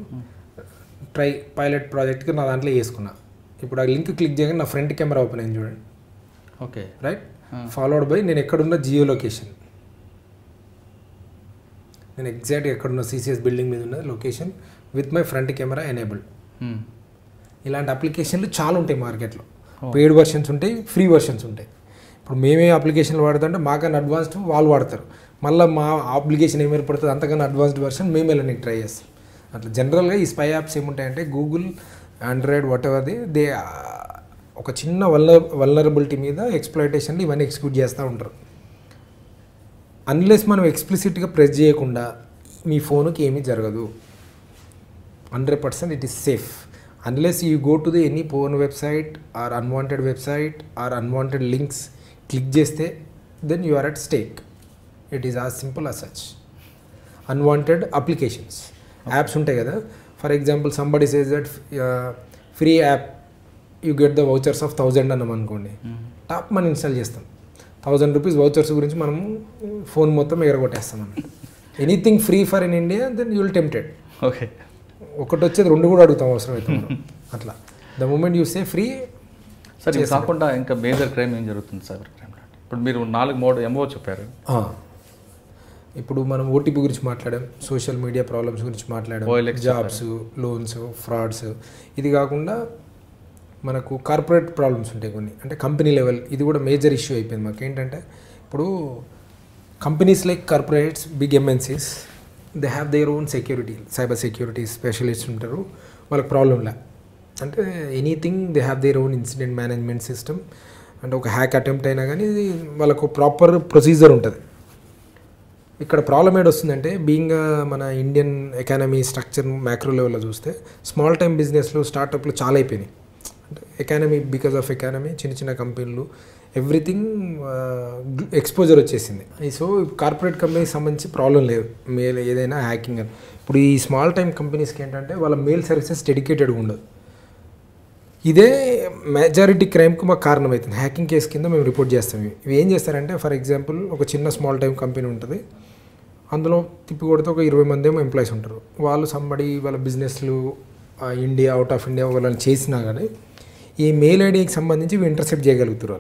పైలట్ ప్రాజెక్ట్కి నా దాంట్లో వేసుకున్నా. ఇప్పుడు ఆ లింక్ క్లిక్ చేయగానే నా ఫ్రంట్ కెమెరా ఓపెన్ అయింది చూడండి. Okay, right. ఫాలోడ్ బై నేను ఎక్కడున్న జియో లొకేషన్, నేను ఎగ్జాక్ట్గా ఎక్కడున్న సిసిఎస్ బిల్డింగ్ మీద ఉన్న location with my front camera enabled. ఇలాంటి అప్లికేషన్లు చాలా ఉంటాయి మార్కెట్లో. పెయిడ్ వర్షన్స్ ఉంటాయి, ఫ్రీ వర్షన్స్ ఉంటాయి. ఇప్పుడు మేమే అప్లికేషన్లు వాడుతుంటే మాకన్నా అడ్వాన్స్డ్ వాళ్ళు వాడతారు, మళ్ళీ మా అప్లికేషన్ ఏమి ఏర్పడుతుంది అంతకన్నా అడ్వాన్స్డ్ వర్షన్ మేము వెళ్ళడానికి ట్రై చేస్తాం. అట్లా జనరల్గా ఈ స్పై యాప్స్ ఏముంటాయంటే Google, Android, whatever they ఒక చిన్న వల్నరబిలిటీ మీద ఎక్స్ప్లాయిటేషన్లు ఇవన్నీ ఎగ్జిక్యూట్ చేస్తూ ఉంటారు. అన్లెస్ మనం ఎక్స్ప్లిసిట్గా ప్రెస్ చేయకుండా మీ ఫోన్కి ఏమీ జరగదు. 100% it is safe. Unless you go to the any porn website or unwanted website or unwanted links click చేస్తే then you are at stake. It is as simple as such. Unwanted applications, apps ఉంటాయి కదా, for example somebody says that free app you get the vouchers of 1000 అన్నాం అనుకోండి, top మనం install చేస్తాం. 1000 rupees vouchers గురించి మనము phone మొత్తం ఎగరగొట్టేస్తాం అన్నమాట. Anything free for in India then you will tempted. Okay, ఒకటి వచ్చేది 2 కూడా అడుగుతాం అవసరం అయితే మనం. అట్లా the moment you say free. Sir ఇది కాకుండా ఇంకా మేజర్ క్రైమ్ ఏం జరుగుతుంది సైబర్ క్రైమ్? ఇప్పుడు మీరు 4 MO చెప్పారు. ఇప్పుడు మనం ఓటీపీ గురించి మాట్లాడాం, సోషల్ మీడియా ప్రాబ్లమ్స్ గురించి మాట్లాడాం, జాబ్స్, లోన్స్, ఫ్రాడ్స్. ఇది కాకుండా మనకు కార్పొరేట్ ప్రాబ్లమ్స్ ఉంటాయి కొన్ని, అంటే కంపెనీ లెవెల్. ఇది కూడా మేజర్ ఇష్యూ అయిపోయింది మాకు. ఏంటంటే ఇప్పుడు companies like corporates, big MNCs, they have their own security, cyber security specialist ఉంటారు. వాళ్ళకి ప్రాబ్లం లే, అంటే anything they have their own incident management system. అంటే ఒక హ్యాక్ అటెంప్ట్ అయినా కానీ వాళ్ళకు ప్రాపర్ ప్రొసీజర్ ఉంటుంది. ఇక్కడ ప్రాబ్లం ఏడొస్తుందంటే బీయింగ్ మన ఇండియన్ ఎకానమీ స్ట్రక్చర్ మ్యాక్రో లెవెల్లో చూస్తే స్మాల్ టైమ్ బిజినెస్లు, స్టార్టప్లు చాలా అయిపోయినాయి. అంటే ఎకానమీ, బికాజ్ ఆఫ్ ఎకానమీ చిన్న చిన్న కంపెనీలు ఎవ్రీథింగ్ ఎక్స్పోజర్ వచ్చేసింది. సో కార్పొరేట్ కంపెనీకి సంబంధించి ప్రాబ్లం లేదు, మెయిల్ ఏదైనా హ్యాకింగ్ అని. ఇప్పుడు ఈ స్మాల్ టైమ్ కంపెనీస్కి ఏంటంటే వాళ్ళ మెయిల్ సర్వీసెస్ డెడికేటెడ్గా ఉండదు. ఇదే మెజారిటీ క్రైమ్కి మాకు కారణమవుతుంది. హ్యాకింగ్ కేసు కింద మేము రిపోర్ట్ చేస్తాం. ఇవి ఏం చేస్తారంటే ఫర్ ఎగ్జాంపుల్ ఒక చిన్న స్మాల్ టైమ్ కంపెనీ ఉంటుంది, అందులో తిప్పి కొడితే ఒక 20 మంది ఏమో ఎంప్లాయీస్ ఉంటారు. వాళ్ళు సంబడి వాళ్ళ బిజినెస్లు ఇండియా, అవుట్ ఆఫ్ ఇండియా వాళ్ళని చేసినా కానీ ఈ మెయిల్ ఐడికి సంబంధించి ఇవి ఇంటర్సెప్ట్ చేయగలుగుతారు.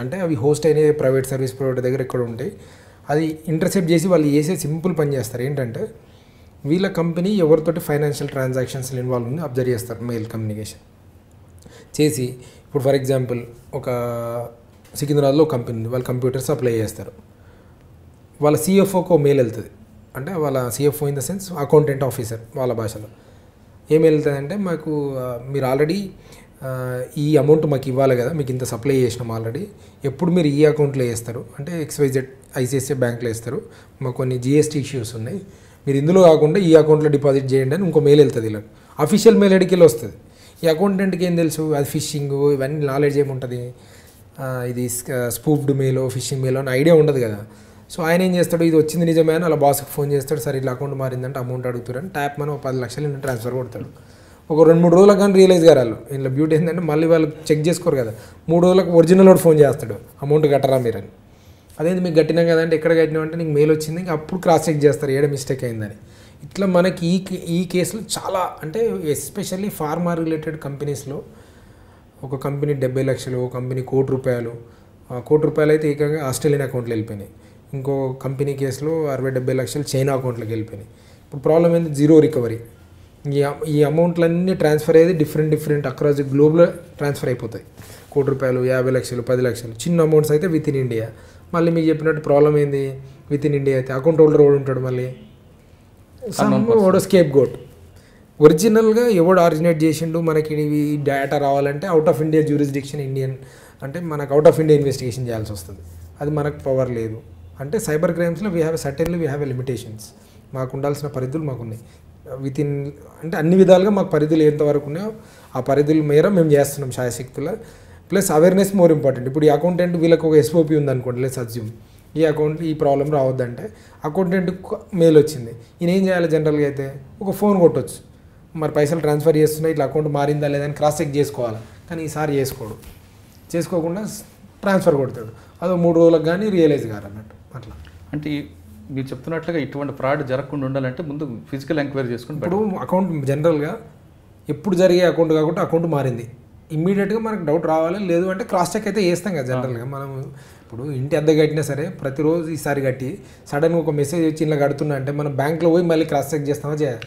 అంటే అవి హోస్ట్ అయిన ప్రైవేట్ సర్వీస్ ప్రొవైడర్ దగ్గర ఎక్కడ ఉంటాయి, అది ఇంటర్సెప్ట్ చేసి వాళ్ళు చేసే సింపుల్ పని చేస్తారు. ఏంటంటే వీళ్ళ కంపెనీ ఎవరితోటి ఫైనాన్షియల్ ట్రాన్సాక్షన్స్ ఇన్వాల్వ్ ఉంది అబ్జర్వ్ చేస్తారు. మెయిల్ కమ్యూనికేషన్ చేసి ఇప్పుడు ఫర్ ఎగ్జాంపుల్ ఒక సికింద్రాబాద్లో ఒక కంపెనీ ఉంది, వాళ్ళ కంప్యూటర్స్ అప్లై చేస్తారు. వాళ్ళ CFOకి ఒక మెయిల్ వెళ్తుంది. అంటే వాళ్ళ CFO in the sense accountant officer వాళ్ళ భాషలో. ఏం వెళ్తుందంటే మాకు మీరు ఆల్రెడీ ఈ అమౌంట్ మాకు ఇవ్వాలి కదా, మీకు ఇంత సప్లై చేసినాం ఆల్రెడీ, ఎప్పుడు మీరు ఈ అకౌంట్లో వేస్తారు అంటే XYZ ICICI బ్యాంక్లో వేస్తారు, మాకు కొన్ని GST ఇష్యూస్ ఉన్నాయి, మీరు ఇందులో కాకుండా ఈ అకౌంట్లో డిపాజిట్ చేయండి అని ఇంకో మెయిల్ వెళ్తుంది. ఇలా అఫీషియల్ మెయిల్ ఐడికి వెళ్ళి వస్తుంది. ఈ అకౌంటెంట్కి ఏం తెలుసు, అది ఫిషింగ్ ఇవన్నీ నాలెడ్జ్ ఏముంటుంది, ఇది స్పూఫ్డ్ మెయిల్, ఫిషింగ్ మెయిల్ అని ఐడియా ఉండదు కదా. సో ఆయన ఏం చేస్తాడు, ఇది వచ్చింది నిజమే అని అలా బాస్కి ఫోన్ చేస్తాడు, సరే ఇట్లా అకౌంట్ మారిందంటే అమౌంట్ అడుగుతారని ట్యాప్ మనం 10 లక్షలు ట్రాన్స్ఫర్ కొడతాడు. ఒక 2-3 రోజులకు కానీ రియలైజ్ కారాలు. ఇంట్లో బ్యూటీ ఏంటంటే మళ్ళీ వాళ్ళు చెక్ చేసుకోరు కదా, 3 రోజులకు ఒరిజినల్ వాడు ఫోన్ చేస్తాడు, అమౌంట్ కట్టరా మీరని. అదేంటి మీకు కట్టినాం కదంటే ఎక్కడ కట్టినాం అంటే నీకు మెయిల్ వచ్చింది, ఇంకా అప్పుడు క్రాస్ చెక్ చేస్తారు ఏడ మిస్టేక్ అయిందని. ఇట్లా మనకి ఈ కేసులు చాలా, అంటే ఎస్పెషల్లీ ఫార్మా రిలేటెడ్ కంపెనీస్లో ఒక కంపెనీ 70 లక్షలు, ఒక కంపెనీ ₹1 కోటి అయితే ఏకంగా ఆస్ట్రేలియన్ అకౌంట్లో వెళ్ళిపోయినాయి. ఇంకో కంపెనీ కేసులో 60-70 లక్షలు చైనా అకౌంట్లోకి వెళ్ళిపోయినాయి. ఇప్పుడు ప్రాబ్లం ఏంటి, జీరో రికవరీ. ఈ అమౌంట్లన్నీ ట్రాన్స్ఫర్ అయ్యేది డిఫరెంట్ అక్రాస్ ది గ్లోబ్లో ట్రాన్స్ఫర్ అయిపోతాయి. ₹1 50 లక్షలు, 10 లక్షలు చిన్న అమౌంట్స్ అయితే విత్ ఇన్ ఇండియా. మళ్ళీ మీకు చెప్పినట్టు ప్రాబ్లం ఏంది, విత్ ఇన్ ఇండియా అయితే అకౌంట్ హోల్డర్ ఎవడు ఉంటాడు, మళ్ళీ ఓడో స్కేప్ గోట్. ఒరిజినల్గా ఎవడు ఆరిజినేట్ చేసిండు, మనకి ఈ డేటా రావాలంటే out of India jurisdiction Indian, అంటే మనకు అవుట్ ఆఫ్ ఇండియా ఇన్వెస్టిగేషన్ చేయాల్సి వస్తుంది. అది మనకు పవర్ లేదు. అంటే సైబర్ క్రైమ్స్లో వీ హ్యావ్ ఎ లిమిటేషన్స్. మాకు ఉండాల్సిన పరిధులు మాకున్నాయి. వితిన్ అంటే అన్ని విధాలుగా మాకు పరిధులు ఎంతవరకు ఉన్నాయో ఆ పరిధుల మేర మేము చేస్తున్నాం శాయశక్తుల. Plus awareness more important. ఇప్పుడు ఈ అకౌంటెంట్ వీళ్ళకి ఒక ఎస్ఓపి ఉందనుకోండి, లెట్స్ అజ్యూమ్ ఈ అకౌంట్ ఈ ప్రాబ్లం రావద్దంటే అకౌంటెంట్కి మెయిల్ వచ్చింది, ఈయన ఏం చేయాలి జనరల్గా అయితే ఒక ఫోన్ కొట్టొచ్చు, మరి పైసలు ట్రాన్స్ఫర్ చేస్తున్నాయి ఇట్లా అకౌంట్ మారిందా లేదని క్రాస్ చెక్ చేసుకోవాలి. కానీ ఈసారి చేసుకోకుండా ట్రాన్స్ఫర్ కొడతాడు, అదో 3 రోజులకు కానీ రియలైజ్ కారు అన్నట్టు. అట్లా అంటే మీరు చెప్తున్నట్లుగా ఇటువంటి ఫ్రాడ్ జరగకుండా ఉండాలంటే ముందు ఫిజికల్ ఎంక్వైరీ చేసుకుని ఇప్పుడు అకౌంట్ జనరల్గా ఎప్పుడు జరిగే అకౌంట్ కాకుండా అకౌంట్ మారింది ఇమ్మీడియట్గా మనకు డౌట్ రావాలి. లేదు అంటే క్రాస్ చెక్ అయితే చేస్తాం కదా జనరల్గా. మనం ఇప్పుడు ఇంటి అద్దె కట్టినా సరే ప్రతిరోజు ఈసారి కట్టి సడన్గా ఒక మెసేజ్ వచ్చి ఇలా కడుతున్నా అంటే మనం బ్యాంక్లో పోయి మళ్ళీ క్రాస్ చెక్ చేస్తామా చేయాలి,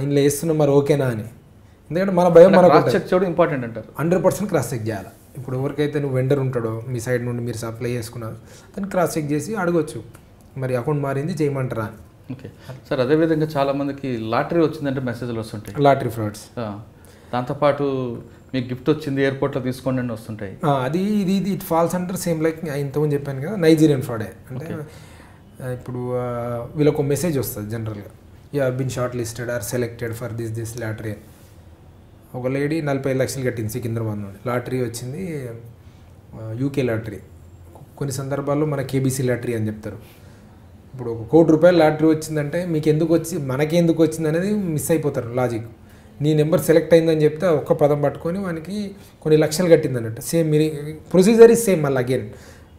ఇలా వేస్తున్నాం మరి ఓకేనా అని. ఎందుకంటే మన భయం మన క్రాస్ చెక్ చేయడం ఇంపార్టెంట్ అంటారు. 100% క్రాస్ చెక్ చేయాలి. ఇప్పుడు ఎవరికైతే నువ్వు వెండర్ ఉంటాడో మీ సైడ్ నుండి మీరు సప్లై చేసుకున్నారు దాన్ని క్రాస్ చెక్ చేసి అడగొచ్చు మరి అకౌంట్ మారింది చేయమంటారా అని. ఓకే సార్, అదేవిధంగా చాలామందికి లాటరీ వచ్చిందంటే మెసేజ్లు వస్తుంటాయి, లాటరీ ఫ్రాడ్స్. దాంతోపాటు మీకు గిఫ్ట్ వచ్చింది ఎయిర్పోర్ట్లో తీసుకోండి అని వస్తుంటాయి. అది ఇది ఇట్ ఫాల్స్ అంటారు సేమ్ లైక్ ఇంతకుముందు చెప్పాను కదా నైజీరియన్ ఫ్రాడే. అంటే ఇప్పుడు వీళ్ళకు ఒక మెసేజ్ వస్తుంది జనరల్గా, you have been short listed or selected for this lottery. ఒక లేడీ 45 లక్షలు కట్టింది సికింద్రాబాద్ నుండి, లాటరీ వచ్చింది యూకే లాటరీ. కొన్ని సందర్భాల్లో మన కేబీసీ లాటరీ అని చెప్తారు. ఇప్పుడు ఒక ₹1 కోటి లాటరీ వచ్చిందంటే మీకు ఎందుకు వచ్చి మనకి ఎందుకు వచ్చింది అనేది మిస్ అయిపోతారు లాజిక్. నీ నెంబర్ సెలెక్ట్ అయిందని చెప్తే ఒక్క పదం పట్టుకొని వానికి కొన్ని లక్షలు కట్టింది అన్నట్టు. సేమ్ మీరు ప్రొసీజర్ ఇస్ సేమ్. మళ్ళీ అగైన్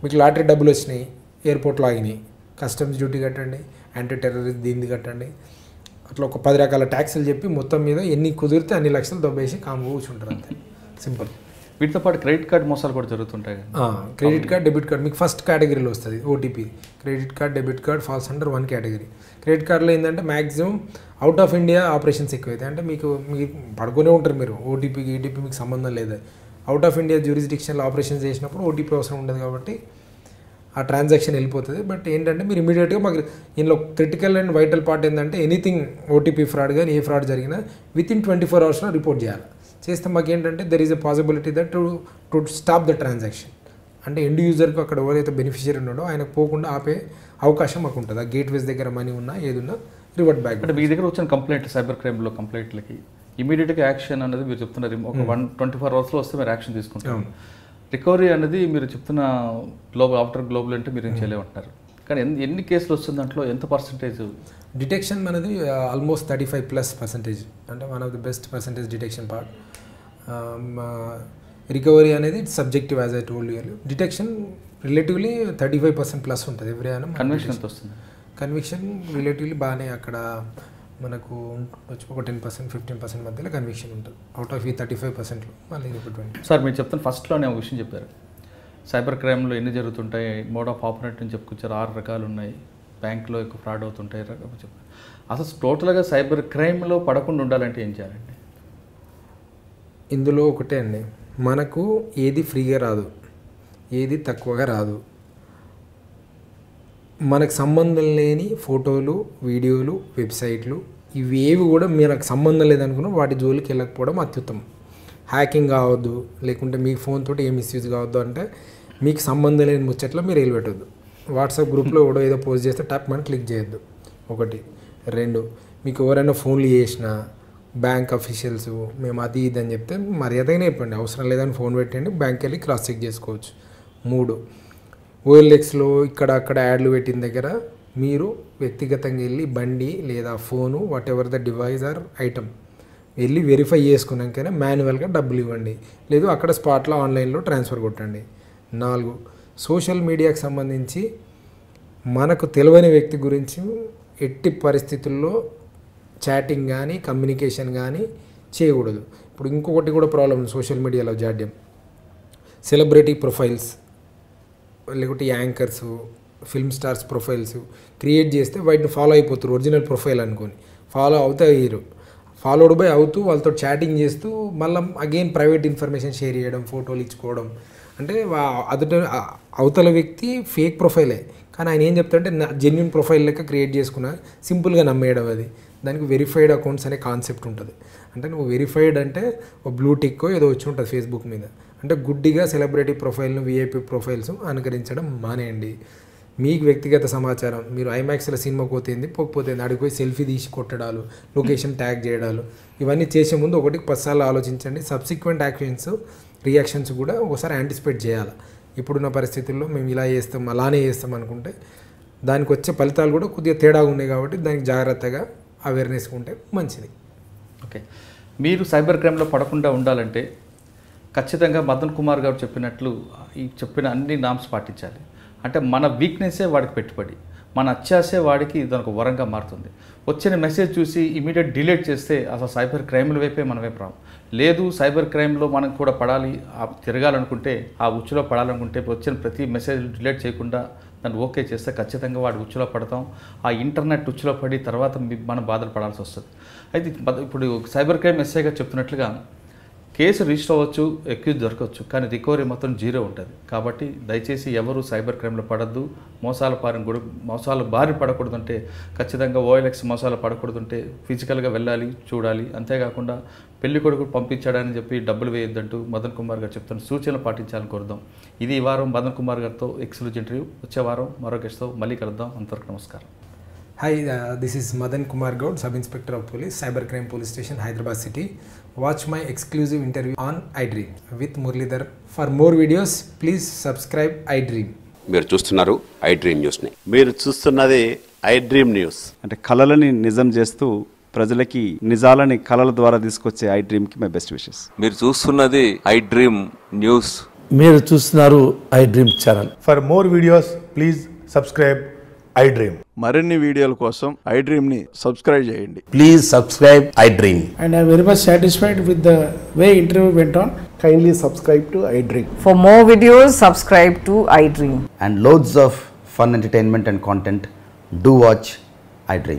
మీకు లాటరీ డబ్బులు వచ్చినాయి, ఎయిర్పోర్ట్లో ఆగినాయి, కస్టమ్స్ డ్యూటీ కట్టండి, యాంటీ టెర్రరిస్ట్ దీన్ని కట్టండి, అట్లా ఒక 10 రకాల ట్యాక్సులు చెప్పి మొత్తం మీద ఎన్ని కుదిరితే అన్ని లక్షలు దొబ్బేసి కాము కూర్చుంటారు అంతే, సింపుల్. వీటితో పాటు క్రెడిట్ కార్డ్ మోసాలు కూడా జరుగుతుంటాయి. క్రెడిట్ కార్డ్ డెబిట్ కార్డ్ మీకు ఫస్ట్ కేటగిరీలో వస్తుంది OTP. Credit card debit card falls under 1 category. Credit కార్డులో ఏంటంటే maximum out of India operations ఎక్కువైతాయి. అంటే మీరు పడుకునే ఉంటారు, మీరు ఓటీపీకి ఈటీపీ మీకు సంబంధం లేదు. అవుట్ ఆఫ్ ఇండియా జ్యూరిస్డిక్షన్లో ఆపరేషన్స్ చేసినప్పుడు ఓటీపీ అవసరం ఉండదు కాబట్టి ఆ ట్రాన్సాక్షన్ వెళ్ళిపోతుంది. బట్ ఏంటంటే మీరు ఇమీడియట్గా మాకు ఇందులో క్రిటికల్ అండ్ వైటల్ పార్ట్ ఏంటంటే ఎనీథింగ్ ఓటీపీ ఫ్రాడ్ కానీ ఏ ఫ్రాడ్ జరిగినా వితిన్ 24 అవర్స్లో రిపోర్ట్ చేయాలి. చేస్తే మాకు ఏంటంటే there is a possibility that to stop the transaction. అంటే ఎండ్ యూజర్కి అక్కడ ఎవరైతే బెనిఫిషియరీ ఉన్నాడో ఆయనకు పోకుండా ఆపే అవకాశం మాకు ఉంటుంది. ఆ గేట్వేస్ దగ్గర మనీ ఉన్నా ఏదున్నా రివర్ట్ బ్యాక్. అంటే మీ దగ్గర వచ్చిన కంప్లైంట్ సైబర్ క్రైమ్లో కంప్లైంట్లకి ఇమీడియట్గా యాక్షన్ అనేది మీరు చెప్తున్నారు, ఒక 24 అవర్స్లో వస్తే మీరు యాక్షన్ తీసుకుంటారు. రికవరీ అనేది మీరు చెప్తున్న ఆఫ్టర్ గ్లోబల్ అంటే మీరు ఏం చేయలేమంటున్నారు. కానీ ఎన్ని కేసులు వస్తుంది, దాంట్లో ఎంత పర్సంటేజ్ డిటెక్షన్ మనది? ఆల్మోస్ట్ 35+%. అంటే one of the best percentage detection part. Recovery అనేది subjective as I told you. Detection relatively 35%+ ఉంటుంది ఎవ్రీ యానం. కన్విక్షన్ ఎంత వస్తుంది? కన్విక్షన్ రిలేటివ్లీ బాగానే అక్కడ మనకు ఒక 10%, 15% మధ్యలో కన్విక్షన్ ఉంటుంది. అవుట్ ఆఫ్ ఈ 35%లో మళ్ళీ 20. సార్ మీరు చెప్తాను ఫస్ట్లోనే ఒక విషయం చెప్పారు, సైబర్ క్రైమ్లో ఎన్ని జరుగుతుంటాయి, మోడ్ ఆఫ్ ఆపరేట్ అని చెప్పుకొచ్చారు, 6 రకాలు ఉన్నాయి, బ్యాంక్లో ఎక్కువ ఫ్రాడ్ అవుతుంటాయి చెప్పారు. అసలు టోటల్గా సైబర్ క్రైమ్లో పడకుండా ఉండాలంటే ఏం చేయాలండి? ఇందులో ఒకటే అండి, మనకు ఏది ఫ్రీగా రాదు, ఏది తక్కువగా రాదు. మనకు సంబంధం లేని ఫోటోలు, వీడియోలు, వెబ్సైట్లు ఇవేవి కూడా మనకు సంబంధం లేదనుకున్నా వాటి జోలికి వెళ్ళకపోవడం అత్యుత్తమం. హ్యాకింగ్ కావద్దు, లేకుంటే మీ ఫోన్ తోటి ఏ మిస్యూజ్ కావద్దు. అంటే మీకు సంబంధం లేని ముచ్చట్లో మీరు వెళ్ళిపెట్టద్దు. వాట్సాప్ గ్రూప్లో ఎవడో ఏదో పోస్ట్ చేస్తే ట్యాప్ మనం క్లిక్ చేయొద్దు. 1. 2 మీకు ఎవరైనా ఫోన్లు చేసినా బ్యాంక్ అఫీషియల్స్ మేము అది ఇది అని చెప్తే మర్యాదగానే చెప్పండి, అవసరం లేదని ఫోన్ పెట్టండి, బ్యాంక్కి వెళ్ళి క్రాస్ చెక్ చేసుకోవచ్చు. 3 OLXలో ఇక్కడ అక్కడ యాడ్లు పెట్టిన దగ్గర మీరు వ్యక్తిగతంగా వెళ్ళి బండి లేదా phone what ever the device or item వెళ్ళి వెరిఫై చేసుకున్నాకనే మాన్యువల్గా డబ్బులు ఇవ్వండి, లేదు అక్కడ స్పాట్లో ఆన్లైన్లో ట్రాన్స్ఫర్ కొట్టండి. 4 సోషల్ మీడియాకి సంబంధించి మనకు తెలియని వ్యక్తి గురించి ఎట్టి పరిస్థితుల్లో చాటింగ్ కానీ కమ్యూనికేషన్ కానీ చేయకూడదు. ఇప్పుడు ఇంకొకటి కూడా ప్రాబ్లం సోషల్ మీడియాలో జాడ్యం, సెలబ్రిటీ ప్రొఫైల్స్ లేకుంటే anchors, film stars profiles create చేస్తే వాటిని ఫాలో అయిపోతారు ఒరిజినల్ ప్రొఫైల్ అనుకొని, ఫాలో అవుతారు. ఫాలోడ్ బై అవుతూ వాళ్ళతో చాటింగ్ చేస్తూ మళ్ళీ అగైన్ ప్రైవేట్ ఇన్ఫర్మేషన్ షేర్ చేయడం, ఫోటోలు ఇచ్చుకోవడం. అంటే అవతల వ్యక్తి ఫేక్ ప్రొఫైలే కానీ ఆయన ఏం చెప్తాడంటే జెన్యున్ ప్రొఫైల్ లెక్క క్రియేట్ చేసుకున్న సింపుల్గా నమ్మేయడం. అది దానికి వెరిఫైడ్ అకౌంట్స్ అనే కాన్సెప్ట్ ఉంటుంది. అంటే నువ్వు వెరిఫైడ్ అంటే ఒక బ్లూ టిక్కో ఏదో వచ్చి ఉంటుంది ఫేస్బుక్ మీద. అంటే గుడ్డిగా సెలబ్రిటీ ప్రొఫైల్ను, విఐపి ప్రొఫైల్స్ అనుకరించడం మానేయండి. మీకు వ్యక్తిగత సమాచారం, మీరు ఐమాక్స్లో సినిమా పోతుంది పోకపోతుంది అడిగి పోయి సెల్ఫీ తీసి కొట్టడాలు, లొకేషన్ ట్యాగ్ చేయడాలు, ఇవన్నీ చేసే ముందు 10 సార్లు ఆలోచించండి. సబ్సిక్వెంట్ రియాక్షన్స్ కూడా ఒకసారి యాంటిసిపేట్ చేయాలి. ఇప్పుడున్న పరిస్థితుల్లో మేము ఇలా చేస్తాం అలానే చేస్తాం అనుకుంటే దానికి వచ్చే ఫలితాలు కూడా కొద్దిగా తేడాగా ఉన్నాయి. కాబట్టి దానికి జాగ్రత్తగా అవేర్నెస్ ఉంటే మంచిది. ఓకే, మీరు సైబర్ క్రైమ్లో పడకుండా ఉండాలంటే ఖచ్చితంగా మదన్ కుమార్ గారు చెప్పినట్లు ఈ చెప్పిన అన్ని నామ్స్ పాటించాలి. అంటే మన వీక్నెస్సే వాడికి పెట్టుబడి, మన అత్యాసే వాడికి ఇదొక వరంగా మారుతుంది. వచ్చిన మెసేజ్ చూసి ఇమీడియట్ డిలీట్ చేస్తే అసలు సైబర్ క్రైమ్ల వైపే మన వైపు రాము. లేదు, సైబర్ క్రైమ్లో మనం కూడా పడాలి, తిరగాలనుకుంటే ఆ ఉచ్చులో పడాలనుకుంటే వచ్చిన ప్రతి మెసేజ్ డిలీట్ చేయకుండా దాన్ని ఓకే చేస్తే ఖచ్చితంగా వాడు ఉచ్చులో పడతాం. ఆ ఇంటర్నెట్ ఉచ్చులో పడి తర్వాత మనం బాధలు పడాల్సి వస్తుంది. అయితే ఇప్పుడు సైబర్ క్రైమ్ ఎస్ఐగా చెప్తున్నట్లుగా కేసు రిజిస్టర్ అవ్వచ్చు, ఎక్యూజ్ దొరకవచ్చు, కానీ రికవరీ మొత్తం 0 ఉంటుంది. కాబట్టి దయచేసి ఎవరు సైబర్ క్రైమ్లో పడద్దు. మోసాల బారి పడకూడదంటే ఖచ్చితంగా OLX మోసాలు పడకూడదంటే ఫిజికల్గా వెళ్ళాలి, చూడాలి. అంతేకాకుండా పెళ్లి కొడుకు పంపించాడని చెప్పి డబ్బులు వేయొద్దంటూ మదన్ కుమార్ గారు చెప్తున్న సూచనలు పాటించాలని కోరుదాం. ఇది ఈ వారం మదన్ కుమార్ గారితో ఎక్స్క్లూజివ్ ఇంటర్వ్యూ. వచ్చే వారం మరో గెస్ట్తో మళ్ళీ కలుద్దాం. అంతవరకు నమస్కారం. Hi, this is Madan Kumar Gaud, Sub Inspector of Police, Cybercrime Police Station, Hyderabad City. Watch my exclusive interview on iDream with Muralidhar. For more videos, please subscribe iDream. మీరు చూస్తున్నారు iDream న్యూస్ని. మీరు చూస్తున్నది iDream న్యూస్. అంటే కళలని నిజం చేస్తూ ప్రజలకి నిజాలని కళల ద్వారా తీసుకొచ్చే iDreamకి మై బెస్ట్ విషెస్. మీరు చూస్తున్నది iDream న్యూస్. మీరు చూస్తున్నారు iDream channel. For more videos, please subscribe iDream. మరిన్ని వీడియోల కోసం iDreamని సబ్స్క్రైబ్ చేయండి. Please subscribe iDream. And I'm very much satisfied with the way interview went on. Kindly subscribe to iDream. For more videos, subscribe to iDream. And loads of fun entertainment and content. Do watch iDream.